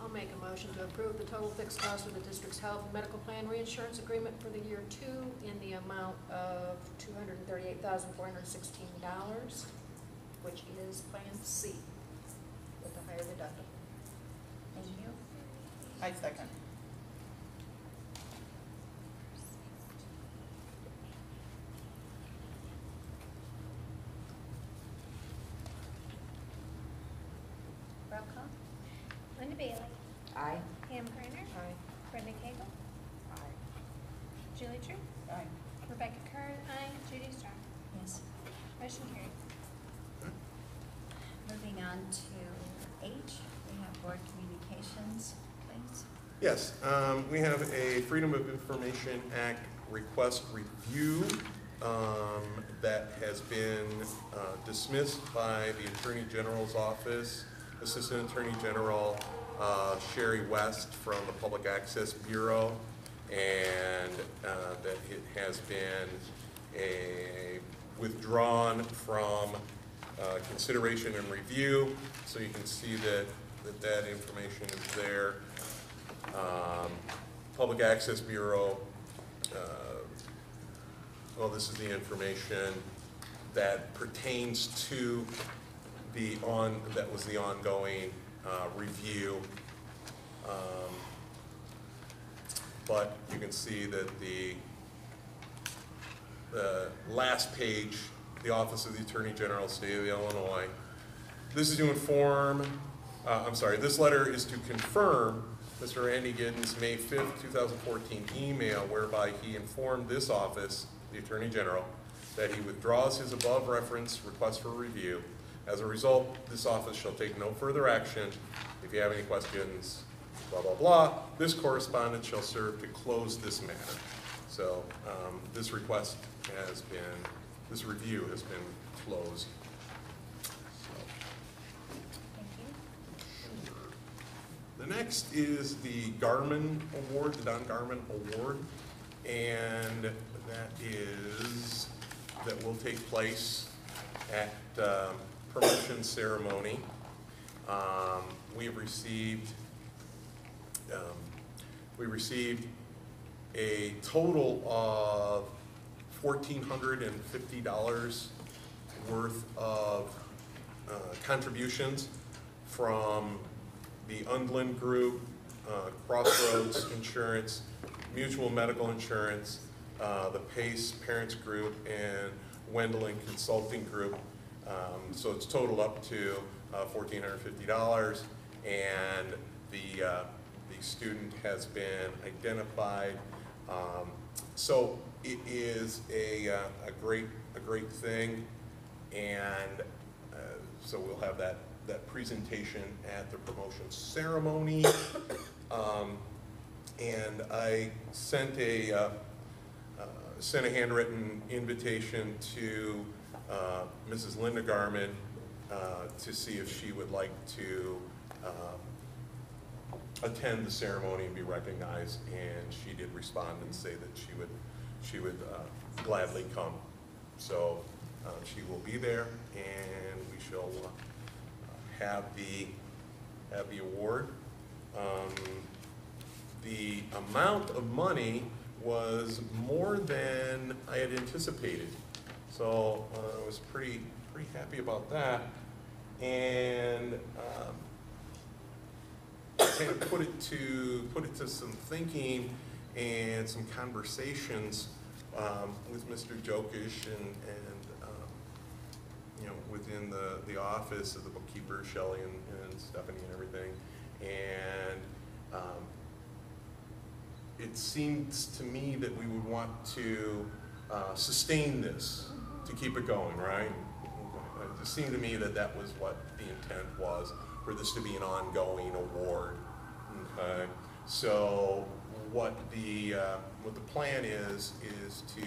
I'll make a motion to approve the total fixed cost of the district's health and medical plan reinsurance agreement for the year 2 in the amount of $238,416, which is Plan C with the higher deductible. Thank you. I second. Roll call? Linda Bailey. Aye. Pam Kerner. Aye. Brenda Cagle. Aye. Julie True. Aye. Rebecca Kern, aye. Judy Strong. Yes. Motion carried. Moving on to H, we have board communications, please. Yes, we have a Freedom of Information Act request review that has been dismissed by the Attorney General's office, Assistant Attorney General Sherry West from the Public Access Bureau, and that it has been withdrawn from consideration and review. So you can see that information is there. Public Access Bureau, well, this is the information that pertains to that was the ongoing review. But you can see that the last page, the Office of the Attorney General, State of Illinois. This is to inform, this letter is to confirm Mr. Randy Giddens' May 5th, 2014 email whereby he informed this office, the Attorney General, that he withdraws his above referenced request for review. As a result, this office shall take no further action. If you have any questions, blah, blah, blah, this correspondence shall serve to close this matter. So this request has been, this review has been closed. Thank you. The next is the Garmin Award, the Don Garmin Award, and that will take place at promotion ceremony. We received a total of $1,450 worth of contributions from the Undland Group, Crossroads Insurance, Mutual Medical Insurance, the PACE Parents Group, and Wendling Consulting Group. So it's totaled up to $1,450, and the student has been identified. So it is a great thing, and so we'll have that presentation at the promotion ceremony. And I sent a handwritten invitation to Mrs. Linda Garmin to see if she would like to attend the ceremony and be recognized, and she did respond and say that she would gladly come. So she will be there, and we shall have the award. The amount of money was more than I had anticipated, so I was pretty happy about that, and kind of put it to some thinking and some conversations with Mr. Jokish and you know, within the office of the bookkeeper, Shelley and Stephanie and everything, and it seems to me that we would want to sustain this, to keep it going, right? It seemed to me that that was what the intent was, for this to be an ongoing award. Okay, so what the plan is to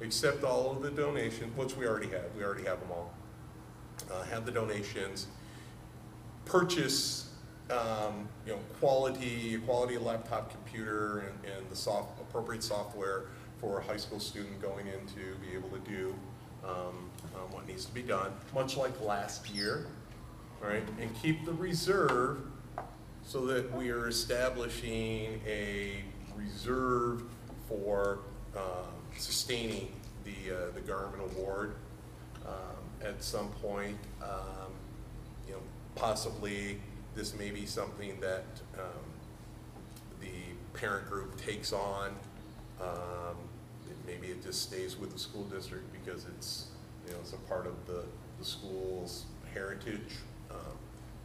accept all of the donations, which we already have. We already have them all. Have the donations, purchase you know, quality laptop computer and the appropriate software for a high school student going in to be able to do what needs to be done, much like last year, right? And keep the reserve so that we are establishing a reserve for sustaining the Garmin Award at some point. You know, possibly this may be something that the parent group takes on. Maybe it just stays with the school district because it's, you know, it's a part of the school's heritage.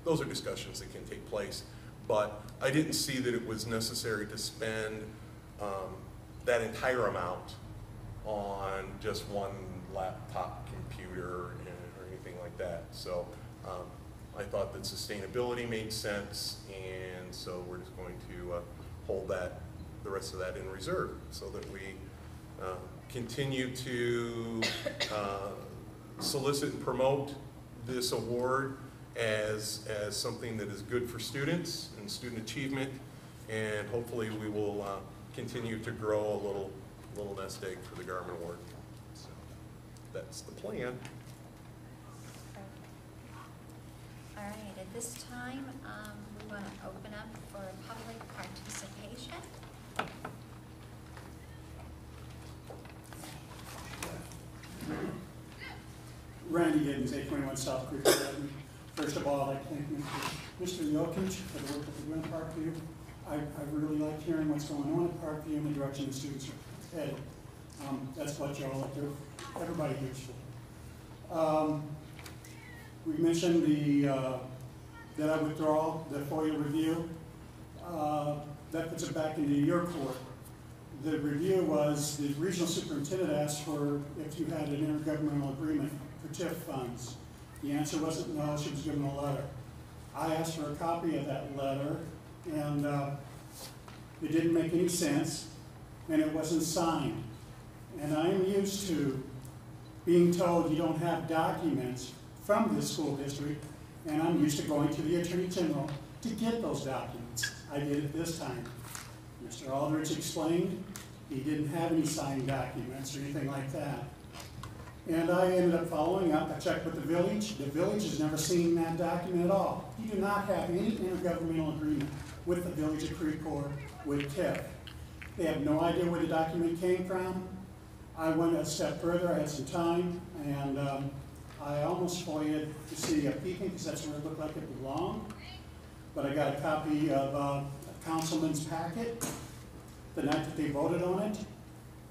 Those are discussions that can take place, but I didn't see that it was necessary to spend that entire amount on just one laptop computer or anything like that. So I thought that sustainability made sense, and so we're just going to hold the rest of that in reserve so that we continue to solicit and promote this award as something that is good for students and student achievement, and hopefully we will continue to grow a little nest egg for the Garmin Award. So that's the plan. All right, at this time, we want to open up for public participation. Randy Giddens, 821 South Creek Road. First of all, I'd like to thank Mr. Yokich for the work that they do in Parkview. I really like hearing what's going on at Parkview and the direction the students are headed. That's what y'all do. Everybody here should. We mentioned that I withdraw the FOIA review. That puts it back into your court. The review was the regional superintendent asked for if you had an intergovernmental agreement for TIF funds. The answer wasn't no, she was given a letter. I asked for a copy of that letter, and it didn't make any sense, and it wasn't signed. And I am used to being told you don't have documents from this school district, and I'm used to going to the Attorney General to get those documents. I did it this time. Mr. Aldrich explained he didn't have any signed documents or anything like that. And I ended up following up. I checked with the village. The village has never seen that document at all. You do not have any intergovernmental agreement with the village of Creve Coeur with TIF. They have no idea where the document came from. I went a step further. I had some time, and I almost FOIA'd to see a peeking because that's where it looked like it belonged. But I got a copy of a councilman's packet the night that they voted on it.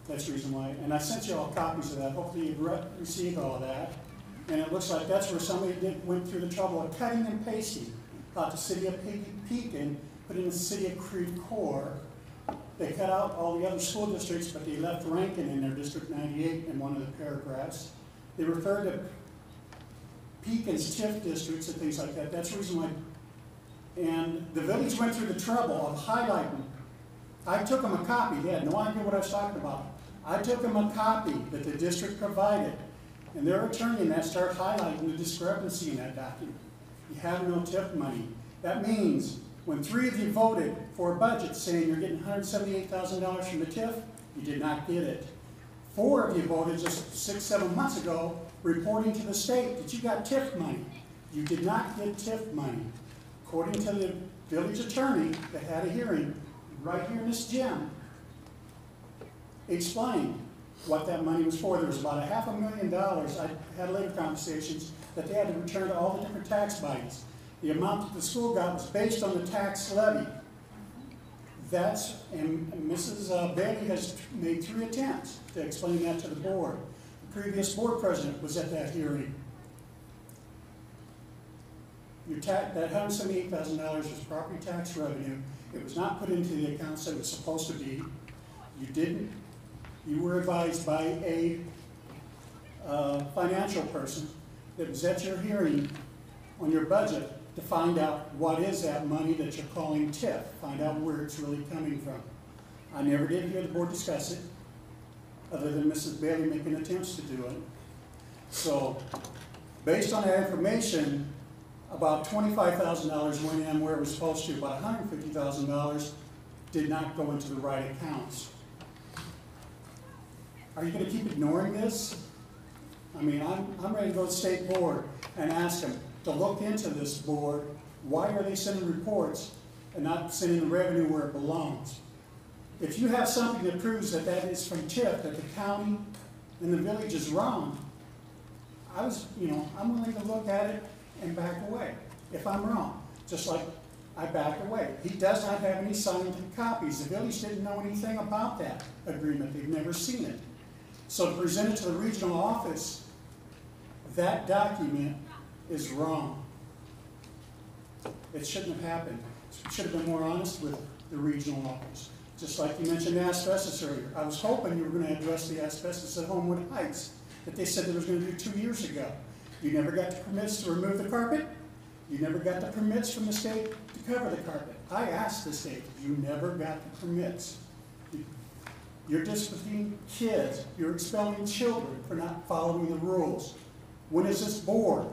That's the reason why. And I sent you all copies of that. Hopefully you've received all of that. And it looks like that's where somebody went through the trouble of cutting and pasting out the city of Pekin, put in the city of Creve Coeur. They cut out all the other school districts, but they left Rankin in their District 98 in one of the paragraphs. They referred to Pekin's TIF districts and things like that. That's the reason why. And the village went through the trouble of highlighting. I took them a copy. They had no idea what I was talking about. I took them a copy that the district provided, and their attorney and that started highlighting the discrepancy in that document. You have no TIF money. That means when 3 of you voted for a budget saying you're getting $178,000 from the TIF, you did not get it. 4 of you voted just 6-7 months ago reporting to the state that you got TIF money. You did not get TIF money. According to the village attorney that had a hearing right here in this gym, explained what that money was for. There was about $500,000. I had later conversations that they had to return to all the different tax bodies. The amount that the school got was based on the tax levy. And Mrs. Bailey has made 3 attempts to explain that to the board. The previous board president was at that hearing. That $178,000 was property tax revenue. It was not put into the accounts that it was supposed to be. You didn't. You were advised by a financial person that was at your hearing on your budget to find out what is that money that you're calling TIF, find out where it's really coming from. I never did hear the board discuss it, other than Mrs. Bailey making attempts to do it. So, based on that information, about $25,000 went in where it was supposed to. About $150,000 did not go into the right accounts. Are you going to keep ignoring this? I mean, I'm ready to go to the state board and ask them to look into this board. Why are they sending reports and not sending the revenue where it belongs? If you have something that proves that that is from TIF, that the county and the village is wrong, I'm willing to look at it and back away if I'm wrong, just like I back away. He does not have any signed copies. The village didn't know anything about that agreement. They've never seen it. So to present it to the regional office, that document is wrong. It shouldn't have happened. It should have been more honest with the regional office. Just like you mentioned asbestos earlier. I was hoping you were going to address the asbestos at Homewood Heights that they said they was going to do 2 years ago. You never got the permits to remove the carpet. You never got the permits from the state to cover the carpet. I asked the state, you never got the permits. You're disciplining kids. You're expelling children for not following the rules. When is this board?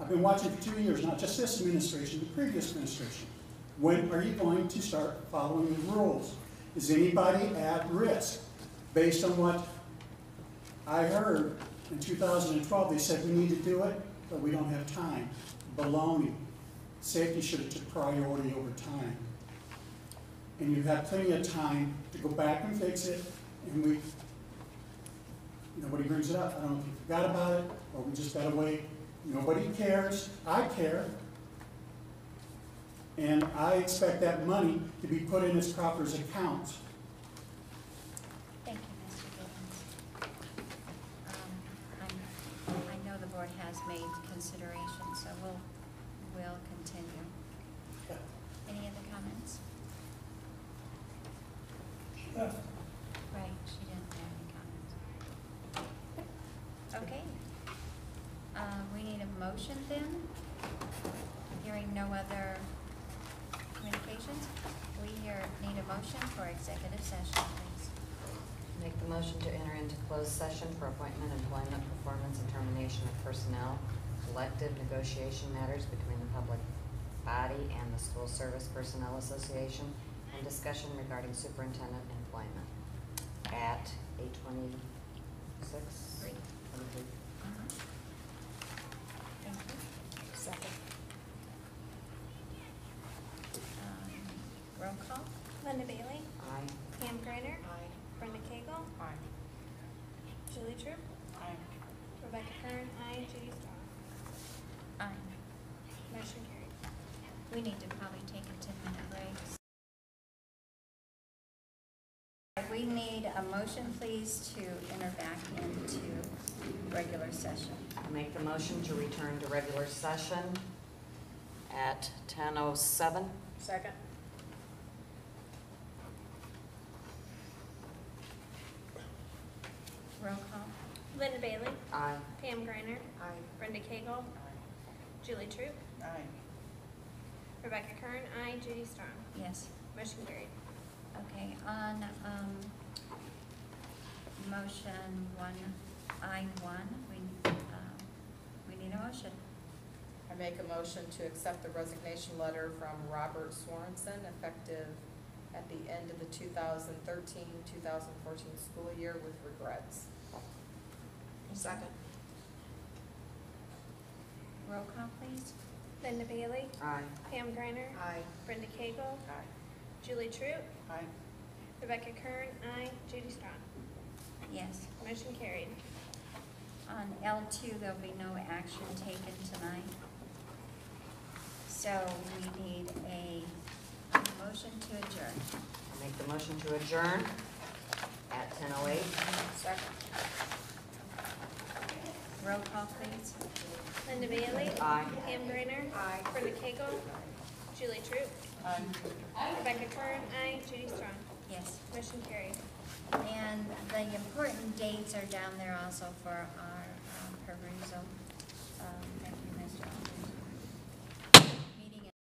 I've been watching for 2 years, not just this administration, the previous administration. When are you going to start following the rules? Is anybody at risk? Based on what I heard in 2012, they said we need to do it, but we don't have time. Baloney. Safety should have took priority over time. And you have plenty of time to go back and fix it, and nobody brings it up. I don't know if you forgot about it, or we just gotta wait. Nobody cares. I care. And I expect that money to be put in its proper accounts. Thank you, Mr. Gibbons. I know the board has made consideration, so we'll continue. Any other comments? Right, she didn't have any comments. Okay. We need a motion then. Hearing no other communications, we need a motion for executive session, please. Make the motion to enter into closed session for appointment, employment, performance, and termination of personnel, collective negotiation matters between the public body and the School Service Personnel Association, and discussion regarding superintendent employment at 8:26. Thank you. Second. Roll call. Linda Bailey, Aye. Pam Griner, Aye. Brenda Cagle, Aye. Julie Troop, Aye. Rebecca Kern, aye, Judy Strong. Aye. Motion carried. We need to probably take a 10-minute break. We need a motion, please, to enter back into regular session. Make the motion to return to regular session at 10:07. Second. Roll call. Linda Bailey, Aye. Pam Griner, Aye. Brenda Cagle, Julie Troop, Aye. Rebecca Kern, aye, Judy Strong. Yes. Motion carried. Okay, on motion I1, we need a motion. I make a motion to accept the resignation letter from Robert Sorensen effective at the end of the 2013-2014 school year with regrets. Second. Roll call, please. Linda Bailey, Aye. Pam Griner, Aye. Brenda Cagle, Aye. Julie Troop, Aye. Rebecca Kern, aye, Judy Strong. Yes. Motion carried. On L2, there'll be no action taken tonight. So we need a motion to adjourn. I make the motion to adjourn at 10:08. Second. Roll call, please. Linda Bailey, Aye. Pam Griner, Aye. Brenda Cagle, Julie Troop, Rebecca Kern, aye, Judy Strong. Yes. Motion carried. And the important dates are down there also for our perusal. Thank you, Mr. Aldridge.